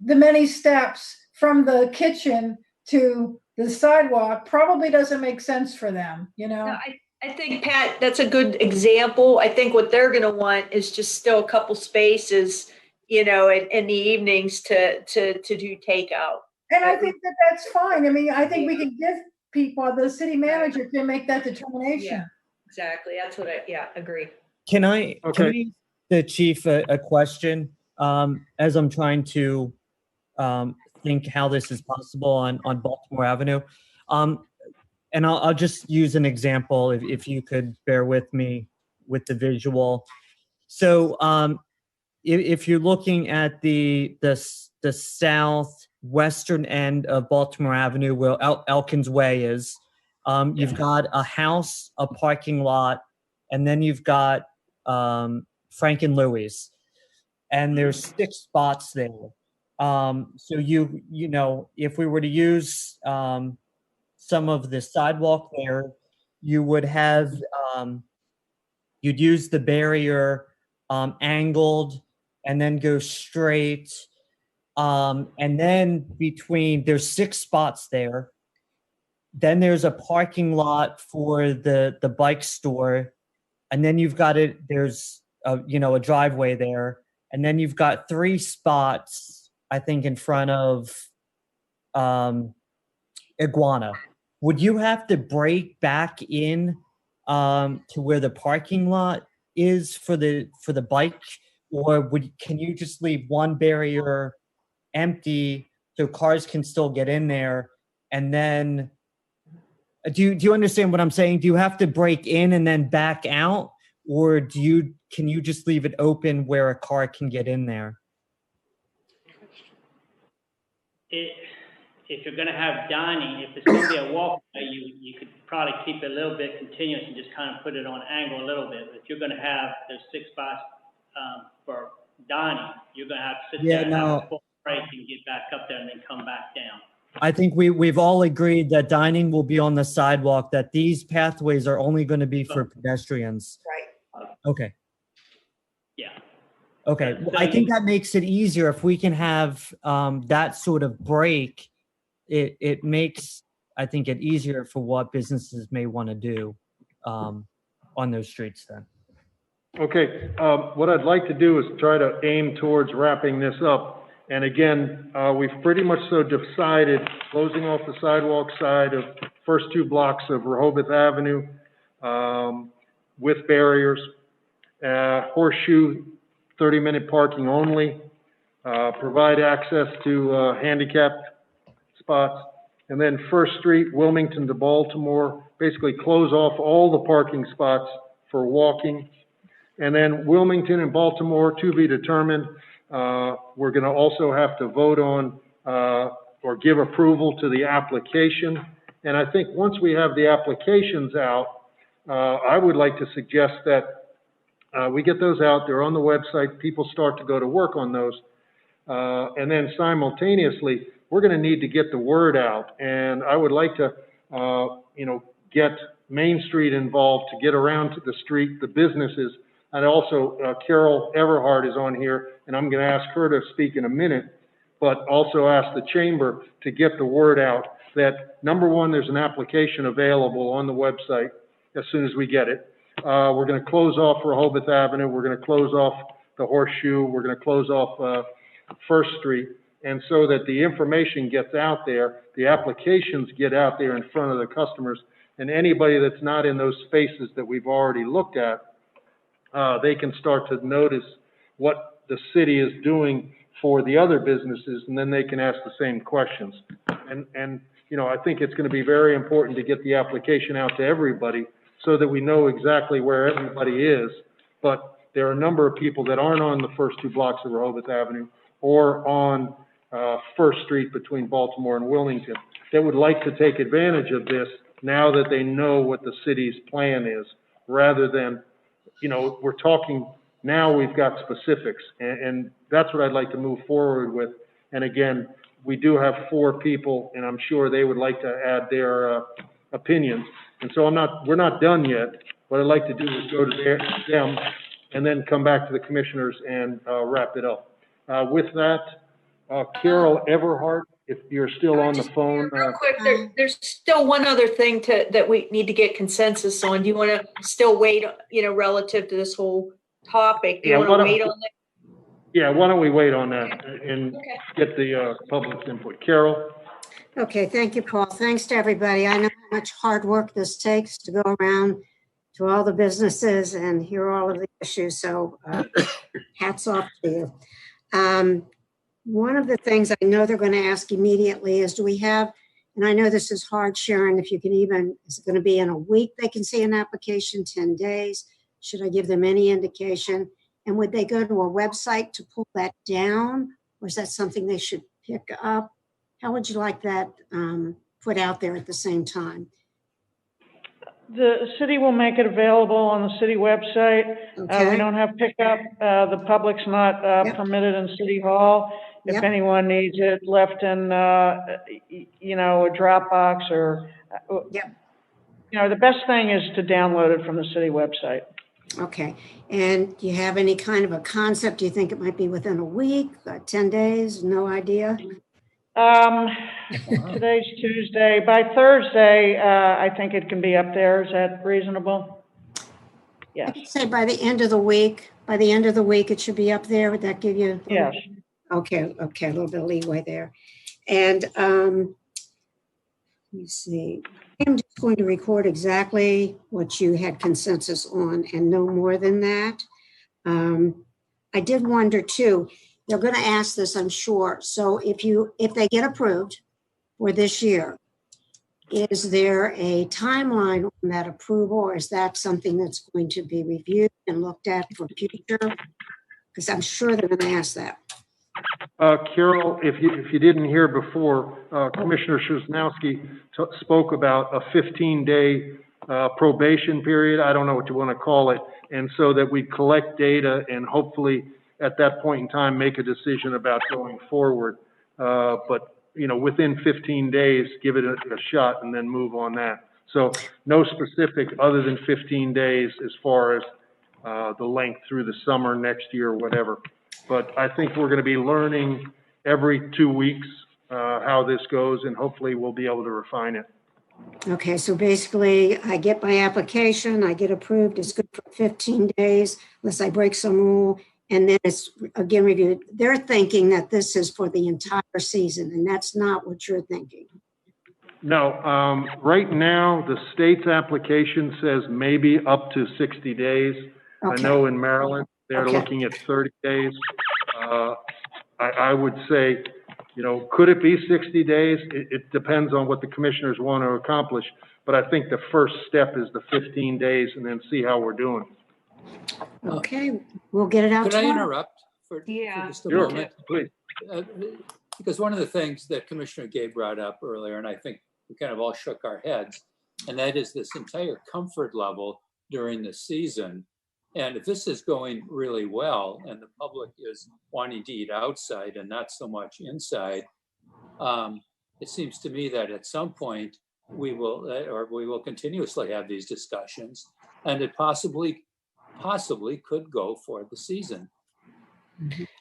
the many steps from the kitchen to the sidewalk probably doesn't make sense for them, you know? No, I think, Pat, that's a good example. I think what they're going to want is just still a couple spaces, you know, in the evenings to do takeout. And I think that that's fine. I mean, I think we can give people, the city manager can make that determination. Yeah, exactly. That's what agree. Can I ask the chief a question as I'm trying to think how this is possible on Baltimore Avenue? And I'll just use an example if you could bear with me with the visual. So if you're looking at the southwestern end of Baltimore Avenue where Elkins Way is, you've got a house, a parking lot, and then you've got Frank and Louie's, and there's 6 spots there. So you know, if we were to use some of the sidewalk there, you would have you'd use the barrier angled and then go straight, and then there's 6 spots there. Then there's a parking lot for the bike store, and then you've got there's a driveway there, and then you've got 3 spots, I think, in front of Iguana. Would you have to break back in to where the parking lot is for the bike, or can you just leave one barrier empty so cars can still get in there? And then do you understand what I'm saying? Do you have to break in and then back out, or can you just leave it open where a car can get in there? If you're gonna have dining, if it's gonna be a walkway, you could probably keep it a little bit continuous and just kind of put it on angle a little bit. But if you're gonna have those 6 spots for dining, you're gonna have to sit there and have a full break and get back up there and then come back down. I think we've all agreed that dining will be on the sidewalk, that these pathways are only going to be for pedestrians. Right. Okay. Yeah. Okay. Well, I think that makes it easier if we can have that sort of break. It makes, I think, it easier for what businesses may want to do on those streets then. Okay, what I'd like to do is try to aim towards wrapping this up. And again, we've pretty much so decided closing off the sidewalk side of first 2 blocks of Rehoboth Avenue with barriers, horseshoe 30-minute parking only, provide access to handicapped spots, and then First Street, Wilmington to Baltimore, basically close off all the parking spots for walking. And then Wilmington and Baltimore, to be determined. We're going to also have to vote on or give approval to the application. And I think once we have the applications out, I would like to suggest that we get those out. They're on the website. People start to go to work on those. And then simultaneously, we're going to need to get the word out. And I would like to, get Main Street involved to get around to the street, the businesses. And also, Carol Everhart is on here, and I'm going to ask her to speak in a minute, but also ask the chamber to get the word out that, number one, there's an application available on the website as soon as we get it. We're going to close off Rehoboth Avenue. We're going to close off the Horseshoe. We're going to close off First Street. And so that the information gets out there, the applications get out there in front of the customers, and anybody that's not in those spaces that we've already looked at, they can start to notice what the city is doing for the other businesses, and then they can ask the same questions. And I think it's going to be very important to get the application out to everybody so that we know exactly where everybody is. But there are a number of people that aren't on the first 2 blocks of Rehoboth Avenue, or on First Street between Baltimore and Wilmington that would like to take advantage of this now that they know what the city's plan is, rather than, you know, we're talking, now we've got specifics, and that's what I'd like to move forward with. And again, we do have 4 people, and I'm sure they would like to add their opinions. And so we're not done yet. What I'd like to do is go to them and then come back to the commissioners and wrap it up. With that, Carol Everhart, if you're still on the phone. Real quick, there's still one other thing that we need to get consensus on. Do you want to still wait, you know, relative to this whole topic? Do you want to wait on that? Yeah, why don't we wait on that and get the public's input. Carol? Okay, thank you, Paul. Thanks to everybody. I know how much hard work this takes to go around to all the businesses and hear all of the issues, so hats off to you. One of the things I know they're going to ask immediately is, do we have, and I know this is hard, Sharon, if you can even, is it going to be in a week they can see an application, 10 days? Should I give them any indication? And would they go to a website to pull that down? Or is that something they should pick up? How would you like that put out there at the same time? The city will make it available on the city website. Okay. We don't have pickup. The public's not permitted in City Hall. If anyone needs it left in, you know, a Dropbox or, you know, the best thing is to download it from the city website. Okay. And do you have any kind of a concept? Do you think it might be within a week, 10 days? No idea? Today's Tuesday. By Thursday, I think it can be up there. Is that reasonable? Yeah. I could say by the end of the week. By the end of the week, it should be up there. Would that give you? Yes. Okay. Okay. A little bit of leeway there. And let me see. I'm just going to record exactly what you had consensus on and no more than that. I did wonder too, they're going to ask this, I'm sure. So if they get approved for this year, is there a timeline on that approval, or is that something that's going to be reviewed and looked at for future? Because I'm sure they're going to ask that. Carol, if you didn't hear before, Commissioner Szymanowski spoke about a 15-day probation period. I don't know what you want to call it. And so that we collect data and hopefully at that point in time make a decision about going forward. But, you know, within 15 days, give it a shot and then move on that. So no specific other than 15 days as far as the length through the summer, next year, or whatever. But I think we're going to be learning every 2 weeks how this goes, and hopefully we'll be able to refine it. Okay, so basically I get my application, I get approved, it's good for 15 days, unless I break some rule, and then it's again reviewed. They're thinking that this is for the entire season, and that's not what you're thinking. No, right now the state's application says maybe up to 60 days. Okay. I know in Maryland, they're looking at 30 days. I would say, you know, could it be 60 days? It depends on what the commissioners want to accomplish. But I think the first step is the 15 days and then see how we're doing. Okay, we'll get it out. Could I interrupt for just a moment? Please. Because one of the things that Commissioner Gay brought up earlier, and I think we kind of all shook our heads, and that is this entire comfort level during the season. And if this is going really well and the public is wanting to eat outside and not so much inside, it seems to me that at some point we will continuously have these discussions, and it possibly could go for the season.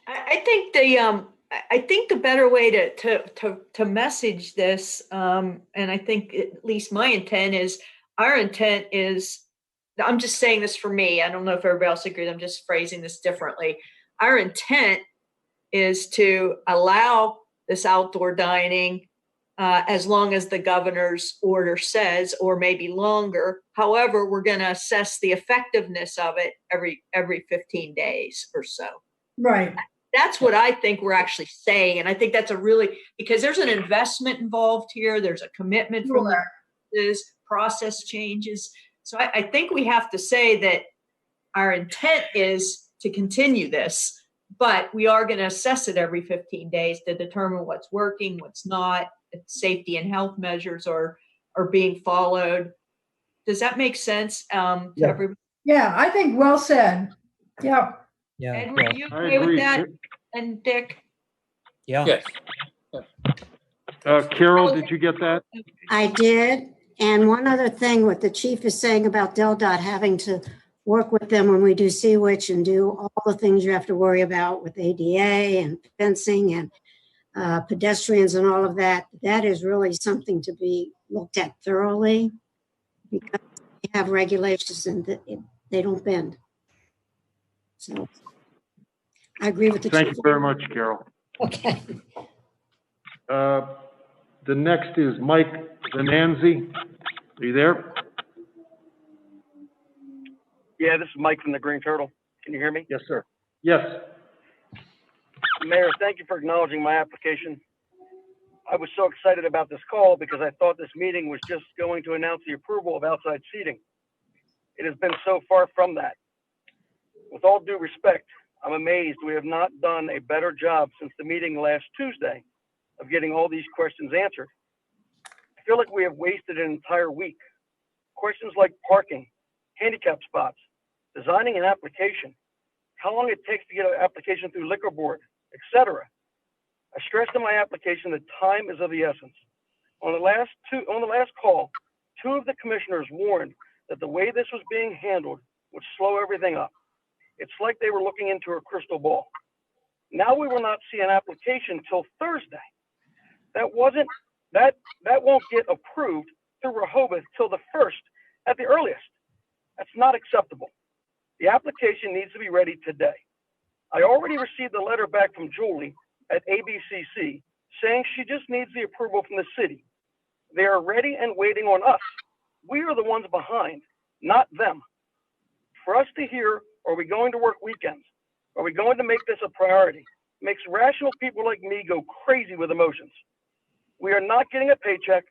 I think the better way to message this, and I think at least my intent is, our intent is, I'm just saying this for me, I don't know if everybody else agrees, I'm just phrasing this differently. Our intent is to allow this outdoor dining as long as the governor's order says, or maybe longer. However, we're going to assess the effectiveness of it every 15 days or so. Right. That's what I think we're actually saying. And I think that's because there's an investment involved here. There's a commitment from this process changes. So I think we have to say that our intent is to continue this, but we are going to assess it every 15 days to determine what's working, what's not, if safety and health measures are being followed. Does that make sense to Yeah. everybody? Yeah, I think well said. Yeah. Yeah. Edward, are you I okay with agree. that? And Dick? Yeah. Yes. Carol, did you get that? I did. And one other thing, what the chief is saying about DelDOT having to work with them when we do Sea-Witch and do all the things you have to worry about with ADA and fencing and pedestrians and all of that, that is really something to be looked at thoroughly because we have regulations and they don't bend. So I agree with the chief. Thank you very much, Carol. Okay. The next is Mike Venanzi. Are you there? Yeah, this is Mike from the Green Turtle. Can you hear me? Yes, sir. Yes. Mayor, thank you for acknowledging my application. I was so excited about this call because I thought this meeting was just going to announce the approval of outside seating. It has been so far from that. With all due respect, I'm amazed we have not done a better job since the meeting last Tuesday of getting all these questions answered. I feel like we have wasted an entire week. Questions like parking, handicap spots, designing an application, how long it takes to get an application through liquor board, etc. I stressed in my application that time is of the essence. On the last call, two of the commissioners warned that the way this was being handled would slow everything up. It's like they were looking into a crystal ball. Now we will not see an application till Thursday. That won't get approved through Rehoboth till the 1st at the earliest. That's not acceptable. The application needs to be ready today. I already received a letter back from Julie at ABCC saying she just needs the approval from the city. They are ready and waiting on us. We are the ones behind, not them. For us to hear, are we going to work weekends? Are we going to make this a priority? Makes rational people like me go crazy with emotions. We are not getting a paycheck.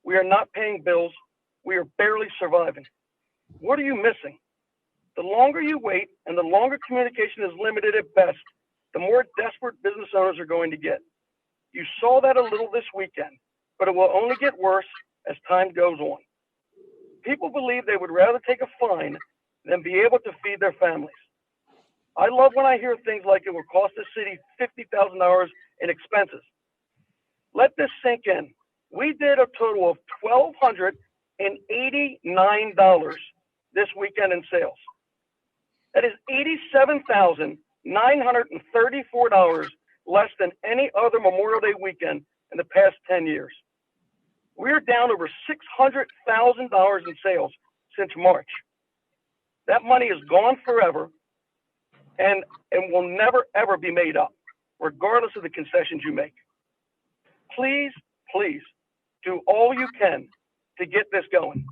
We are not paying bills. We are barely surviving. What are you missing? The longer you wait and the longer communication is limited at best, the more desperate business owners are going to get. You saw that a little this weekend, but it will only get worse as time goes on. People believe they would rather take a fine than be able to feed their families. I love when I hear things like it will cost the city $50,000 in expenses. Let this sink in. We did a total of $1,289 this weekend in sales. That is $87,934 less than any other Memorial Day weekend in the past 10 years. We're down over $600,000 in sales since March. That money is gone forever and will never, ever be made up, regardless of the concessions you make. Please, please do all you can to get this going.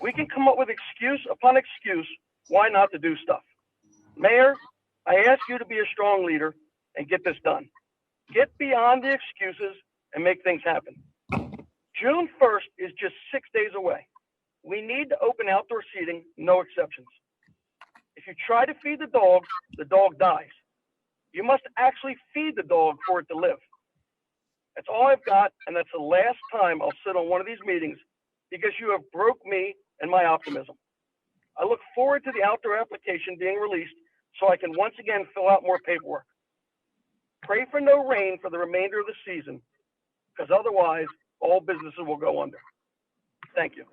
We can come up with excuse upon excuse why not to do stuff. Mayor, I ask you to be a strong leader and get this done. Get beyond the excuses and make things happen. June 1st is just 6 days away. We need to open outdoor seating, no exceptions. If you try to feed the dog dies. You must actually feed the dog for it to live. That's all I've got, and that's the last time I'll sit on one of these meetings because you have broke me and my optimism. I look forward to the outdoor application being released so I can once again fill out more paperwork. Pray for no rain for the remainder of the season, because otherwise all businesses will go under. Thank you.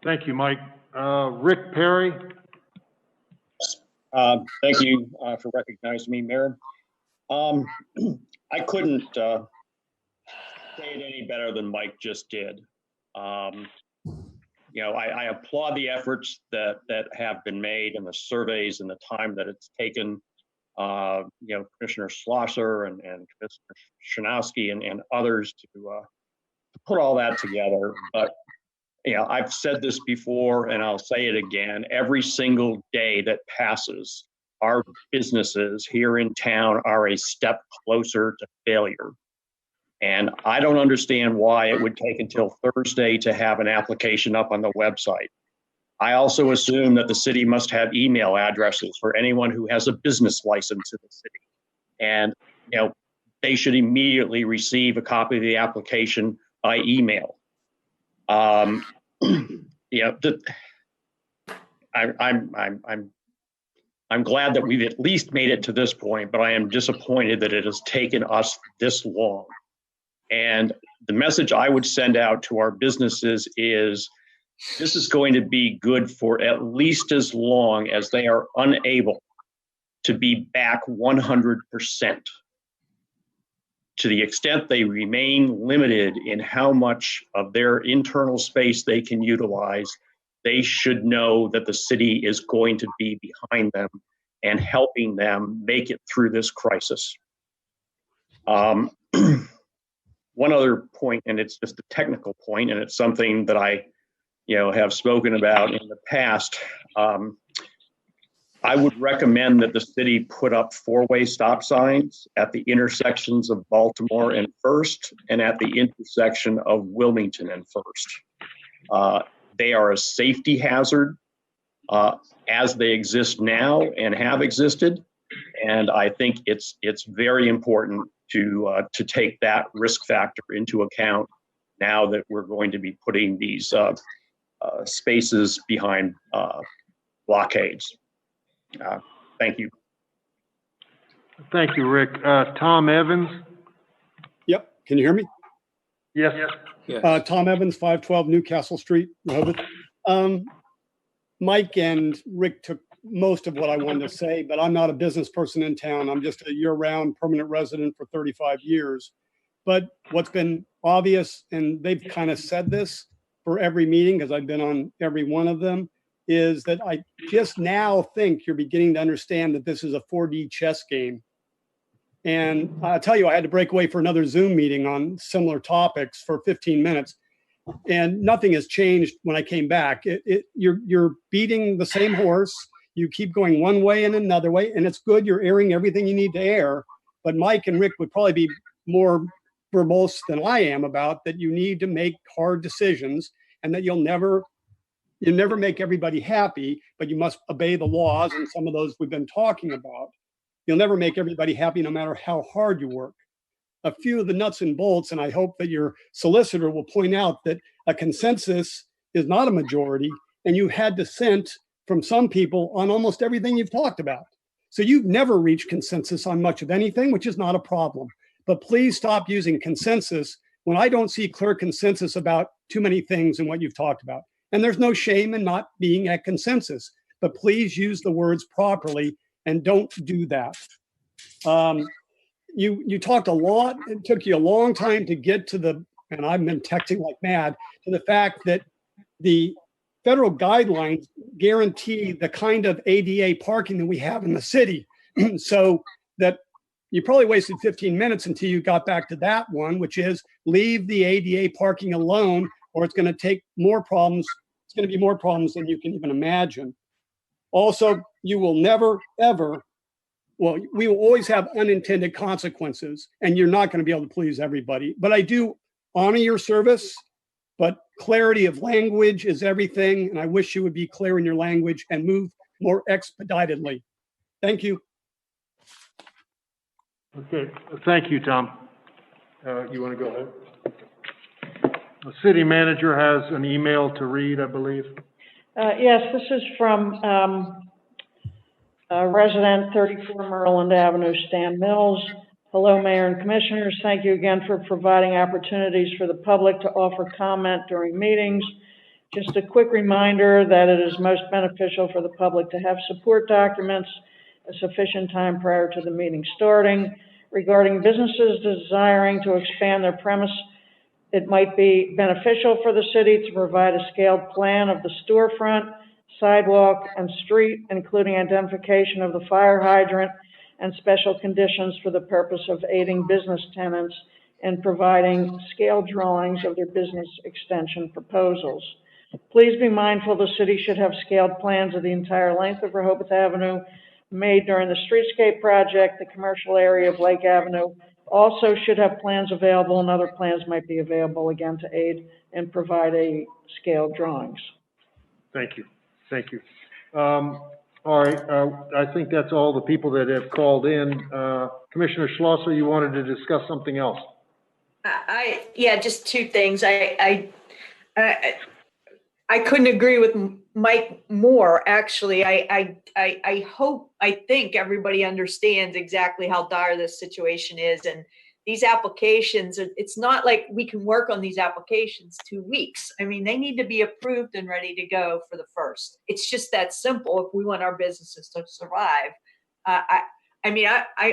Thank you, Mike. Rick Perry. Thank you for recognizing me, Mayor. I couldn't say it any better than Mike just did. I applaud the efforts that have been made and the surveys and the time that it's taken. Commissioner Schlosser and Commissioner Shanowski and others to put all that together. But I've said this before and I'll say it again. Every single day that passes, our businesses here in town are a step closer to failure. And I don't understand why it would take until Thursday to have an application up on the website. I also assume that the city must have email addresses for anyone who has a business license in the city. And, they should immediately receive a copy of the application by email. I'm glad that we've at least made it to this point, but I am disappointed that it has taken us this long. And the message I would send out to our businesses is this is going to be good for at least as long as they are unable to be back 100%. To the extent they remain limited in how much of their internal space they can utilize, they should know that the city is going to be behind them and helping them make it through this crisis. One other point, and it's just a technical point, and it's something that I have spoken about in the past. I would recommend that the city put up 4-way stop signs at the intersections of Baltimore and First and at the intersection of Wilmington and First. They are a safety hazard as they exist now and have existed. And I think it's very important to take that risk factor into account now that we're going to be putting these spaces behind blockades. Thank you. Thank you, Rick. Tom Evans? Yep. Can you hear me? Yes. Yes. Tom Evans, 512 Newcastle Street, Rehoboth. Mike and Rick took most of what I wanted to say, but I'm not a business person in town. I'm just a year-round permanent resident for 35 years. But what's been obvious, and they've kind of said this for every meeting because I've been on every one of them, is that I just now think you're beginning to understand that this is a 4D chess game. And I'll tell you, I had to break away for another Zoom meeting on similar topics for 15 minutes. And nothing has changed when I came back. You're beating the same horse. You keep going one way and another way. And it's good you're airing everything you need to air. But Mike and Rick would probably be more verbose than I am about that you need to make hard decisions and that you'll never make everybody happy, but you must obey the laws, and some of those we've been talking about. You'll never make everybody happy no matter how hard you work. A few of the nuts and bolts, and I hope that your solicitor will point out that a consensus is not a majority, and you had dissent from some people on almost everything you've talked about. So you've never reached consensus on much of anything, which is not a problem. But please stop using consensus when I don't see clear consensus about too many things in what you've talked about. And there's no shame in not being at consensus, but please use the words properly and don't do that. You talked a lot. It took you a long time to get to and I've been texting like mad, to the fact that the federal guidelines guarantee the kind of ADA parking that we have in the city. So that you probably wasted 15 minutes until you got back to that one, which is leave the ADA parking alone, or it's going to take more problems. It's going to be more problems than you can even imagine. Also, you will never, ever, we will always have unintended consequences, and you're not going to be able to please everybody. But I do honor your service, but clarity of language is everything, and I wish you would be clear in your language and move more expeditedly. Thank you. Okay, thank you, Tom. You want to go ahead? The city manager has an email to read, I believe. Yes, this is from resident 34 Maryland Avenue, Stan Mills. Hello, Mayor and Commissioners. Thank you again for providing opportunities for the public to offer comment during meetings. Just a quick reminder that it is most beneficial for the public to have support documents a sufficient time prior to the meeting starting. Regarding businesses desiring to expand their premise, it might be beneficial for the city to provide a scaled plan of the storefront, sidewalk, and street, including identification of the fire hydrant and special conditions for the purpose of aiding business tenants in providing scale drawings of their business extension proposals. Please be mindful the city should have scaled plans of the entire length of Rehoboth Avenue made during the streetscape project. The commercial area of Lake Avenue also should have plans available, and other plans might be available again to aid and provide a scaled drawings. Thank you. Thank you. All right, I think that's all the people that have called in. Commissioner Schlosser, you wanted to discuss something else? Yeah, just two things. I couldn't agree with Mike more, actually. I think everybody understands exactly how dire this situation is. And these applications, it's not like we can work on these applications 2 weeks. I mean, they need to be approved and ready to go for the 1st. It's just that simple if we want our businesses to survive. I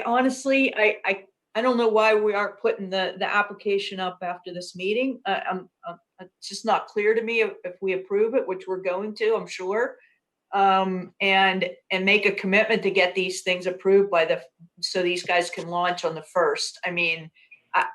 honestly, I don't know why we aren't putting the application up after this meeting. It's just not clear to me if we approve it, which we're going to, I'm sure, and make a commitment to get these things approved so these guys can launch on the 1st. I mean, I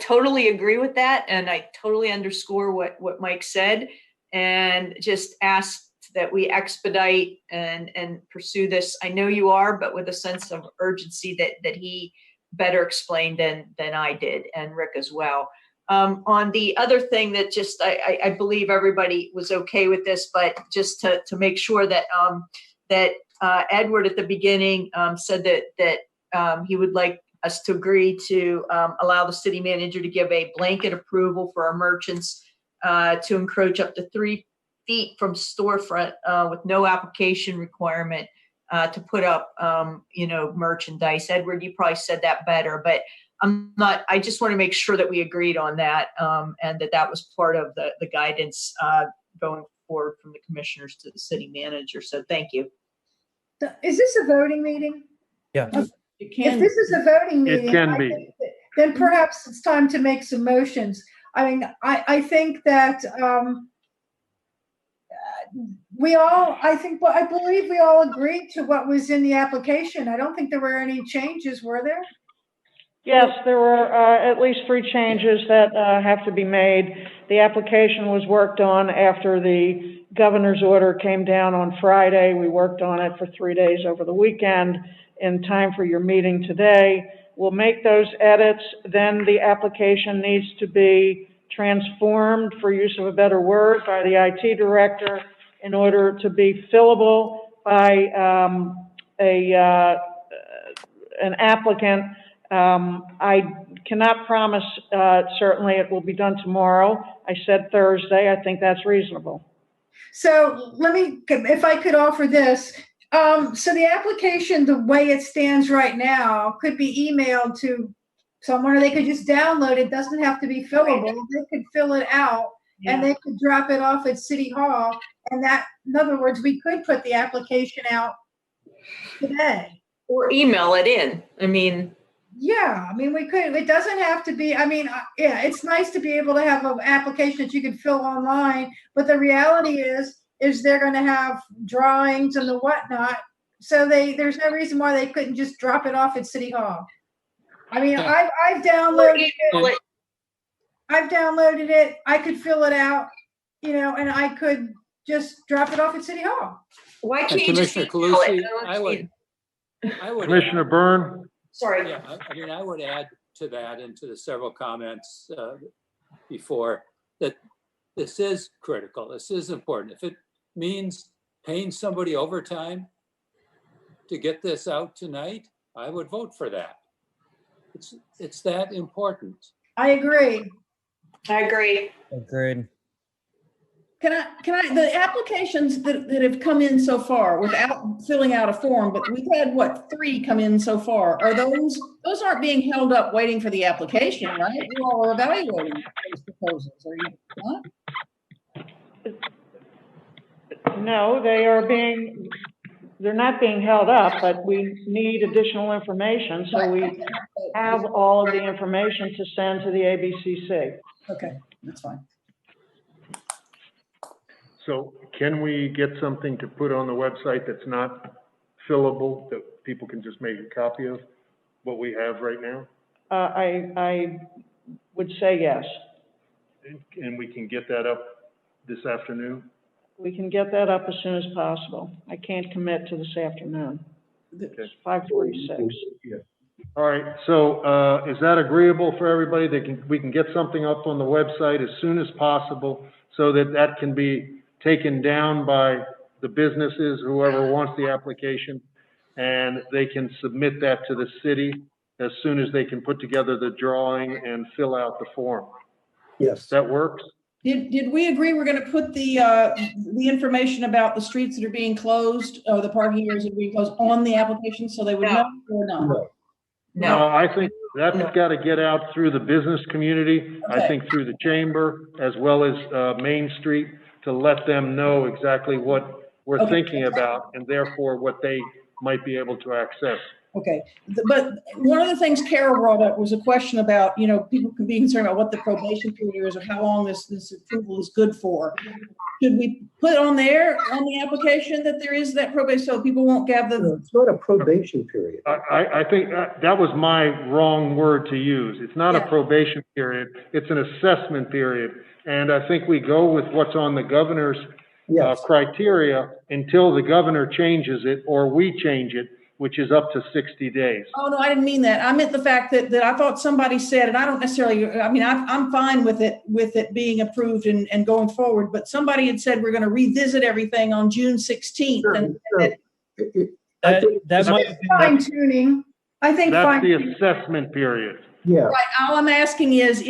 totally agree with that, and I totally underscore what Mike said, and just ask that we expedite and pursue this. I know you are, but with a sense of urgency that he better explained than I did, and Rick as well. On the other thing that just, I believe everybody was okay with this, but just to make sure that Edward at the beginning said that he would like us to agree to allow the city manager to give a blanket approval for our merchants to encroach up to 3 feet from storefront with no application requirement to put up, merchandise. Edward, you probably said that better, but I just want to make sure that we agreed on that and that was part of the guidance going forward from the commissioners to the city manager. So thank you. Is this a voting meeting? Yeah. If this is a voting meeting, It can be. then perhaps it's time to make some motions. I mean, I think that I believe we all agreed to what was in the application. I don't think there were any changes, were there? Yes, there were at least 3 changes that have to be made. The application was worked on after the governor's order came down on Friday. We worked on it for 3 days over the weekend in time for your meeting today. We'll make those edits. Then the application needs to be transformed, for use of a better word, by the IT director in order to be fillable by an applicant. I cannot promise, certainly it will be done tomorrow. I said Thursday. I think that's reasonable. So if I could offer this. So the application, the way it stands right now, could be emailed to someone, or they could just download it. It doesn't have to be fillable. They could fill it out and they could drop it off at City Hall. And that, in other words, we could put the application out today. Or email it in. I mean, yeah, I mean, we could. It doesn't have to be. I mean, yeah, it's nice to be able to have an application that you can fill online. But the reality is they're going to have drawings and the whatnot. So there's no reason why they couldn't just drop it off at City Hall. I mean, I've downloaded it. I've downloaded it. I could fill it out, and I could just drop it off at City Hall. Why can't you Commissioner just email Calusi, it? I would Commissioner Byrne? Sorry. Yeah, I mean, I would add to that and to the several comments before that this is critical. This is important. If it means paying somebody overtime to get this out tonight, I would vote for that. It's that important. I agree. Agreed. Can I, the applications that have come in so far without filling out a form, but we've had, 3 come in so far? Are those aren't being held up waiting for the application, right? You all are evaluating those proposals, are you not? No, they're not being held up, but we need additional information. So we have all of the information to send to the ABCC. Okay, that's fine. So can we get something to put on the website that's not fillable, that people can just make a copy of what we have right now? I would say yes. And we can get that up this afternoon? We can get that up as soon as possible. I can't commit to this afternoon. Okay. 5:46. All right, so is that agreeable for everybody? We can get something up on the website as soon as possible so that can be taken down by the businesses, whoever wants the application, and they can submit that to the city as soon as they can put together the drawing and fill out the form. Yes. That works? Did we agree we're going to put the information about the streets that are being closed, or the parking areas that are being closed on the application so they would know or not? No, I think that's got to get out through the business community. I Okay. think through the chamber as well as Main Street to let them know exactly what we're Okay. thinking about and therefore what they might be able to access. Okay, but one of the things Carol brought up was a question about, people can be concerned about what the probation period is or how long this approval is good for. Should we put on there, on the application, that there is that probation, so people won't have the... No, it's not a probation period. I think that was my wrong word to use. It's not a probation period. It's an assessment period. And I think we go with what's on the governor's criteria until the governor changes it or we change it, which is up to 60 days. Oh, no, I didn't mean that. I meant the fact that I thought somebody said, and I don't necessarily, I'm fine with it being approved and going forward, but somebody had said we're going to revisit everything on June 16th. That might be fine tuning. I think that's the assessment period. Yeah. Right. All I'm asking is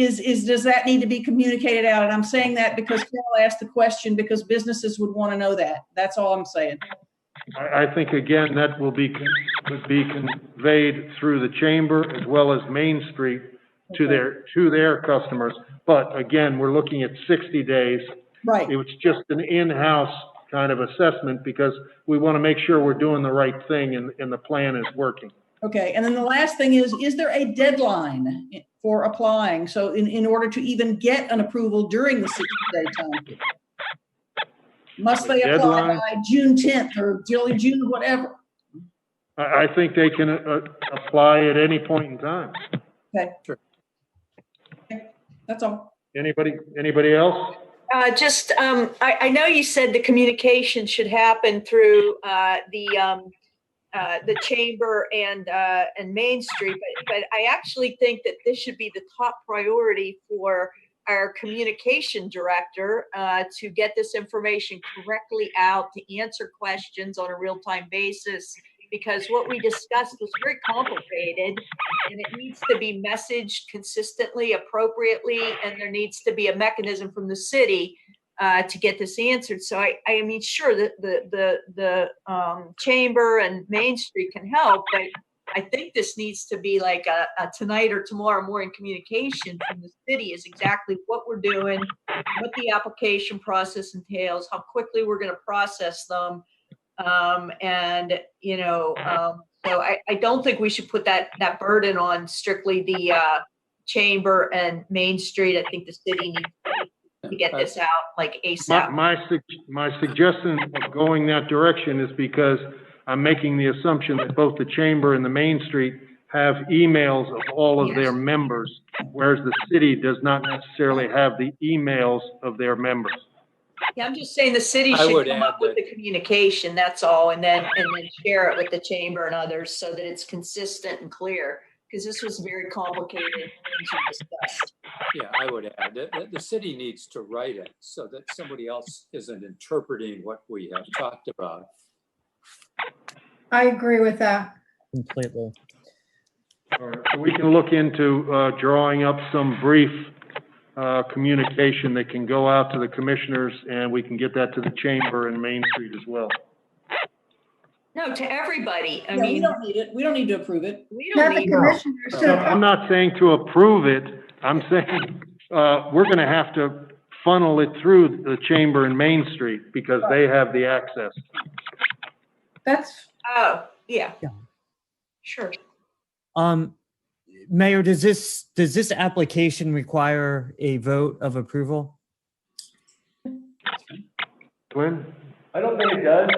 does that need to be communicated out? And I'm saying that because Carol asked the question because businesses would want to know that. That's all I'm saying. I think, again, that would be conveyed through the chamber as well as Main Street to their customers. But again, we're looking at 60 days. Right. It was just an in-house kind of assessment because we want to make sure we're doing the right thing and the plan is working. Okay. And then the last thing is there a deadline for applying? So in order to even get an approval during the 60-day time period? Must they apply by June 10th or June whatever? I think they can apply at any point in time. Okay. Sure. Okay. That's all. Anybody else? I know you said the communication should happen through the chamber and Main Street, but I actually think that this should be the top priority for our communication director to get this information correctly out, to answer questions on a real-time basis, because what we discussed was very complicated and it needs to be messaged consistently, appropriately, and there needs to be a mechanism from the city to get this answered. So I mean, sure, the chamber and Main Street can help, but I think this needs to be like a tonight or tomorrow morning communication from the city is exactly what we're doing, what the application process entails, how quickly we're going to process them. So I don't think we should put that burden on strictly the chamber and Main Street. I think the city needs to get this out like ASAP. My suggestion of going that direction is because I'm making the assumption that both the chamber and the Main Street have emails of all of their members, whereas the city does not necessarily have the emails of their members. Yeah, I'm just saying the city should come up with the communication, that's all, and then share it with the chamber and others so that it's consistent and clear, because this was very complicated things we discussed. Yeah, I would add that the city needs to write it so that somebody else isn't interpreting what we have talked about. I agree with that. Completely. All right, so we can look into drawing up some brief communication that can go out to the commissioners, and we can get that to the chamber and Main Street as well. No, to everybody. I mean, mean, we don't need it. We don't need to approve it. We don't need it. No, I'm not saying to approve it. I'm saying we're going to have to funnel it through the chamber and Main Street because they have the access. Yeah. Sure. Mayor, does this application require a vote of approval? Glenn? I don't think it does.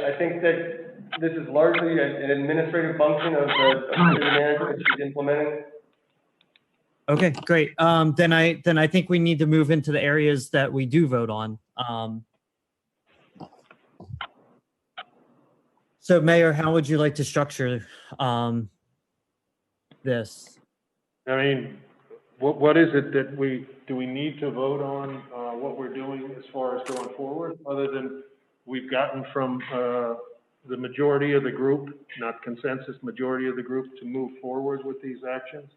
I think that this is largely an administrative function of the city manager that she's implementing. Okay, great. Then I think we need to move into the areas that we do vote on. So, Mayor, how would you like to structure this? I mean, what is it that do we need to vote on, what we're doing as far as going forward, other than we've gotten from, the majority of the group, not consensus, majority of the group to move forward with these actions?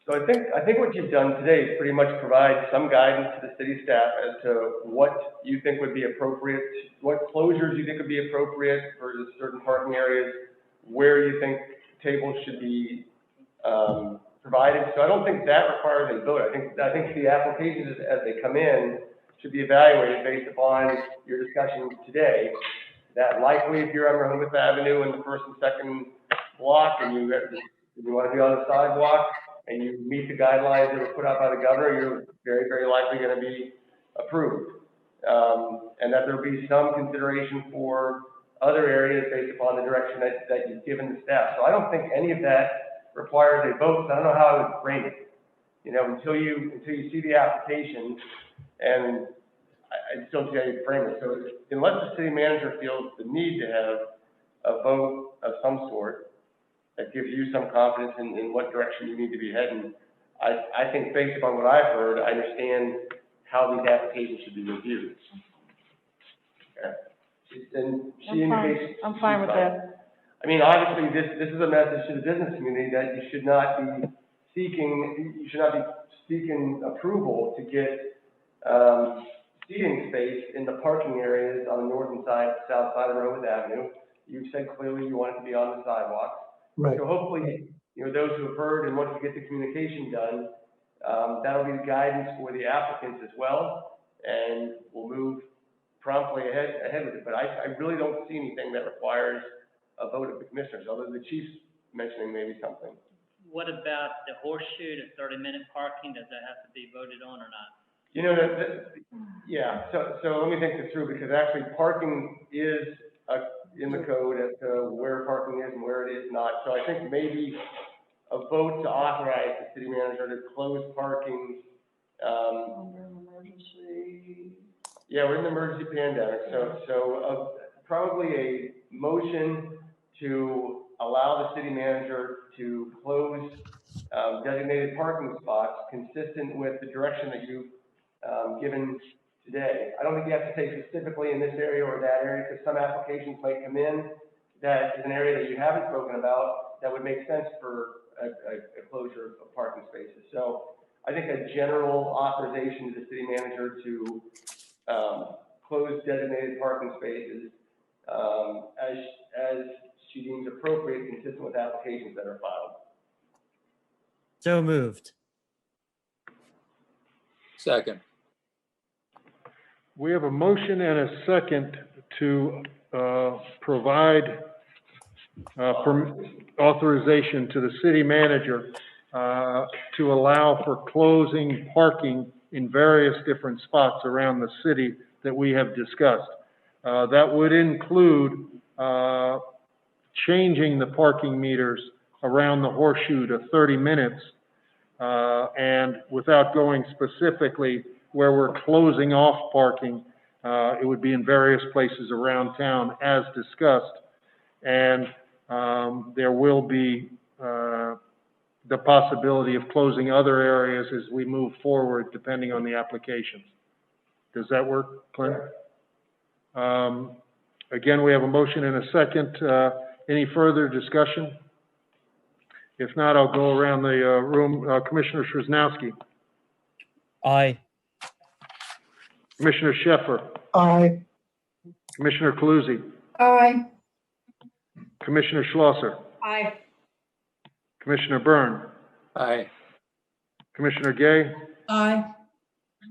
So I think what you've done today is pretty much provide some guidance to the city staff as to what you think would be appropriate, what closures you think would be appropriate for certain parking areas, where you think tables should be provided. So I don't think that requires a vote. I think the applications as they come in should be evaluated based upon your discussion today. That likely, if you're on Rehoboth Avenue in the first and second block and you want to be on the sidewalk and you meet the guidelines that were put out by the governor, you're very, very likely going to be approved. And that there'll be some consideration for other areas based upon the direction that you've given the staff. So I don't think any of that requires a vote. So I don't know how I would frame it. You know, until you see the application, and I just don't see how you frame it. So unless the city manager feels the need to have a vote of some sort that gives you some confidence in what direction you need to be heading, I think based upon what I've heard, I understand how these applications should be reviewed. Okay. And she indicates I'm fine with that. I mean, obviously, this is a message to the business community that you should not be seeking approval to get seating space in the parking areas on the northern side, south side of Rehoboth Avenue. You've said clearly you want it to be on the sidewalks. Right. So hopefully, you know, those who have heard and once you get the communication done, that'll be the guidance for the applicants as well, and we'll move promptly ahead with it. But I really don't see anything that requires a vote of the commissioners, other than the chief's mentioning maybe something. What about the horseshoe, the 30-minute parking? Does that have to be voted on or not? You know, yeah, so let me think this through, because actually parking is in the code as to where parking is and where it is not. So I think maybe a vote to authorize the city manager to close parking. Under an emergency. Yeah, we're in the emergency pandemic, so probably a motion to allow the city manager to close designated parking spots consistent with the direction that you've given today. I don't think you have to say specifically in this area or that area, because some applications might come in that is an area that you haven't spoken about that would make sense for a closure of parking spaces. So I think a general authorization to the city manager to close designated parking spaces as she deems appropriate, consistent with applications that are filed. So moved. Second. We have a motion and a second to provide authorization to the city manager to allow for closing parking in various different spots around the city that we have discussed. That would include changing the parking meters around the horseshoe to 30 minutes, and without going specifically where we're closing off parking, it would be in various places around town as discussed. And there will be the possibility of closing other areas as we move forward, depending on the applications. Does that work, Clint? Again, we have a motion and a second. Any further discussion? If not, I'll go around the room. Commissioner Szymanski. Aye. Commissioner Sheffer. Aye. Commissioner Kaluzzi. Aye. Commissioner Schlosser. Aye. Commissioner Byrne. Aye. Commissioner Gay. Aye.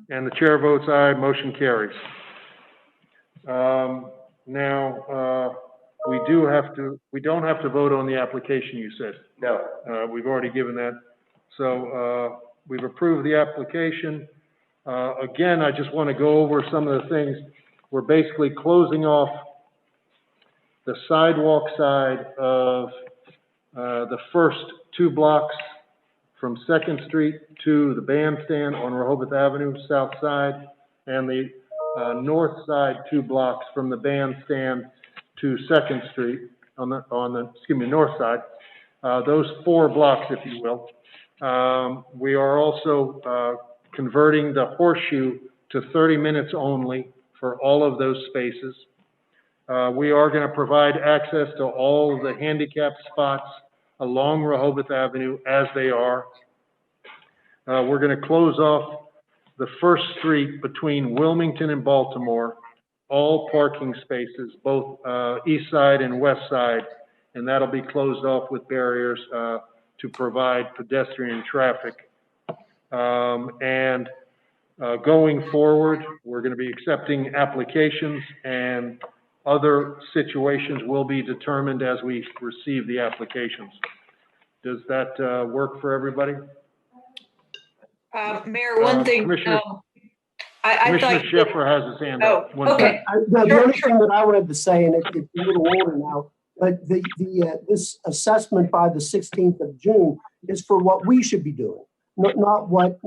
And the chair votes aye, motion carries. Now, we don't have to vote on the application, you said. No. We've already given that. So we've approved the application. Again, I just want to go over some of the things. We're basically closing off the sidewalk side of the first 2 blocks from 2nd Street to the bandstand on Rehoboth Avenue, south side, and the north side 2 blocks from the bandstand to 2nd Street on the north side. Those 4 blocks, if you will. We are also converting the horseshoe to 30 minutes only for all of those spaces. We are going to provide access to all of the handicap spots along Rehoboth Avenue as they are. We're going to close off the first street between Wilmington and Baltimore, all parking spaces, both east side and west side, and that'll be closed off with barriers to provide pedestrian traffic. Going forward, we're going to be accepting applications, and other situations will be determined as we receive the applications. Does that work for everybody? Mayor, one thing, Commissioner I thought. Sheffer has his hand up. Oh, okay. The only thing that I wanted to say, and it's a little older now, but this assessment by the 16th of June is for what we should be doing, not what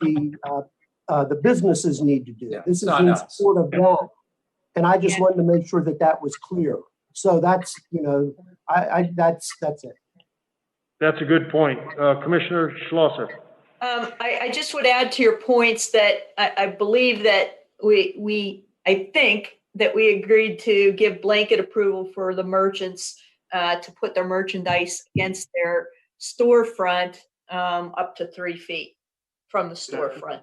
the businesses need to do. Yeah, this is not in us. support of that, and I just wanted to make sure that that was clear. So that's that's it. That's a good point. Commissioner Schlosser. I just would add to your points that I believe that I think that we agreed to give blanket approval for the merchants to put their merchandise against their storefront up to 3 feet from the storefront.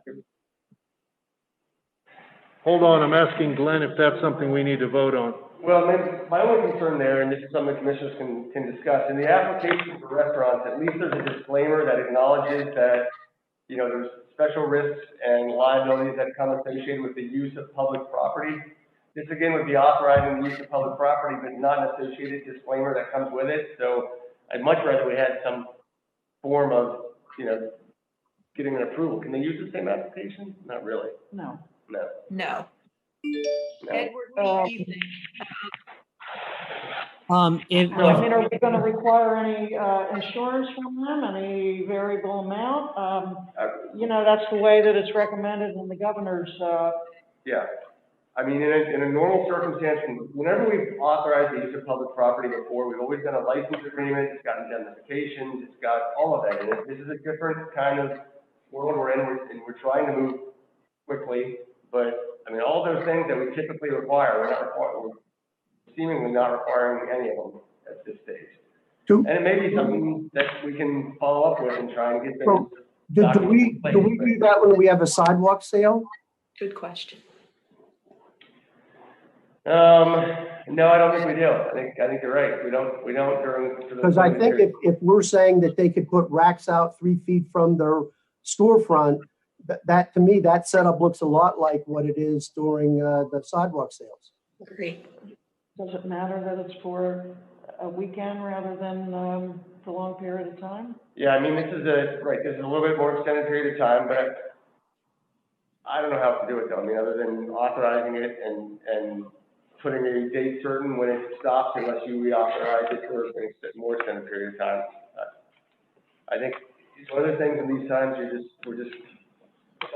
Hold on, I'm asking Glenn if that's something we need to vote on. Well, my only concern there, and this is something commissioners can discuss, in the application for restaurants, at least there's a disclaimer that acknowledges that, there's special risks and liabilities that come associated with the use of public property. This again would be authorizing the use of public property, but not an associated disclaimer that comes with it. So I'd much rather we had some form of, getting an approval. Can they use the same application? Not really. No. No. No. Edward, what do you think? I mean, are we going to require any insurance from them, any variable amount? That's the way that it's recommended in the governor's. Yeah. I mean, in a normal circumstance, whenever we've authorized the use of public property before, we've always done a license agreement, it's got indemnifications, it's got all of that in it. This is a different kind of world we're in, and we're trying to move quickly, but I mean, all those things that we typically require, we're seemingly not requiring any of them at this stage. And it may be something that we can follow up with and try and get things. Do we do that when we have a sidewalk sale? Good question. No, I don't think we do. I think you're right. We don't during. Because I think if we're saying that they could put racks out 3 feet from their storefront, that to me, that setup looks a lot like what it is during the sidewalk sales. Agree. Does it matter that it's for a weekend rather than a long period of time? Yeah, I mean, this is a little bit more extended period of time, but I don't know how to do it though. I mean, other than authorizing it and putting a date certain when it stops, unless you reauthorize it for a more extended period of time. I think one of the things in these times, we're just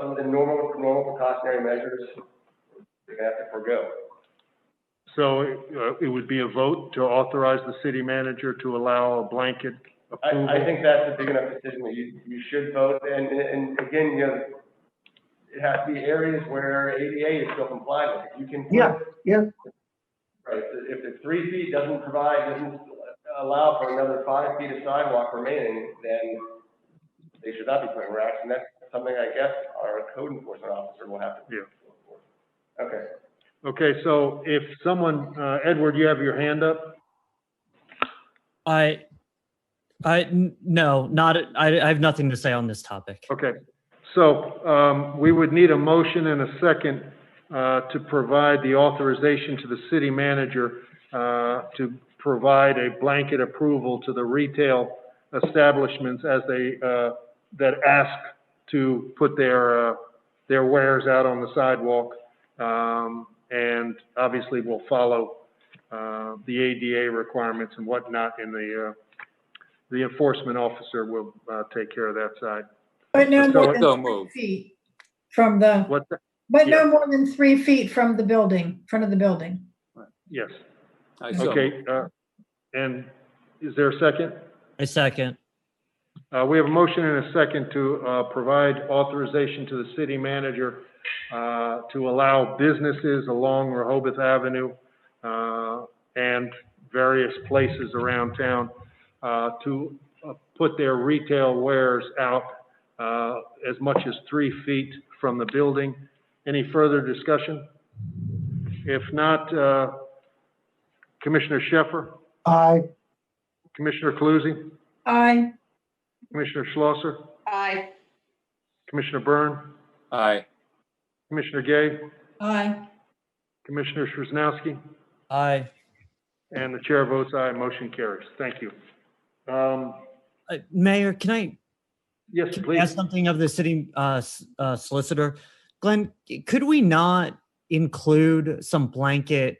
some of the normal precautionary measures we're gonna have to forego. So it would be a vote to authorize the city manager to allow a blanket approval? I think that's a big enough decision that you should vote. And again, it has to be areas where ADA is still compliant with. If you can. Yeah. Right, if the 3 feet doesn't allow for another 5 feet of sidewalk remaining, then they should not be putting racks, and that's something I guess our code enforcement officer will have to do. Yeah. Okay. Okay, so if someone, Edward, you have your hand up? No, I have nothing to say on this topic. Okay, so we would need a motion and a second to provide the authorization to the city manager to provide a blanket approval to the retail establishments as they that ask to put their wares out on the sidewalk, and obviously will follow the ADA requirements and whatnot. And the enforcement officer will take care of that side. But no more than move. 3 feet from the. What? But no more than 3 feet from the building, front of the building. Yes. I so okay. And is there a second? A second. We have a motion and a second to provide authorization to the city manager to allow businesses along Rehoboth Avenue and various places around town to put their retail wares out as much as 3 feet from the building. Any further discussion? If not, Commissioner Sheffer, Aye. Commissioner Cluzzi, Aye. Commissioner Schlosser, Aye. Commissioner Byrne, Aye. Commissioner Gay, Aye. Commissioner Szymanski, Aye. and the chair votes aye. Motion carries. Thank you. Mayor, can I Yes, ask please. something of the city solicitor? Glenn, could we not include some blanket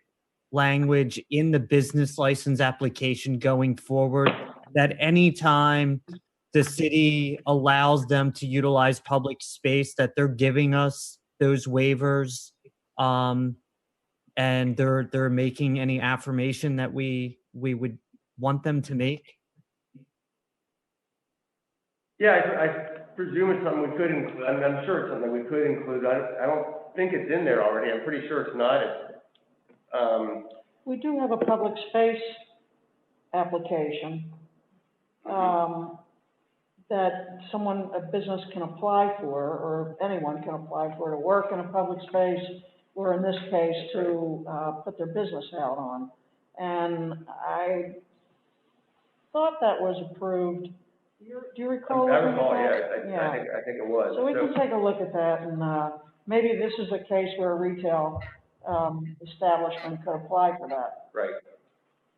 language in the business license application going forward that anytime the city allows them to utilize public space, that they're giving us those waivers, and they're making any affirmation that we would want them to make? Yeah, I presume it's something we could include. I'm sure it's something we could include. I don't think it's in there already. I'm pretty sure it's not. We do have a public space application that a business can apply for, or anyone can apply for, to work in a public space, or in this case, to put their business out on. And I thought that was approved. Do you recall? I recall, yeah. Yeah. I think it was. So we can take a look at that, and maybe this is a case where a retail establishment could apply for that. Right.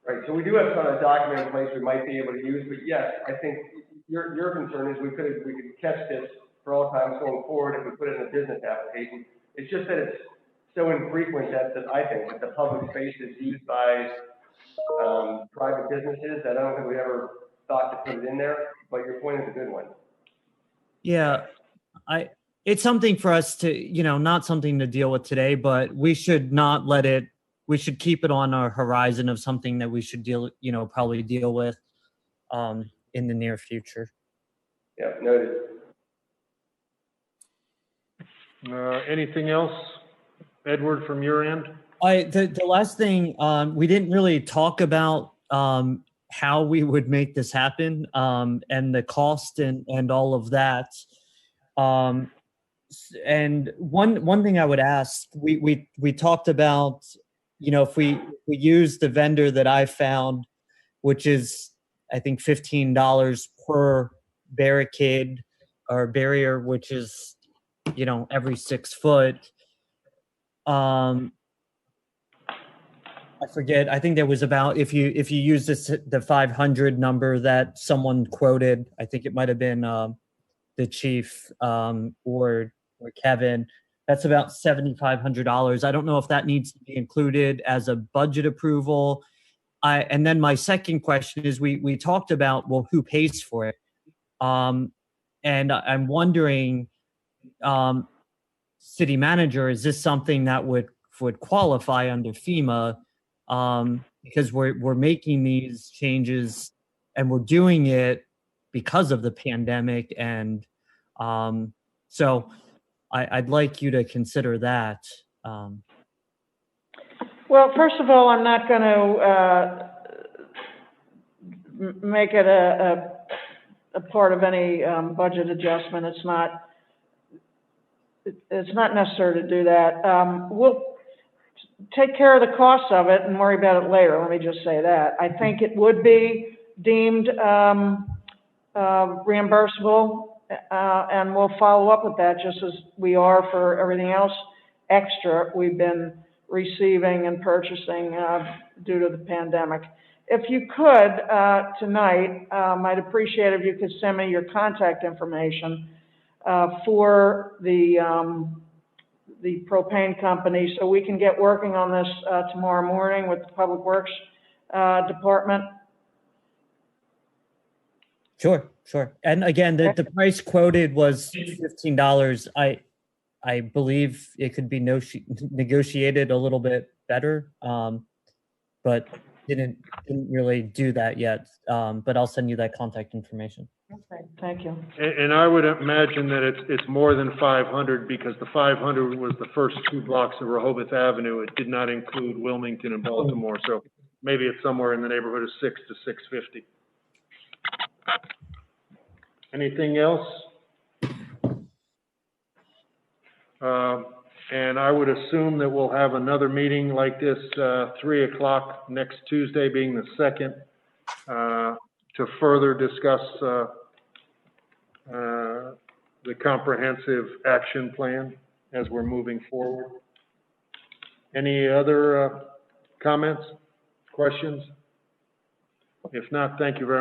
Right. So we do have some of the document in place we might be able to use, but yes, I think your concern is we could catch this for all times going forward if we put it in a business application. It's just that it's so infrequent that I think that the public space is used by private businesses that I don't think we ever thought to put it in there, but your point is a good one. Yeah, it's something for us to, not something to deal with today, but we should not let it, we should keep it on our horizon of something that we should probably deal with in the near future. Yeah, noted. Anything else, Edward, from your end? The last thing, we didn't really talk about how we would make this happen, and the cost and all of that. And one thing I would ask, we talked about, if we use the vendor that I found, which is I think $15 per barricade or barrier, which is every 6 foot. I forget. I think there was about, if you use the 500 number that someone quoted, I think it might have been the chief or Kevin. That's about $7,500. I don't know if that needs to be included as a budget approval. And then my second question is, we talked about, well, who pays for it? And I'm wondering, city manager, is this something that would qualify under FEMA? Because we're making these changes and we're doing it because of the pandemic. And so I'd like you to consider that. Well, first of all, I'm not going to make it a part of any budget adjustment. It's not necessary to do that. We'll take care of the costs of it and worry about it later. Let me just say that. I think it would be deemed reimbursable, and we'll follow up with that just as we are for everything else extra we've been receiving and purchasing due to the pandemic. If you could, tonight, I'd appreciate if you could send me your contact information for the propane company, so we can get working on this tomorrow morning with the Public Works Department. Sure. And again, the price quoted was $15. I believe it could be negotiated a little bit better, but didn't really do that yet, but I'll send you that contact information. Okay, thank you. And I would imagine that it's more than 500 because the 500 was the first 2 blocks of Rehoboth Avenue. It did not include Wilmington and Baltimore, so maybe it's somewhere in the neighborhood of 6 to 650. Anything else? And I would assume that we'll have another meeting like this, 3 o'clock next Tuesday being the 2nd, to further discuss the comprehensive action plan as we're moving forward. Any other comments, questions? If not, thank you very much.